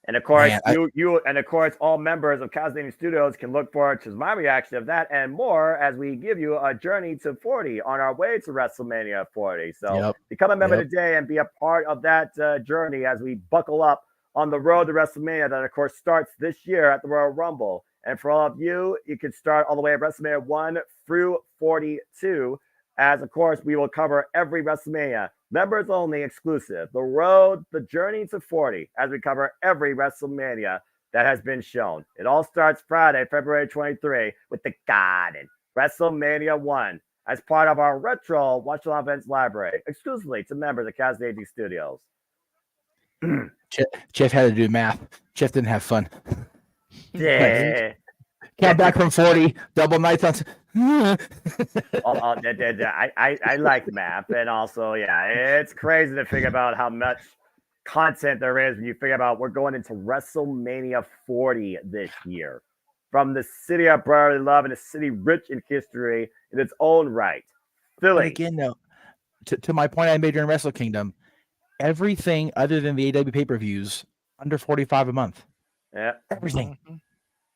And of course, man, all members of Castlevania Studios can look forward to my reaction of that and more as we give you a journey to 40 on our way to WrestleMania 40. So become a member today and be a part of that journey as we buckle up on the road to WrestleMania that, of course, starts this year at the Royal Rumble. And for all of you, you can start all the way at WrestleMania 1 through 42. As, of course, we will cover every WrestleMania, members only exclusive, the road, the journey to 40, as we cover every WrestleMania that has been shown. It all starts Friday, February 23, with the Garden, WrestleMania 1, as part of our retro Watch Along Events library, exclusively to members of Cast Aging Studios. Jeff had to do math. Jeff didn't have fun. Yeah. Count back from 40, double nights on. I like math, and also, it's crazy to think about how much content there is when you figure about we're going into WrestleMania 40 this year, from the city of brotherly love and a city rich in history in its own right. Philly. But again, though, to my point I made during Wrestle Kingdom, everything other than the AW pay-per-views under 45 a month. Yeah, everything.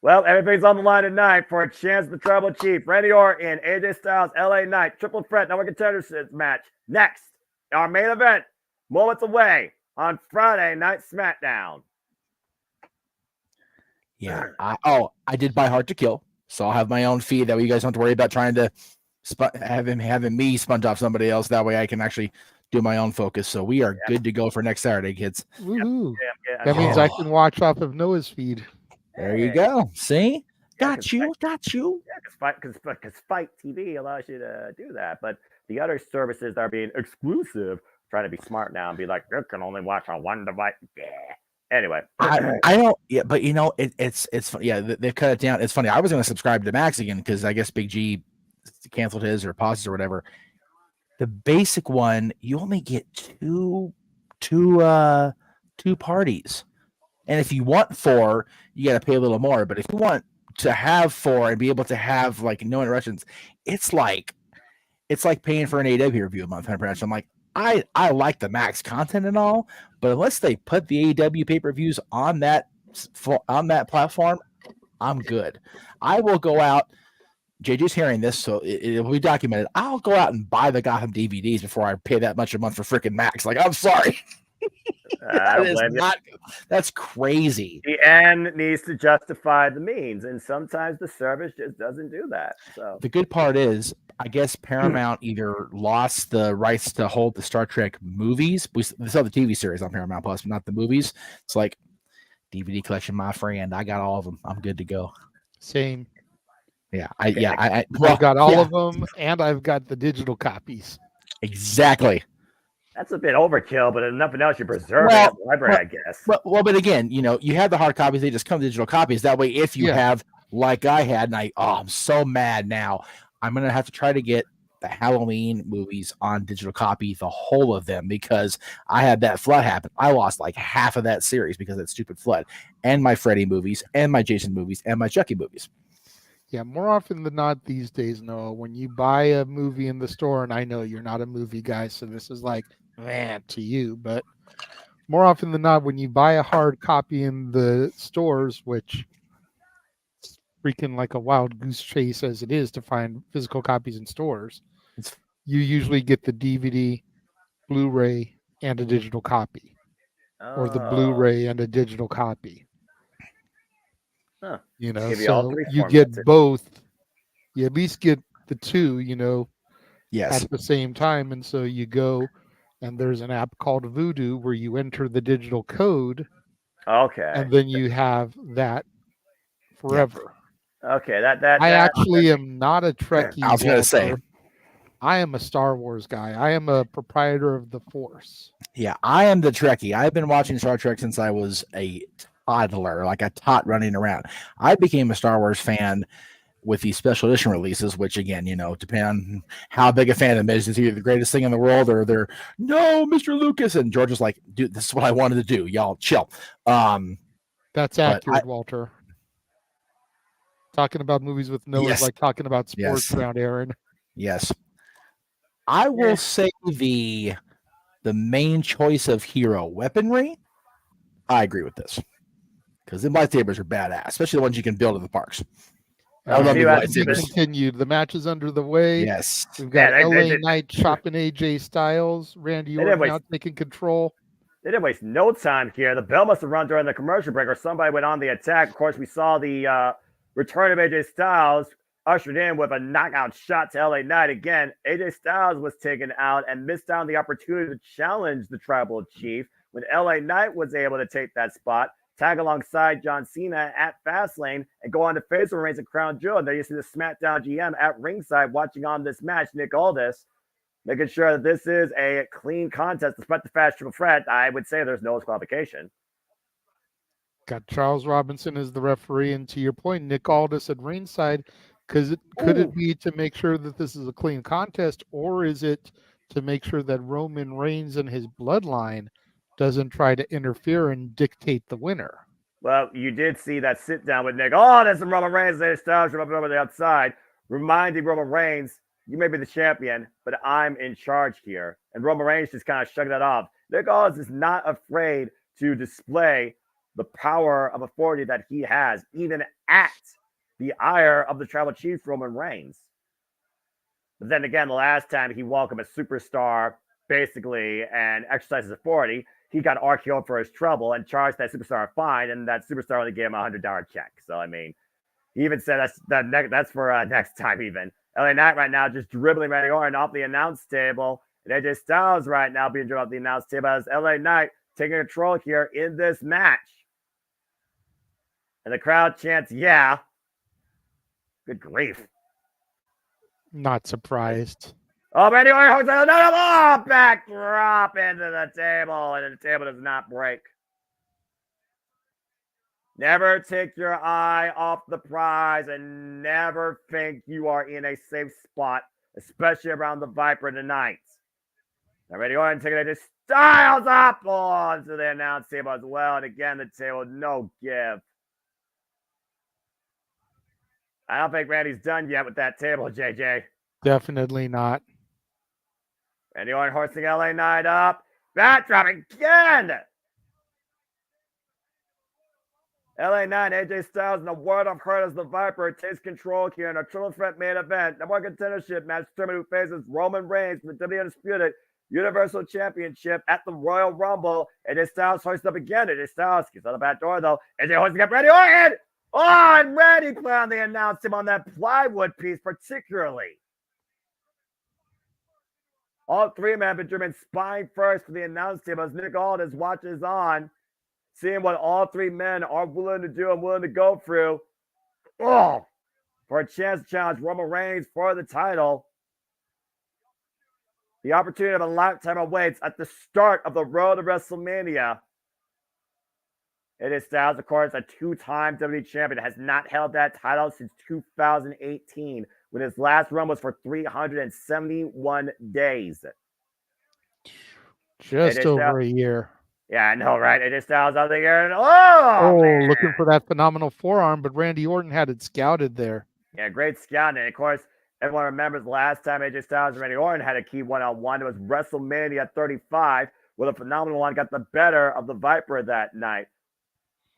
Well, everything's on the line tonight for a chance to Tribal Chief, Randy Orton, AJ Styles, LA Knight, Triple Threat, Number Contenders match. Next, our main event, moments away on Friday Night SmackDown. Yeah. I did buy Hard to Kill, so I'll have my own feed. That way you guys don't have to worry about trying to having me sponge off somebody else. That way I can actually do my own focus. So we are good to go for next Saturday, kids. Woohoo. That means I can watch off of Noah's feed. There you go. See? Got you. Yeah, because Fight TV allows you to do that. But the other services that are being exclusive, trying to be smart now and be like, you can only watch on one device. Yeah. Anyway. I don't, but it's funny. Yeah, they've cut it down. It's funny. I was going to subscribe to Max again because I guess Big G canceled his or paused or whatever. The basic one, you only get two parties. And if you want 4, you got to pay a little more. But if you want to have 4 and be able to have like no interruptions, it's like paying for an AW review a month. I'm like, I like the Max content and all, but unless they put the AW pay-per-views on that platform, I'm good. I will go out. JJ's hearing this, so it will be documented. I'll go out and buy the Gotham DVDs before I pay that much a month for freaking Max. Like, I'm sorry. That's crazy. The end needs to justify the means, and sometimes the service just doesn't do that. So the good part is, I guess Paramount either lost the rights to hold the Star Trek movies. We saw the TV series on Paramount Plus, but not the movies. It's like DVD collection, my friend. I got all of them. I'm good to go. Same. Yeah, I've got all of them, and I've got the digital copies. Exactly. That's a bit overkill, but if nothing else, you preserve it in the library, I guess. But again, you have the hard copies; they just come digital copies. That way, if you have, like I had, and I'm so mad now. I'm gonna have to try to get the Halloween movies on digital copy, the whole of them, because I had that flood happen. I lost like half of that series because of that stupid flood, and my Freddy movies, and my Jason movies, and my Chucky movies. Yeah, more often than not these days, Noah, when you buy a movie in the store, and I know you're not a movie guy, so this is like, man, to you, but more often than not, when you buy a hard copy in the stores, which is freaking like a wild goose chase as it is to find physical copies in stores, you usually get the DVD, Blu-ray, and a digital copy, or the Blu-ray and a digital copy. Huh. So you get both. You at least get the two, yes, at the same time. And so you go, and there's an app called Voodoo where you enter the digital code. Okay. And then you have that forever. Okay. I actually am not a Trekkie. I was going to say, I am a Star Wars guy. I am a proprietor of the Force. Yeah, I am the Trekkie. I've been watching Star Trek since I was a toddler, like a tot running around. I became a Star Wars fan with these special edition releases, which again, depend on how big a fan of them is. It's either the greatest thing in the world or they're no, Mr. Lucas. And George was like, dude, this is what I wanted to do. Y'all chill. That's accurate, Walter. Talking about movies with Noah is like talking about sports around Aaron. Yes. I will say the main choice of hero weaponry, I agree with this. Because the lightsabers are badass, especially the ones you can build in the parks. I love the lightsabers. Continued. The match is underway. Yes. We've got LA Knight chopping AJ Styles. Randy Orton out taking control. They didn't waste no time here. The bell must have run during the commercial break, or somebody went on the attack. Of course, we saw the Return of AJ Styles ushered in with a knockout shot to LA Knight. Again, AJ Styles was taken out and missed out on the opportunity to challenge the Tribal Chief when LA Knight was able to take that spot, tag alongside John Cena at Fastlane, and go on to face Reigns and Crown Jewel. And there you see the SmackDown GM at ringside watching on this match, Nick Aldis, making sure that this is a clean contest despite the fast triple threat. I would say there's no disqualification. Got Charles Robinson as the referee, and to your point, Nick Aldis at ringside. Because could it be to make sure that this is a clean contest, or is it to make sure that Roman Reigns and his bloodline doesn't try to interfere and dictate the winner? Well, you did see that sit down with Nick Aldis and Roman Reigns. They Styles up over the outside, reminding Roman Reigns, "You may be the champion, but I'm in charge here." And Roman Reigns just kind of shrugged that off. Nick Aldis is not afraid to display the power of authority that he has, even at the ire of the Tribal Chief, Roman Reigns. But then again, the last time he welcomed a superstar, basically, and exercised his authority, he got RKO'd for his trouble and charged that superstar a fine, and that superstar only gave him a $100 check. So, I mean, he even said that's for next time even. LA Knight right now just dribbling Randy Orton off the announce table, and AJ Styles right now being dribbled off the announce table as LA Knight taking control here in this match. And the crowd chants, "Yeah." Good grief. Not surprised. Oh, Randy Orton hooks another back drop into the table, and the table does not break. Never take your eye off the prize and never think you are in a safe spot, especially around the Viper tonight. Now, Randy Orton taking it to Styles up onto the announce table as well. And again, the table, no give. I don't think Randy's done yet with that table, JJ. Definitely not. Randy Orton hoisting LA Knight up. Back drop again. LA Knight, AJ Styles, and the World of Hurt as the Viper takes control here in a triple threat main event. Number one contendership match determined who faces Roman Reigns for the WWE Undisputed Universal Championship at the Royal Rumble. AJ Styles hoisted up again. AJ Styles gets out the back door though. AJ hoisting up Randy Orton. Oh, and Randy Clown, they announced him on that plywood piece particularly. All three men have been driven spine first for the announce table as Nick Aldis watches on, seeing what all three men are willing to do and willing to go through. Oh, for a chance to challenge Roman Reigns for the title. The opportunity of a lifetime awaits at the start of the road to WrestleMania. It is Styles, of course, a two-time WWE champion, has not held that title since 2018, when his last run was for 371 days. Just over a year. Yeah, I know, right? AJ Styles out there, and man. Looking for that phenomenal forearm, but Randy Orton had it scouted there. Yeah, great scouting. And of course, everyone remembers the last time AJ Styles and Randy Orton had a key one-on-one. It was WrestleMania 35, where the phenomenal one got the better of the Viper that night.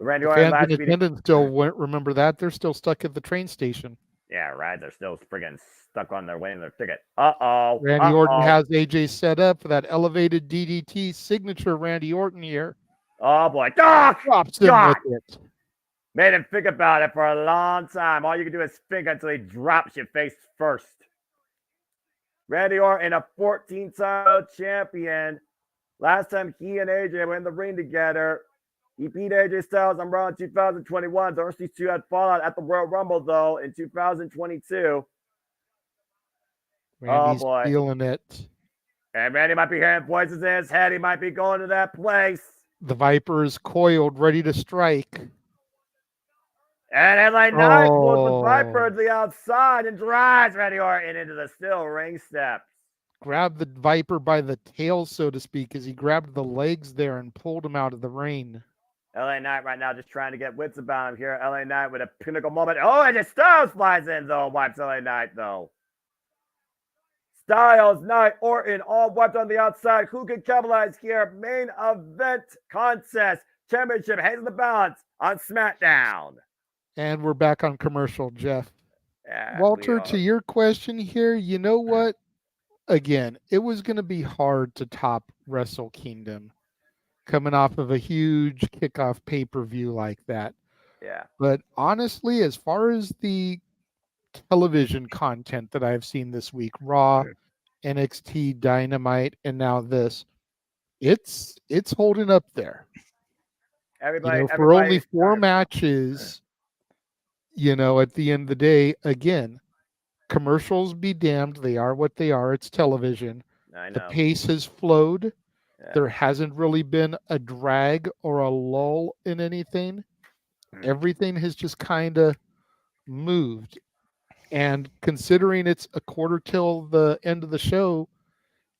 Randy Orton fans in attendance still won't remember that. They're still stuck at the train station. Yeah, right. They're still friggin' stuck on their waiting their ticket. Uh-oh. Randy Orton has AJ set up for that elevated DDT signature Randy Orton here. Oh, boy. Drops him with it. Made him think about it for a long time. All you can do is think until he drops you face first. Randy Orton, a 14-time champion. Last time he and AJ were in the ring together, he beat AJ Styles on Raw in 2021. Those two had fallout at the Royal Rumble, though, in 2022. Randy's feeling it. And Randy might be hearing voices in his head. He might be going to that place. The Viper is coiled, ready to strike. And LA Knight pulls the Viper to the outside and drives Randy Orton into the steel ring steps. Grabbed the Viper by the tail, so to speak, as he grabbed the legs there and pulled him out of the ring. LA Knight right now just trying to get wits about him here. LA Knight with a pinnacle moment. Oh, and just Styles flies in, though. Wipes LA Knight, though. Styles, Knight, Orton, all wiped on the outside. Who can capitalize here? Main event contest. Championship hangs in the balance on SmackDown. And we're back on commercial, Jeff. Yeah, Walter, to your question here, you know what? Again, it was going to be hard to top Wrestle Kingdom coming off of a huge kickoff pay-per-view like that. Yeah. But honestly, as far as the television content that I've seen this week, Raw, NXT, Dynamite, and now this, it's holding up there. For only 4 matches, at the end of the day, again, commercials be damned, they are what they are. It's television. I The know. pace has flowed. Yeah. There hasn't really been a drag or a lull in anything. Everything has just kind of moved. And considering it's a quarter till the end of the show,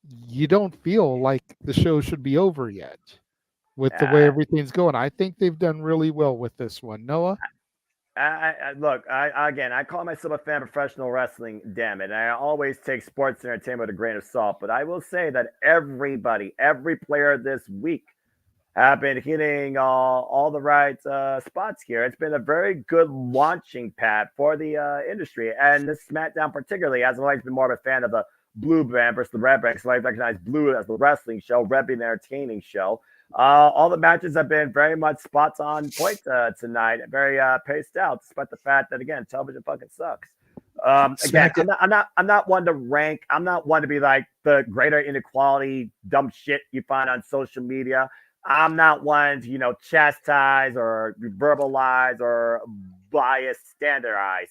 you don't feel like the show should be over yet with the way everything's going. I think they've done really well with this one. Noah? Look, I call myself a fan of professional wrestling, damn it. And I always take sports entertainment with a grain of salt. But I will say that every player this week have been hitting all the right spots here. It's been a very good launching pad for the industry. And this SmackDown particularly, as I've always been more of a fan of the blue brand versus the red brand, because I recognize blue as the wrestling show, red being the entertaining show. All the matches have been very much spots on point tonight, very paced out, despite the fact that, again, television fucking sucks. Again, I'm not one to rank. I'm not one to be like the greater inequality, dumb shit you find on social media. I'm not one to, chastise or verbalize or bias, standardize.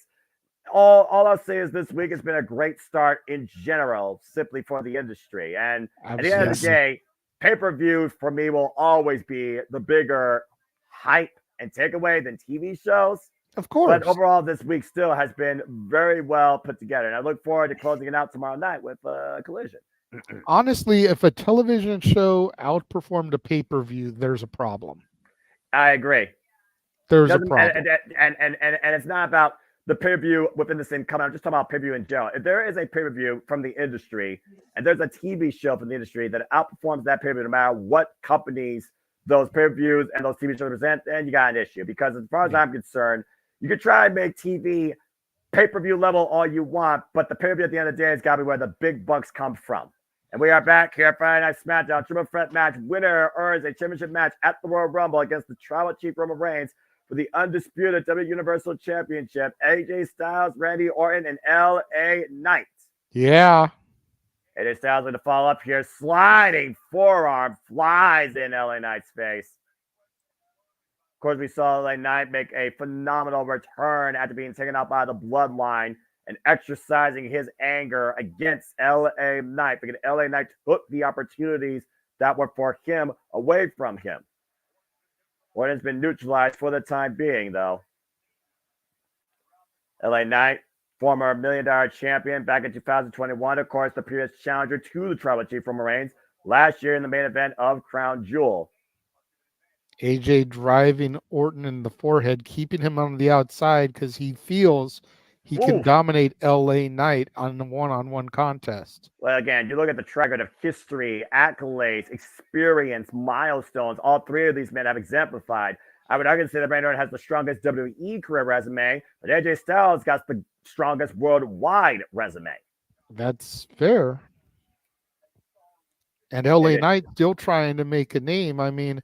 All I'll say is this week has been a great start in general, simply for the industry. And at the end of the day, pay-per-views for me will always be the bigger hype and takeaway than TV shows. Of course. But overall, this week still has been very well put together. And I look forward to closing it out tomorrow night with Collision. Honestly, if a television show outperformed a pay-per-view, there's a problem. I agree. There's a problem. And it's not about the pay-per-view within the same company. I'm just talking about pay-per-view in general. If there is a pay-per-view from the industry and there's a TV show from the industry that outperforms that pay-per-view, no matter what companies those pay-per-views and those TV shows represent, then you got an issue. Because as far as I'm concerned, you can try and make TV pay-per-view level all you want, but the pay-per-view at the end of the day has got to be where the big bucks come from. And we are back here Friday Night SmackDown triple threat match. Winner earns a championship match at the Royal Rumble against the Tribal Chief Roman Reigns for the undisputed WWE Universal Championship. AJ Styles, Randy Orton, and LA Knight. Yeah. AJ Styles going to follow up here. Sliding forearm flies in LA Knight's face. Of course, we saw LA Knight make a phenomenal return after being taken out by the Bloodline and exercising his anger against LA Knight, because LA Knight took the opportunities that were for him away from him. Orton's been neutralized for the time being, though. LA Knight, former $1 Million champion back in 2021, of course, the previous challenger to the Tribal Chief Roman Reigns last year in the main event of Crown Jewel. AJ driving Orton in the forehead, keeping him on the outside because he feels he can dominate LA Knight on the one-on-one contest. Well, again, you look at the track record of history, accolades, experience, milestones. All three of these men have exemplified. I would argue to say that Randy Orton has the strongest WWE career resume, but AJ Styles got the strongest worldwide resume. That's fair. And LA Knight still trying to make a name. I mean,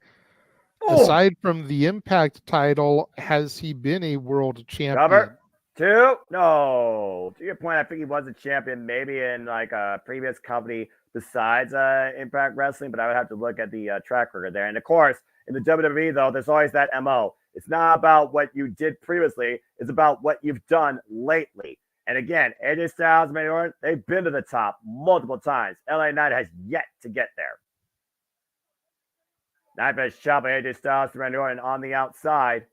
aside from the Impact title, has he been a world champion? No. To your point, I think he was a champion maybe in like a previous company besides Impact Wrestling, but I would have to look at the track record there. And of course, in the WWE, though, there's always that MO. It's not about what you did previously. It's about what you've done lately. And again, AJ Styles and Randy Orton, they've been to the top multiple times. LA Knight has yet to get there. Knight has shot by AJ Styles to Randy Orton on the outside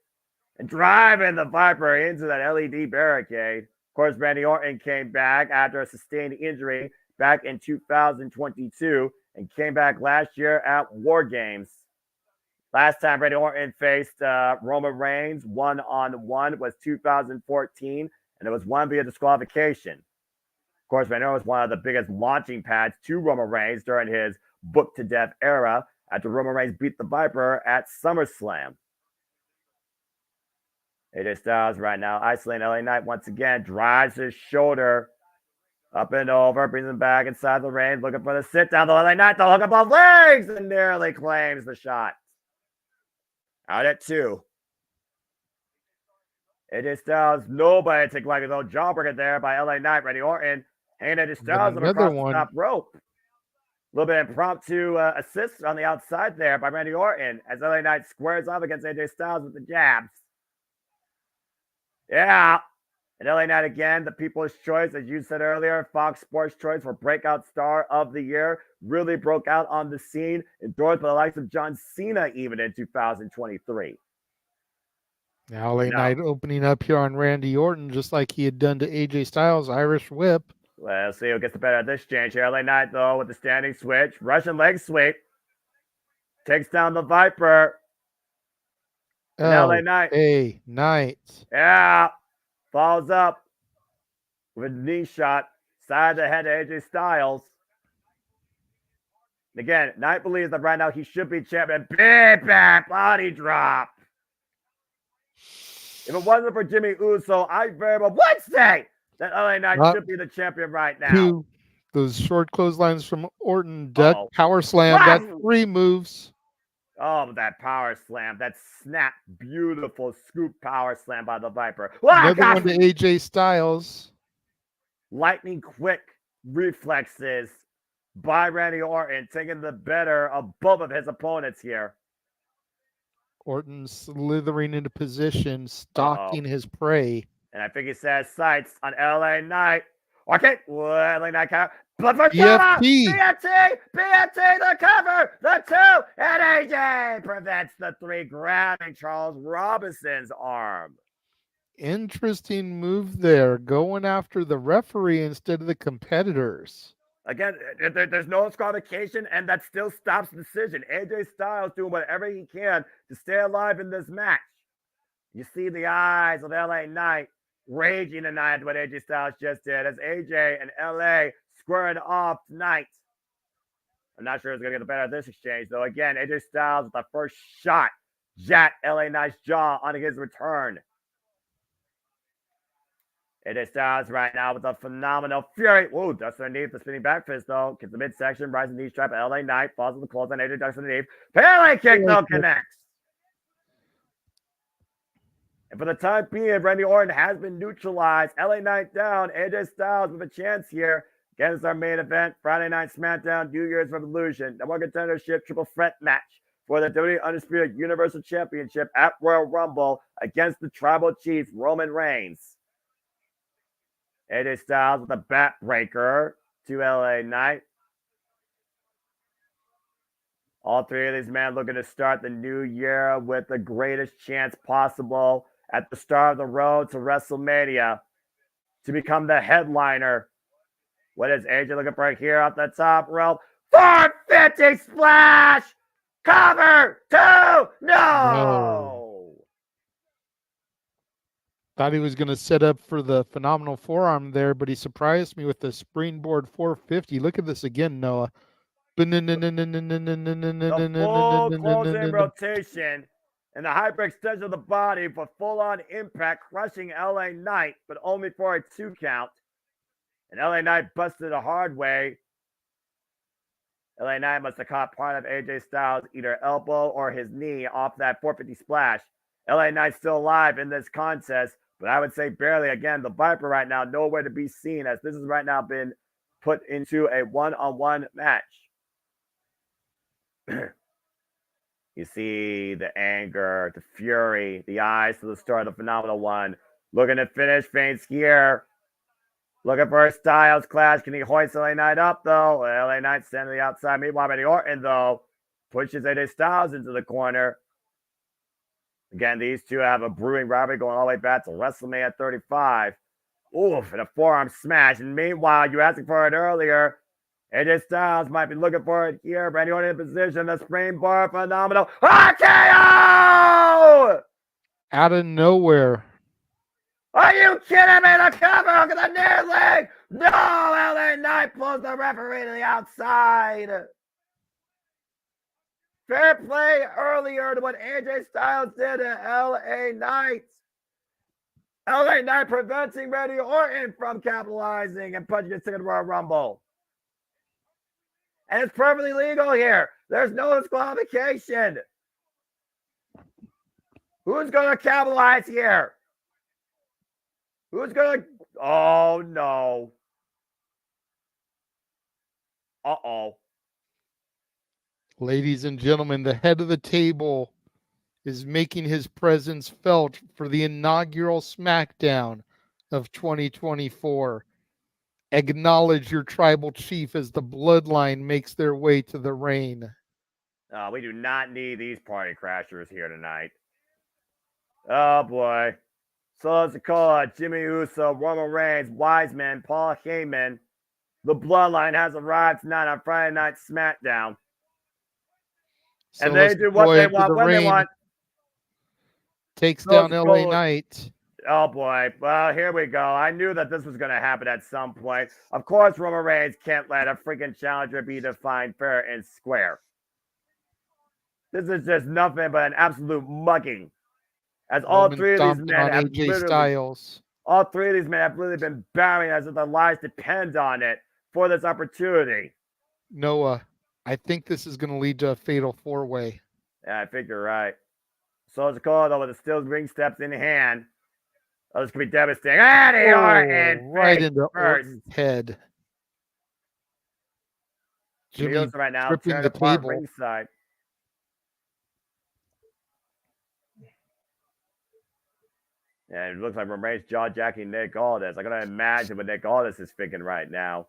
and driving the Viper into that LED barricade. Of course, Randy Orton came back after a sustained injury back in 2022 and came back last year at War Games. Last time Randy Orton faced Roman Reigns one-on-one was 2014, and it was won via disqualification. Of course, Randy Orton was one of the biggest launching pads to Roman Reigns during his book-to-death era after Roman Reigns beat the Viper at SummerSlam. AJ Styles right now isolating LA Knight once again, drives his shoulder up and over, brings him back inside the ring, looking for the sit down. The LA Knight, the hook of both legs, and nearly claims the shot. Out at 2. AJ Styles, nobody took like his own jawbreaker there by LA Knight, Randy Orton. Hanging AJ Styles another across one. the top rope. A little bit impromptu assist on the outside there by Randy Orton as LA Knight squares off against AJ Styles with the jabs. Yeah. And LA Knight again, the people's choice, as you said earlier, Fox Sports choice for breakout star of the year. Really broke out on the scene, endorsed by the likes of John Cena even in 2023. Now LA Knight opening up here on Randy Orton, just like he had done to AJ Styles, Irish whip. Let's see who gets the better of this exchange here. LA Knight, though, with the standing switch. Russian leg sweep. Takes down the Viper. LA Knight. Knight. Yeah. Follows up with a knee shot. Side of the head to AJ Styles. Again, Knight believes that right now he should be champion. Big back body drop. If it wasn't for Jimmy Uso, I very well would say that LA Knight should be the champion right now. Those short clotheslines from Orton, duck, power slam, got 3 moves. Oh, that power slam, that snap, beautiful scoop power slam by the Viper. Another one to AJ Styles. Lightning quick reflexes by Randy Orton, taking the better of both of his opponents here. Orton slithering into position, stalking his prey. And I think he says sights on LA Knight. Okay, LA Knight cover. BFT, the cover, the 2, and AJ prevents the 3, grabbing Charles Robinson's arm. Interesting move there, going after the referee instead of the competitors. Again, there's no disqualification, and that still stops the decision. AJ Styles doing whatever he can to stay alive in this match. You see the eyes of LA Knight raging tonight, what AJ Styles just did, as AJ and LA squaring off tonight. I'm not sure who's going to get the better of this exchange, though. Again, AJ Styles with the first shot, jacked LA Knight's jaw on his return. AJ Styles right now with a phenomenal fury. Whoa, ducks underneath the spinning back fist, though. Gets the midsection, rising knee strap. LA Knight falls to the close on AJ, ducks underneath. Pele kick, though, connects. And for the time being, Randy Orton has been neutralized. LA Knight down. AJ Styles with a chance here against our main event, Friday Night SmackDown, New Year's Revolution, number 1 contendership triple threat match for the WWE Undisputed Universal Championship at Royal Rumble against the Tribal Chief, Roman Reigns. AJ Styles with a bat breaker to LA Knight. All 3 of these men looking to start the new year with the greatest chance possible at the start of the road to WrestleMania to become the headliner. What is AJ looking for here off the top rope? 450 splash! Cover! 2! No! Thought he was going to set up for the phenomenal forearm there, but he surprised me with the springboard 450. Look at this again, Noah. The full closing rotation and the hyper extension of the body for full-on impact, crushing LA Knight, but only for a 2 count. And LA Knight busted a hard way. LA Knight must have caught part of AJ Styles' either elbow or his knee off that 450 splash. LA Knight's still alive in this contest, but I would say barely. Again, the Viper right now nowhere to be seen, as this has right now been put into a one-on-one match. You see the anger, the fury, the eyes to the start of the Phenomenal One. Looking to finish feints here. Looking for a Styles clash. Can he hoist LA Knight up, though? LA Knight standing on the outside. Meanwhile, Randy Orton, though, pushes AJ Styles into the corner. Again, these two have a brewing rivalry going all the way back to WrestleMania 35. Oof, and a forearm smash. And meanwhile, you were asking for it earlier. AJ Styles might be looking for it here. Randy Orton in position. The springboard, phenomenal. RKO! Out of nowhere. Are you kidding me? The cover look at the near leg. No, LA Knight pulls the referee to the outside. Fair play earlier to what AJ Styles did to LA Knight. LA Knight preventing Randy Orton from capitalizing and punching his ticket to Royal Rumble. And it's perfectly legal here. There's no disqualification. Who's going to capitalize here? Who's gonna? Oh no. Uh-oh. Ladies and gentlemen, the head of the table is making his presence felt for the inaugural SmackDown of 2024. Acknowledge your tribal chief as the bloodline makes their way to the ring. We do not need these party crashers here tonight. Oh boy. So let's call it Jimmy Uso, Roman Reigns, Wiseman, Paul Heyman. The bloodline has arrived tonight on Friday Night SmackDown. So And they do what they want when they want. Takes So down let's LA go. Knight. Oh boy. Well, here we go. I knew that this was going to happen at some point. Of course, Roman Reigns can't let a freaking challenger be defined fair and square. This is just nothing but an absolute mugging. As all three of these men have AJ Styles. All three of these men have literally been bowing as if their lives depend on it for this opportunity. Noah, I think this is going to lead to a fatal four-way. Yeah, I think you're right. So it's called though with the steel ring steps in hand. Oh, this could be devastating. Ah, they are in right into first. Orton's head. Jimmy right now tripping turning the apart table. ringside. Yeah, it looks like Reigns jaw-jacking Nick Aldis. I can imagine what Nick Aldis is thinking right now.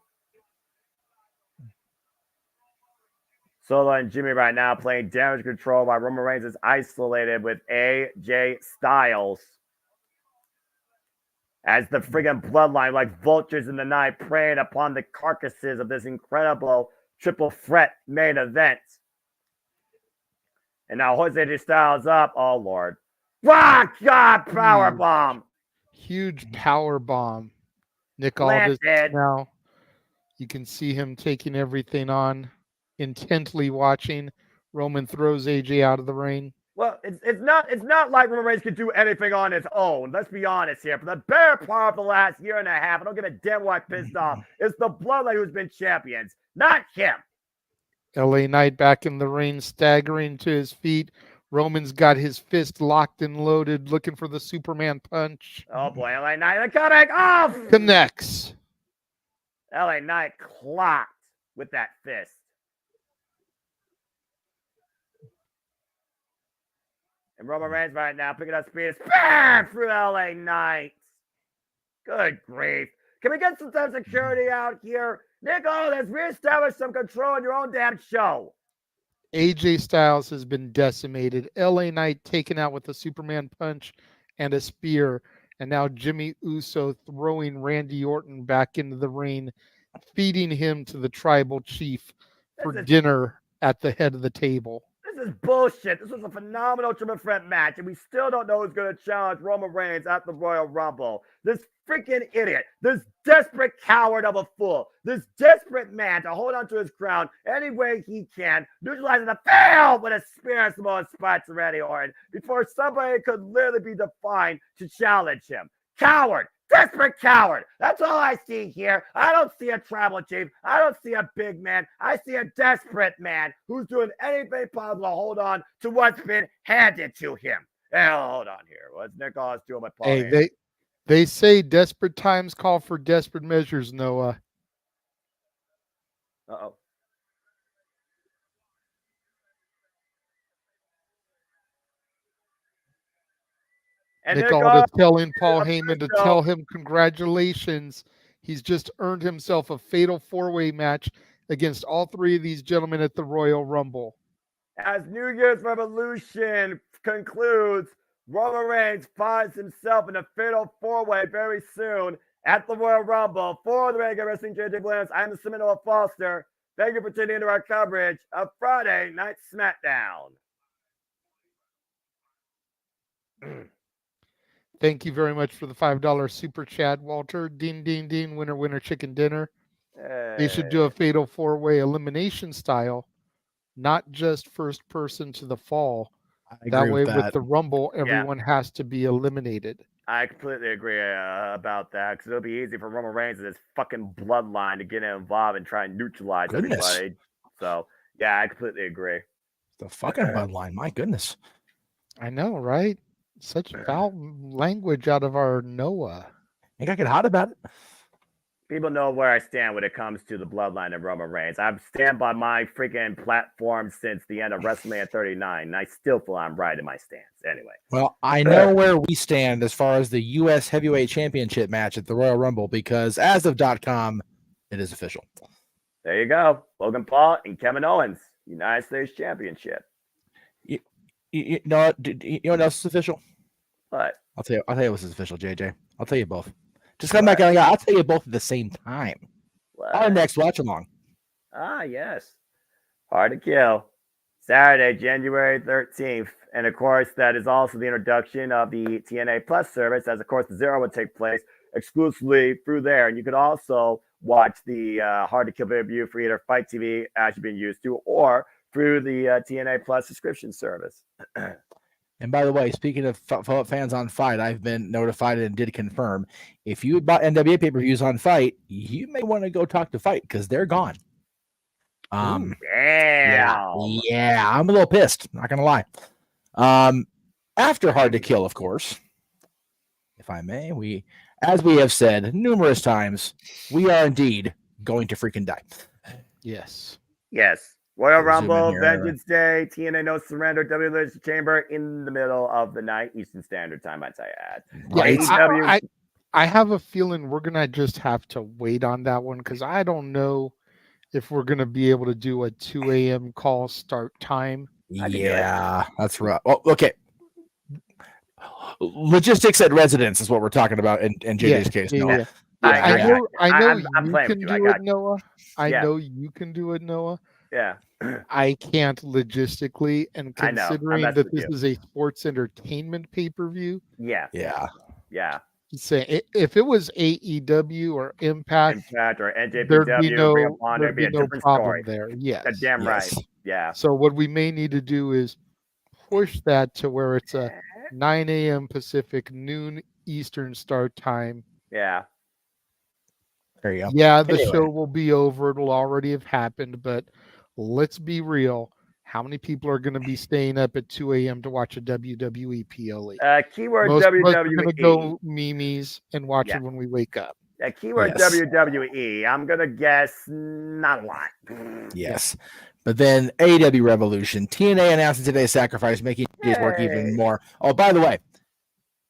Solo and Jimmy right now playing damage control while Roman Reigns is isolated with AJ Styles. As the friggin' bloodline, like vultures in the night, preying upon the carcasses of this incredible triple threat main event. And now Jose Styles up. Oh, Lord. Rock God power bomb. Huge power bomb. Nick Aldis now. You can see him taking everything on, intently watching. Roman throws AJ out of the ring. Well, it's not like Roman Reigns can do anything on his own. Let's be honest here. For the better part of the last year and a half, I don't give a damn why I'm pissed off. It's the Bloodline who's been champions, not him. LA Knight back in the ring, staggering to his feet. Roman's got his fist locked and loaded, looking for the Superman punch. Oh boy, LA Knight coming off. Connects. LA Knight clocked with that fist. And Roman Reigns right now picking up speed. Bam! Through LA Knight. Good grief. Can we get some security out here? Nick Aldis, reestablish some control in your own damn show. AJ Styles has been decimated. LA Knight taken out with a Superman punch and a spear. And now Jimmy Uso throwing Randy Orton back into the ring, feeding him to the tribal chief for dinner at the head of the table. This is bullshit. This was a phenomenal triple threat match, and we still don't know who's going to challenge Roman Reigns at the Royal Rumble. This freaking idiot, this desperate coward of a fool, this desperate man to hold on to his crown any way he can, neutralizing the fail with a spear and Samoan spot to Randy Orton before somebody could literally be defined to challenge him. Coward. Desperate coward. That's all I see here. I don't see a tribal chief. I don't see a big man. I see a desperate man who's doing anything possible to hold on to what's been handed to him. Hey, hold on here. What's Nick Aldis doing with Paul? Hey, they say desperate times call for desperate measures, Noah. Uh-oh. And Nick Aldis telling Paul Heyman to tell him congratulations. He's just earned himself a fatal four-way match against all three of these gentlemen at the Royal Rumble. As New Year's Revolution concludes, Roman Reigns finds himself in a fatal four-way very soon at the Royal Rumble. For the Renegade Wrestling JJ Williams, I'm the Seminole Foster. Thank you for tuning into our coverage of Friday Night SmackDown. Thank you very much for the $5 super chat, Walter. Ding, ding, ding. Winner, winner, chicken dinner. Hey. They should do a fatal four-way elimination style, not just first person to the fall. That way, with the Rumble, everyone has to be eliminated. I completely agree about that because it'll be easy for Roman Reigns and his fucking bloodline to get involved and try and neutralize everybody. So, yeah, I completely agree. The fucking bloodline, my goodness. I know, right? Such foul language out of our Noah. Ain't got to get hot about it. People know where I stand when it comes to the bloodline of Roman Reigns. I've stand by my freaking platform since the end of WrestleMania 39, and I still feel I'm right in my stance. Anyway. Well, I know where we stand as far as the U.S. Heavyweight Championship match at the Royal Rumble because as of .com, it is official. There you go. Logan Paul and Kevin Owens, United States Championship. You know what else is official? What? I'll tell you what's official, JJ. I'll tell you both. Just come back. I'll tell you both at the same time. What? Our next watch along. Ah, yes. Hard to Kill. Saturday, January 13th. And of course, that is also the introduction of the TNA Plus service, as of course the Zero would take place exclusively through there. And you could also watch the Hard to Kill pay-per-view for either Fight TV, as you've been used to, or through the TNA Plus subscription service. And by the way, speaking of fans on Fight, I've been notified and did confirm. If you bought NWA pay-per-views on Fight, you may want to go talk to Fight because they're gone. Damn. Yeah, I'm a little pissed. Not gonna lie. After Hard to Kill, of course, if I may, as we have said numerous times, we are indeed going to freaking die. Yes. Yes. Royal Rumble, Vengeance Day, TNA No Surrender, WWE Elimination Chamber in the middle of the night, Eastern Standard Time, I'd say. Right. I have a feeling we're going to just have to wait on that one because I don't know if we're going to be able to do a 2 a.m. call start time. Yeah, that's right. Well, okay. Logistics at residence is what we're talking about in JJ's case. Yeah. I know you can do it, Noah. I know you can do it, Noah. Yeah. I can't logistically, and considering that this is a sports entertainment pay-per-view. Yeah. Say if it was AEW or Impact or NJPW, there'd be no problem story there. Yes. Damn right. Yeah. So what we may need to do is push that to where it's a 9 a.m. Pacific, noon Eastern start time. Yeah. There you go. Yeah, the show will be over. It'll already have happened, but let's be real. How many people are going to be staying up at 2 a.m. to watch a WWE PLE? Keyword Most WWE. Most are going to go memes and watch it when we wake up. Keyword WWE. I'm going to guess not a lot. Yes. But then AEW Revolution. TNA announcing today's sacrifice, making today's work even more. Oh, by the way,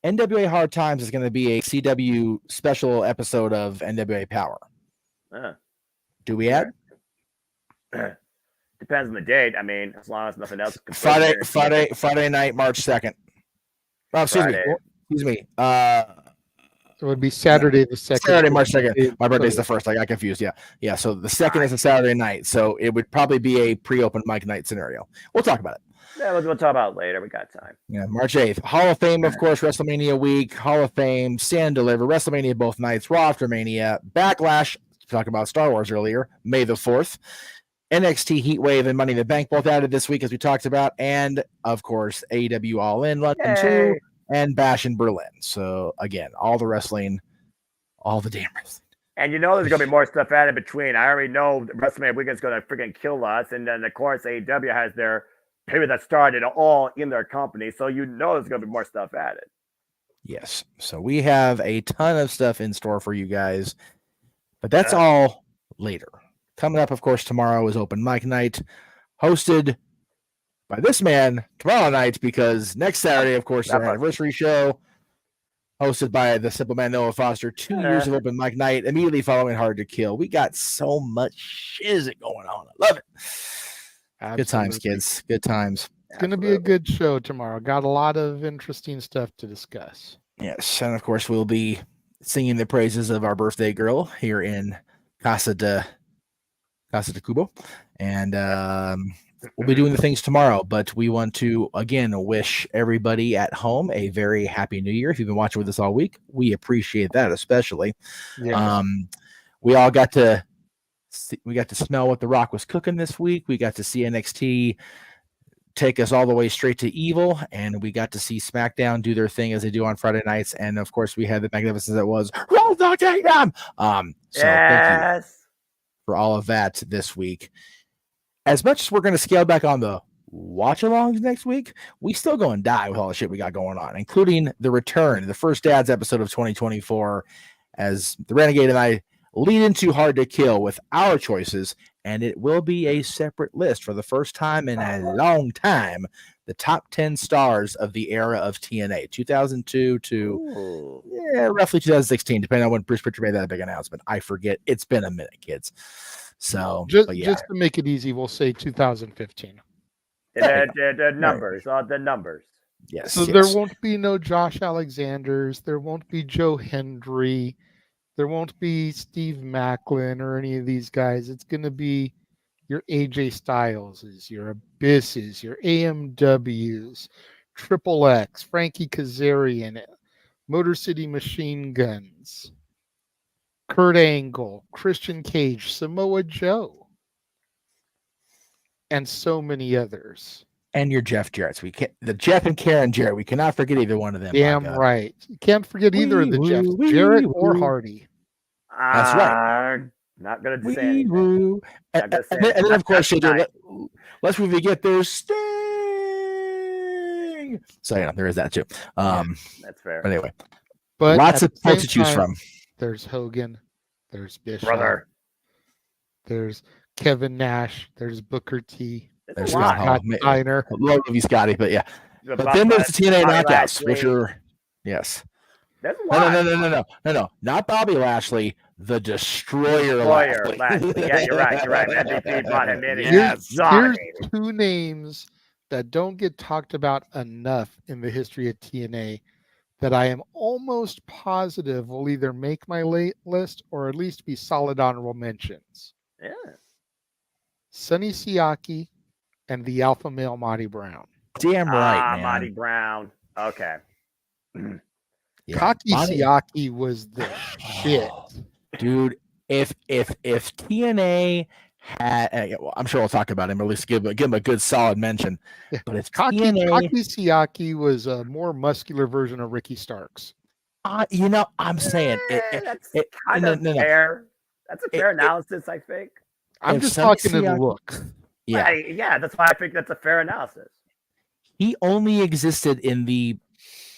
NWA Hard Times is going to be a CW special episode of NWA Power. Do we add? Depends on the date. I mean, as long as nothing else. Friday night, March 2nd. Oh, excuse me. It would be Saturday the 2nd. Saturday, March 2nd. My birthday's the 1st. I got confused. Yeah. So the 2nd is a Saturday night. So it would probably be a pre-open mic night scenario. We'll talk about it. Yeah, we'll talk about it later. We got time. Yeah, March 8th. Hall of Fame, of course, WrestleMania week. Hall of Fame, Stand Deliver, WrestleMania both nights, Raw after Mania, Backlash, talking about Star Wars earlier, May the 4th. NXT Heatwave and Money in the Bank both added this week, as we talked about. And, of course, AEW All In London 2 and Bash in Berlin. So, again, all the wrestling, all the damn wrestling. And you know there's going to be more stuff added between. I already know WrestleMania weekend's going to freaking kill us. And then, of course, AEW has their period that started all in their company. So you know there's going to be more stuff added. Yes. So we have a ton of stuff in store for you guys. But that's all later. Coming up, of course, tomorrow is open mic night, hosted by this man tomorrow night, because next Saturday, of course, is our anniversary show, hosted by the simple man Noah Foster. 2 years of open mic night, immediately following Hard to Kill. We got so much shit going on. I love it. Absolutely. Good times, kids. Good times. It's going to be a good show tomorrow. Got a lot of interesting stuff to discuss. Yes, and of course, we'll be singing the praises of our birthday girl here in Casa de Cubo, and we'll be doing the things tomorrow. But we want to again wish everybody at home a very happy New Year. If you've been watching with us all week, we appreciate that especially. Yeah. We all got to smell what The Rock was cooking this week. We got to see NXT take us all the way straight to evil, and we got to see SmackDown do their thing as they do on Friday nights. And of course, we had the magnificence that was Roll the Kingdom. So thank you for all of that this week. As much as we're going to scale back on the watch-alongs next week, we still go and die with all the shit we got going on, including the return, the first Dad's episode of 2024, as the Renegade and I lead into Hard to Kill with our choices, and it will be a separate list for the first time in a long time. The top 10 stars of the era of TNA, 2002 to roughly 2016, depending on when Bruce Pritchard made that big announcement. I forget. It's been a minute, kids. So just to make it easy, we'll say 2015. The numbers. Yes. So there won't be no Josh Alexanders. There won't be Joe Hendry. There won't be Steve Macklin or any of these guys. It's going to be your AJ Styleses, your Abysses, your AMWs, Triple X, Frankie Kazarian, Motor City Machine Guns, Kurt Angle, Christian Cage, Samoa Joe, and so many others. And your Jeff Jarrett's. The Jeff and Karen Jarrett. We cannot forget either one of them. Damn right. You can't forget either of the Jeffs, Jarrett or Hardy. That's right. Not going to say anything. And then, of course, let's get their Sting. So, yeah, there is that, too. That's fair. But anyway, but lots of folks to choose from. There's Hogan. There's Bishop. Brother. There's Kevin Nash. There's Booker T. There's Scott Steiner. Love you, Scotty, but yeah. But then there's the TNA Knockouts, which are, yes. No. Not Bobby Lashley, the Destroyer Lashley. Yeah, you're right. MVP brought him in. Here's two names that don't get talked about enough in the history of TNA that I am almost positive will either make my list or at least be solid honorable mentions. Yeah. Sonny Siaki and the Alpha Male Marty Brown. Damn right, man. Marty Brown. Okay. Yeah, Kaki Siaki was the shit. Dude, if TNA had, I'm sure we'll talk about him, or at least give him a good solid mention. Yeah. But if Kaki Siaki was a more muscular version of Ricky Starks. I'm saying that's kind of fair. That's a fair analysis, I think. I'm just talking in look. Yeah, that's why I think that's a fair analysis. He only existed in the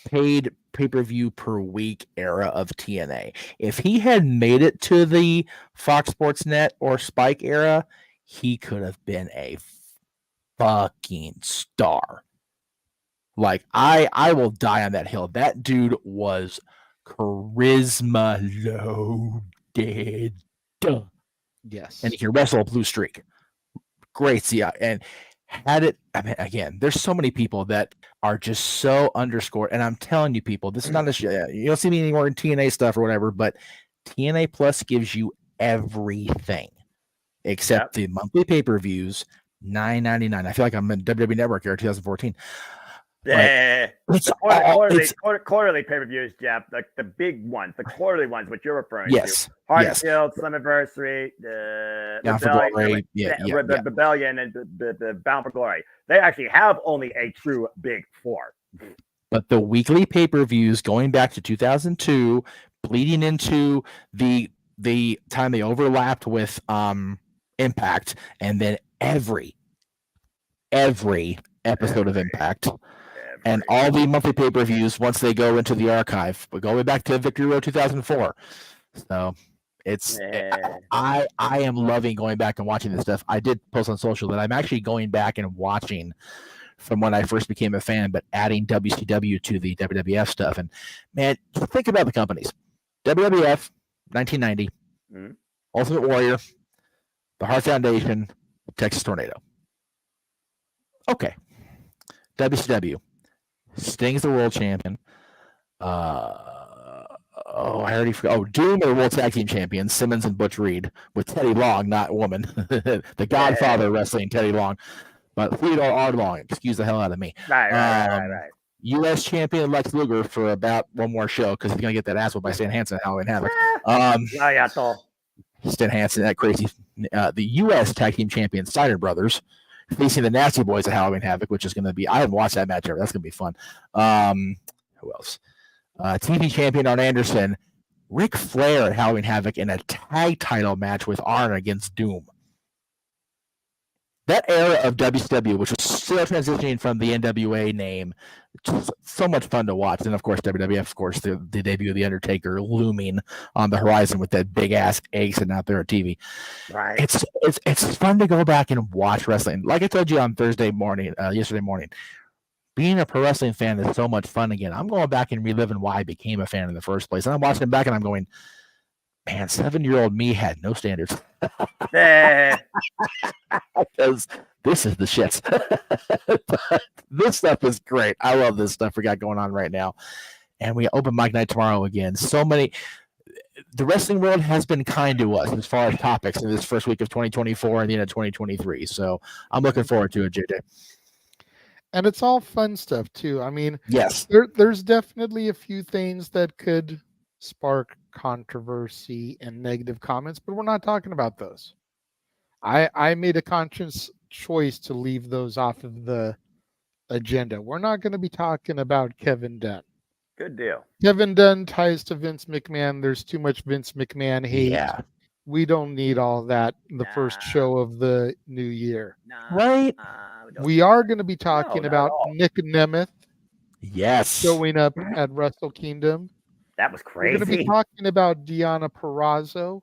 paid pay-per-view per week era of TNA. If he had made it to the Fox Sports Net or Spike era, he could have been a fucking star. Like, I will die on that hill. That dude was charisma loaded. Yes. And he can wrestle a blue streak. Great. See, and had it, I mean, again, there's so many people that are just so underscored. And I'm telling you, people, this is not you don't see me anymore in TNA stuff or whatever, but TNA Plus gives you everything except the monthly pay-per-views, $9.99. I feel like I'm in WWE Network era 2014. Quarterly pay-per-views, Jeff, like the big ones, the quarterly ones, which you're referring to. Hard-Killed, Slammiversary, the Rebellion, and the Bound for Glory. They actually have only a true big four. But the weekly pay-per-views going back to 2002, bleeding into the time they overlapped with Impact, and then every episode of Impact. And all the monthly pay-per-views once they go into the archive, but going back to Victory Road 2004. So it's I am loving going back and watching this stuff. I did post on social that I'm actually going back and watching from when I first became a fan, but adding WCW to the WWF stuff. And man, think about the companies: WWF, 1990, Ultimate Warrior, the Hart Foundation, Texas Tornado. Okay, WCW. Sting's the world champion. I already forgot. Oh, Doom are the world tag team champions. Simmons and Butch Reed with Teddy Long, not woman. The Godfather of wrestling, Teddy Long. But Theodore R. Long, excuse the hell out of me. Right. U.S. champion Lex Luger for about one more show because he's gonna get that ass whooped by Stan Hansen at Halloween Havoc. Stan Hansen, that crazy. The U.S. tag team champion Steiner Brothers facing the Nasty Boys at Halloween Havoc, which is going to be, I haven't watched that match ever. That's going to be fun. Who else? TV champion Arn Anderson, Ric Flair at Halloween Havoc in a tag title match with Arn against Doom. that era of WCW, which was still transitioning from the NWA name, just so much fun to watch. And of course, WWF, of course, the debut of The Undertaker looming on the horizon with that big ass egg sitting out there on TV. Right. It's fun to go back and watch wrestling. Like I told you on yesterday morning, being a pro wrestling fan is so much fun again. I'm going back and reliving why I became a fan in the first place. And I'm watching it back and I'm going, man, 7-year-old me had no standards. Because this is the shit. This stuff is great. I love this stuff we got going on right now. And we open mic night tomorrow again. So many. The wrestling world has been kind to us as far as topics in this first week of 2024 and the end of 2023. So I'm looking forward to it, JJ. And it's all fun stuff too. I mean, yes, there's definitely a few things that could spark controversy and negative comments, but we're not talking about those. I made a conscious choice to leave those off of the agenda. We're not going to be talking about Kevin Dunn. Good deal. Kevin Dunn ties to Vince McMahon. There's too much Vince McMahon hate. Yeah. We don't need all that in the first show of the new year. Right? We are going to be talking about Nick Nemeth. Yes. Showing up at Wrestle Kingdom. That was crazy. We're going to be talking about Deonna Purrazzo,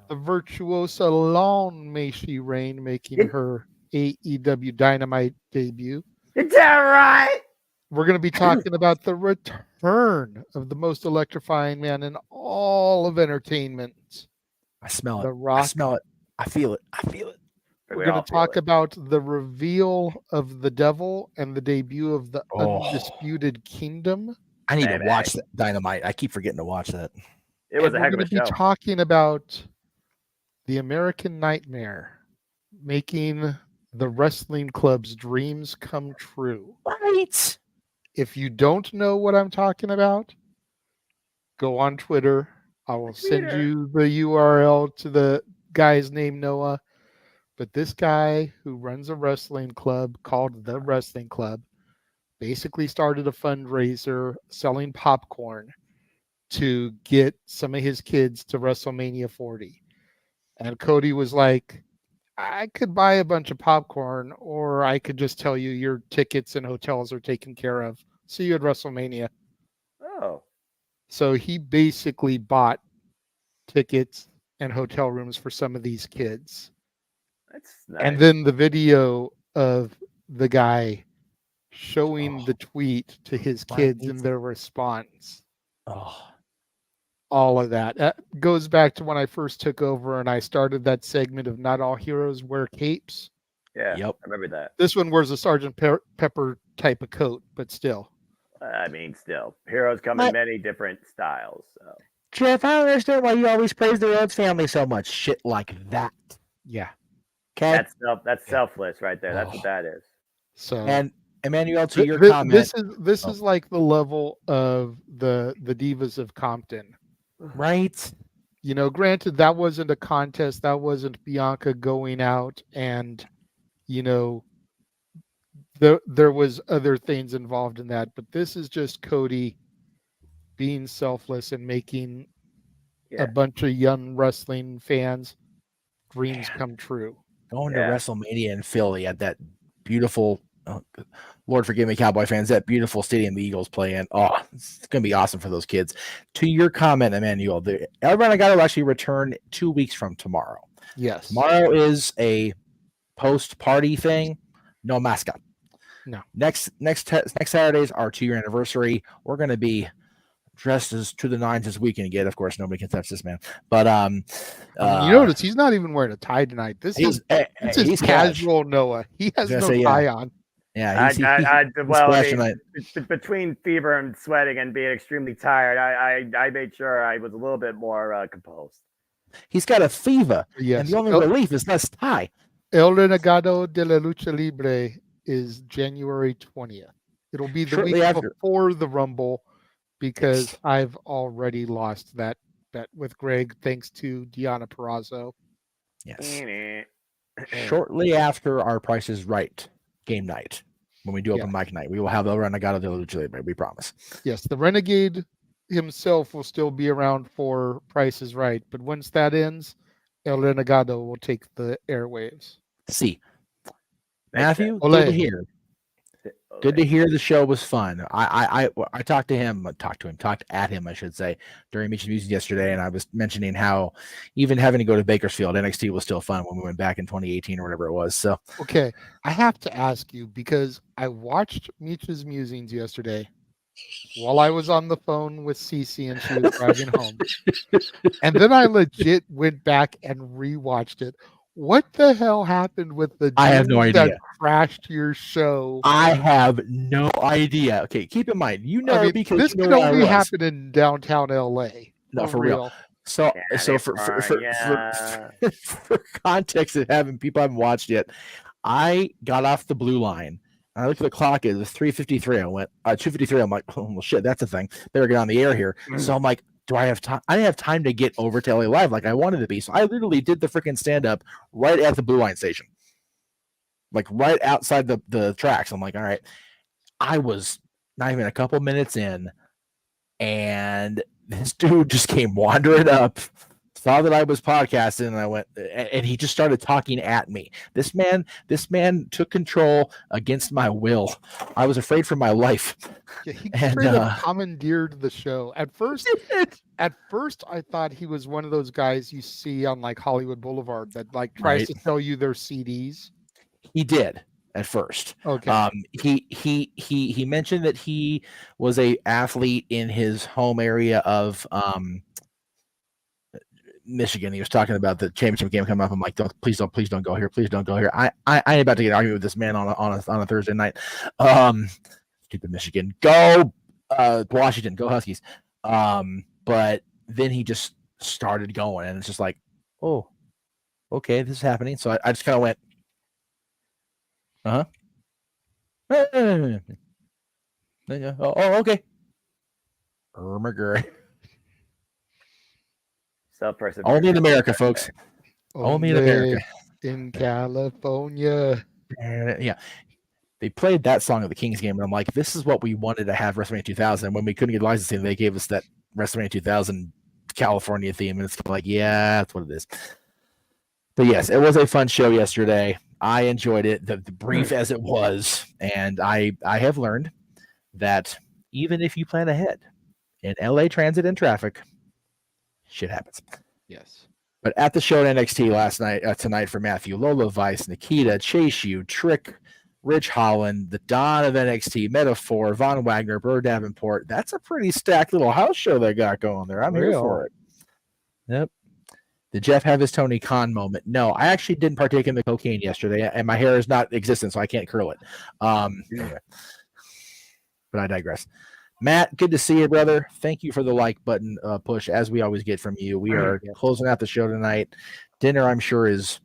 the virtuosa Long May She Reign, making her AEW Dynamite debut. Is that right? We're going to be talking about the return of the most electrifying man in all of entertainment. I smell it. The Rock. I smell it. I feel it. I feel it. We're going to talk about the reveal of the Devil and the debut of the Undisputed Kingdom. I need to watch that Dynamite. I keep forgetting to watch that. It was a heck of a show. We're going to be talking about the American Nightmare making the wrestling club's dreams come true. Right. If you don't know what I'm talking about, go on Twitter. I will send you the URL to the guy's name, Noah. But this guy who runs a wrestling club called The Wrestling Club basically started a fundraiser selling popcorn to get some of his kids to WrestleMania 40. And Cody was like, I could buy a bunch of popcorn, or I could just tell you your tickets and hotels are taken care of. See you at WrestleMania. Oh. So he basically bought tickets and hotel rooms for some of these kids. That's nice. And then the video of the guy showing the tweet to his kids and their response. All of that goes back to when I first took over and I started that segment of Not All Heroes Wear Capes. Yeah, yep. I remember that. This one wears a Sgt. Pepper type of coat, but still. I mean, still. Heroes come in many different styles. So. Jeff, I don't understand why you always praise the Rhodes family so much. Shit like that. Yeah. Okay. That's selfless right there. That's what that is. So and Emmanuel, to your comment, this is like the level of the Divas of Compton. Right. You know, granted, that wasn't a contest. That wasn't Bianca going out and, you know, there was other things involved in that. But this is just Cody being selfless and making a bunch of young wrestling fans' dreams come true. Going to WrestleMania in Philly at that beautiful, Lord forgive me, Cowboy fans, that beautiful stadium the Eagles play in. Oh, it's going to be awesome for those kids. To your comment, Emmanuel, El Renegado will actually return 2 weeks from tomorrow. Yes. Tomorrow is a post-party thing. No mascot. No. Next Saturday is our 2-year anniversary. We're going to be dressed as to the nines this weekend again. Of course, nobody can touch this man. But you notice he's not even wearing a tie tonight. This is casual Noah. He has no tie on. Yeah, between fever and sweating and being extremely tired, I made sure I was a little bit more composed. He's got a fever, yes. And the only relief is less tie. El Renegado de la Lucha Libre is January 20th. It'll be the week before the Rumble because I've already lost that bet with Greg thanks to Deonna Purrazzo. Yes. Shortly after our Price is Right game night, when we do open mic night, we will have El Renegado de la Lucha Libre, we promise. Yes, the Renegade himself will still be around for Price is Right, but once that ends, El Renegado will take the airwaves. See, Matthew, Ole. good to hear. Good to hear. The show was fun. I talked at him, I should say, during Meet Music yesterday, and I was mentioning how even having to go to Bakersfield, NXT was still fun when we went back in 2018 or whatever it was. So Okay, I have to ask you because I watched Meech's Musings yesterday while I was on the phone with Cece and she was driving home. And then I legit went back and rewatched it. What the hell happened with the I have no dude that idea. crashed your show? I have no idea. Okay, keep in mind, because this you know could where I only was. happen in downtown LA. No, for real. So for context of having people I haven't watched yet, I got off the blue line. And I looked at the clock. It was 3:53. I went 2:53. I'm like, oh well, shit, that's a thing. Better get on the air here. So I'm like, do I have time? I didn't have time to get over to LA Live like I wanted to be. So I literally did the freaking stand up right at the blue line station, like right outside the tracks. I'm like, all right. I was not even a couple minutes in, and this dude just came wandering up, saw that I was podcasting, and I went, and he just started talking at me. This man took control against my will. I was afraid for my life. Yeah, he straight up commandeered the show. At first, I thought he was one of those guys you see on like Hollywood Boulevard that like tries to sell you their CDs. He did. At first, okay. He mentioned that he was a athlete in his home area of Michigan. He was talking about the championship game coming up. I'm like, please don't go here. Please don't go here. I ain't about to get argued with this man on a Thursday night. Stupid Michigan, go Washington, go Huskies. But then he just started going, and it's just like, oh, okay, this is happening. So I just kind of went. Oh, okay. Only in America, folks. Only in America. In California. Yeah. They played that song at the Kings game, and I'm like, this is what we wanted to have WrestleMania 2000. When we couldn't get licensing, they gave us that WrestleMania 2000 California theme, and it's like, yeah, that's what it is. But yes, it was a fun show yesterday. I enjoyed it, the brief as it was, and I have learned that even if you plan ahead in LA transit and traffic, shit happens. Yes. But at the show at NXT tonight for Matthew, Lola Vice, Nikita, Chase U, Trick, Rich Holland, the Don of NXT, Metaphor, Von Wagner, Burr Davenport. That's a pretty stacked little house show they got going there. I'm here for it. Yep. Did Jeff have his Tony Khan moment? No, I actually didn't partake in the cocaine yesterday, and my hair is not existent, so I can't curl it. Anyway. But I digress. Matt, good to see you, brother. Thank you for the like button push, as we always get from you. We are closing out the show tonight. Dinner, I'm sure, is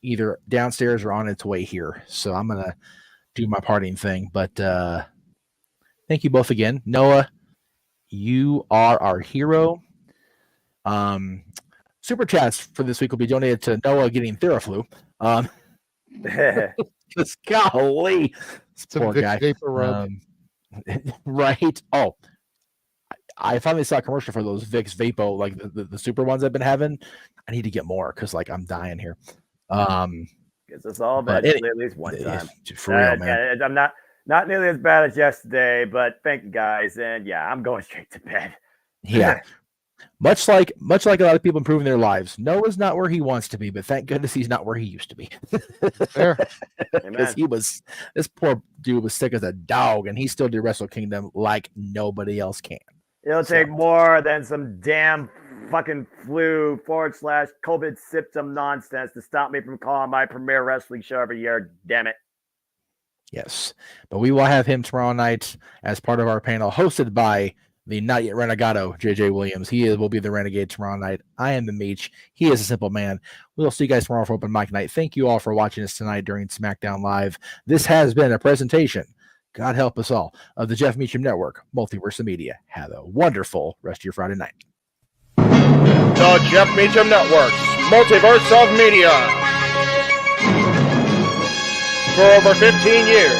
either downstairs or on its way here. So I'm going to do my partying thing. But thank you both again. Noah, you are our hero. Super chats for this week will be donated to Noah getting Theraflu. Just golly, poor guy. Vapor rub. Right. Oh, I finally saw a commercial for those Vicks Vapo, like the super ones I've been having. I need to get more because like I'm dying here. Gets us all bad at least one time. For real, man. I'm not nearly as bad as yesterday, but thank you guys. And yeah, I'm going straight to bed. Yeah. Much like a lot of people improving their lives. Noah's not where he wants to be, but thank goodness he's not where he used to be. Because this poor dude was sick as a dog, and he still did Wrestle Kingdom like nobody else can. It'll take more than some damn fucking flu / COVID symptom nonsense to stop me from calling my premier wrestling show every year. Damn it. Yes, but we will have him tomorrow night as part of our panel, hosted by the not yet Renegado, JJ Williams. He will be the Renegade tomorrow night. I am the Meech. He is a simple man. We'll see you guys tomorrow for Open Mic Night. Thank you all for watching us tonight during SmackDown Live. This has been a presentation, God help us all, of the Jeff Meacham Network, Multiverse of Media. Have a wonderful rest of your Friday night. The Jeff Meacham Network's Multiverse of Media. For over 15 years,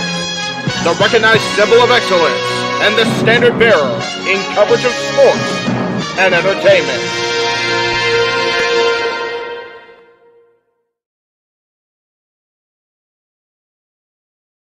the recognized symbol of excellence and the standard bearer in coverage of sports and entertainment.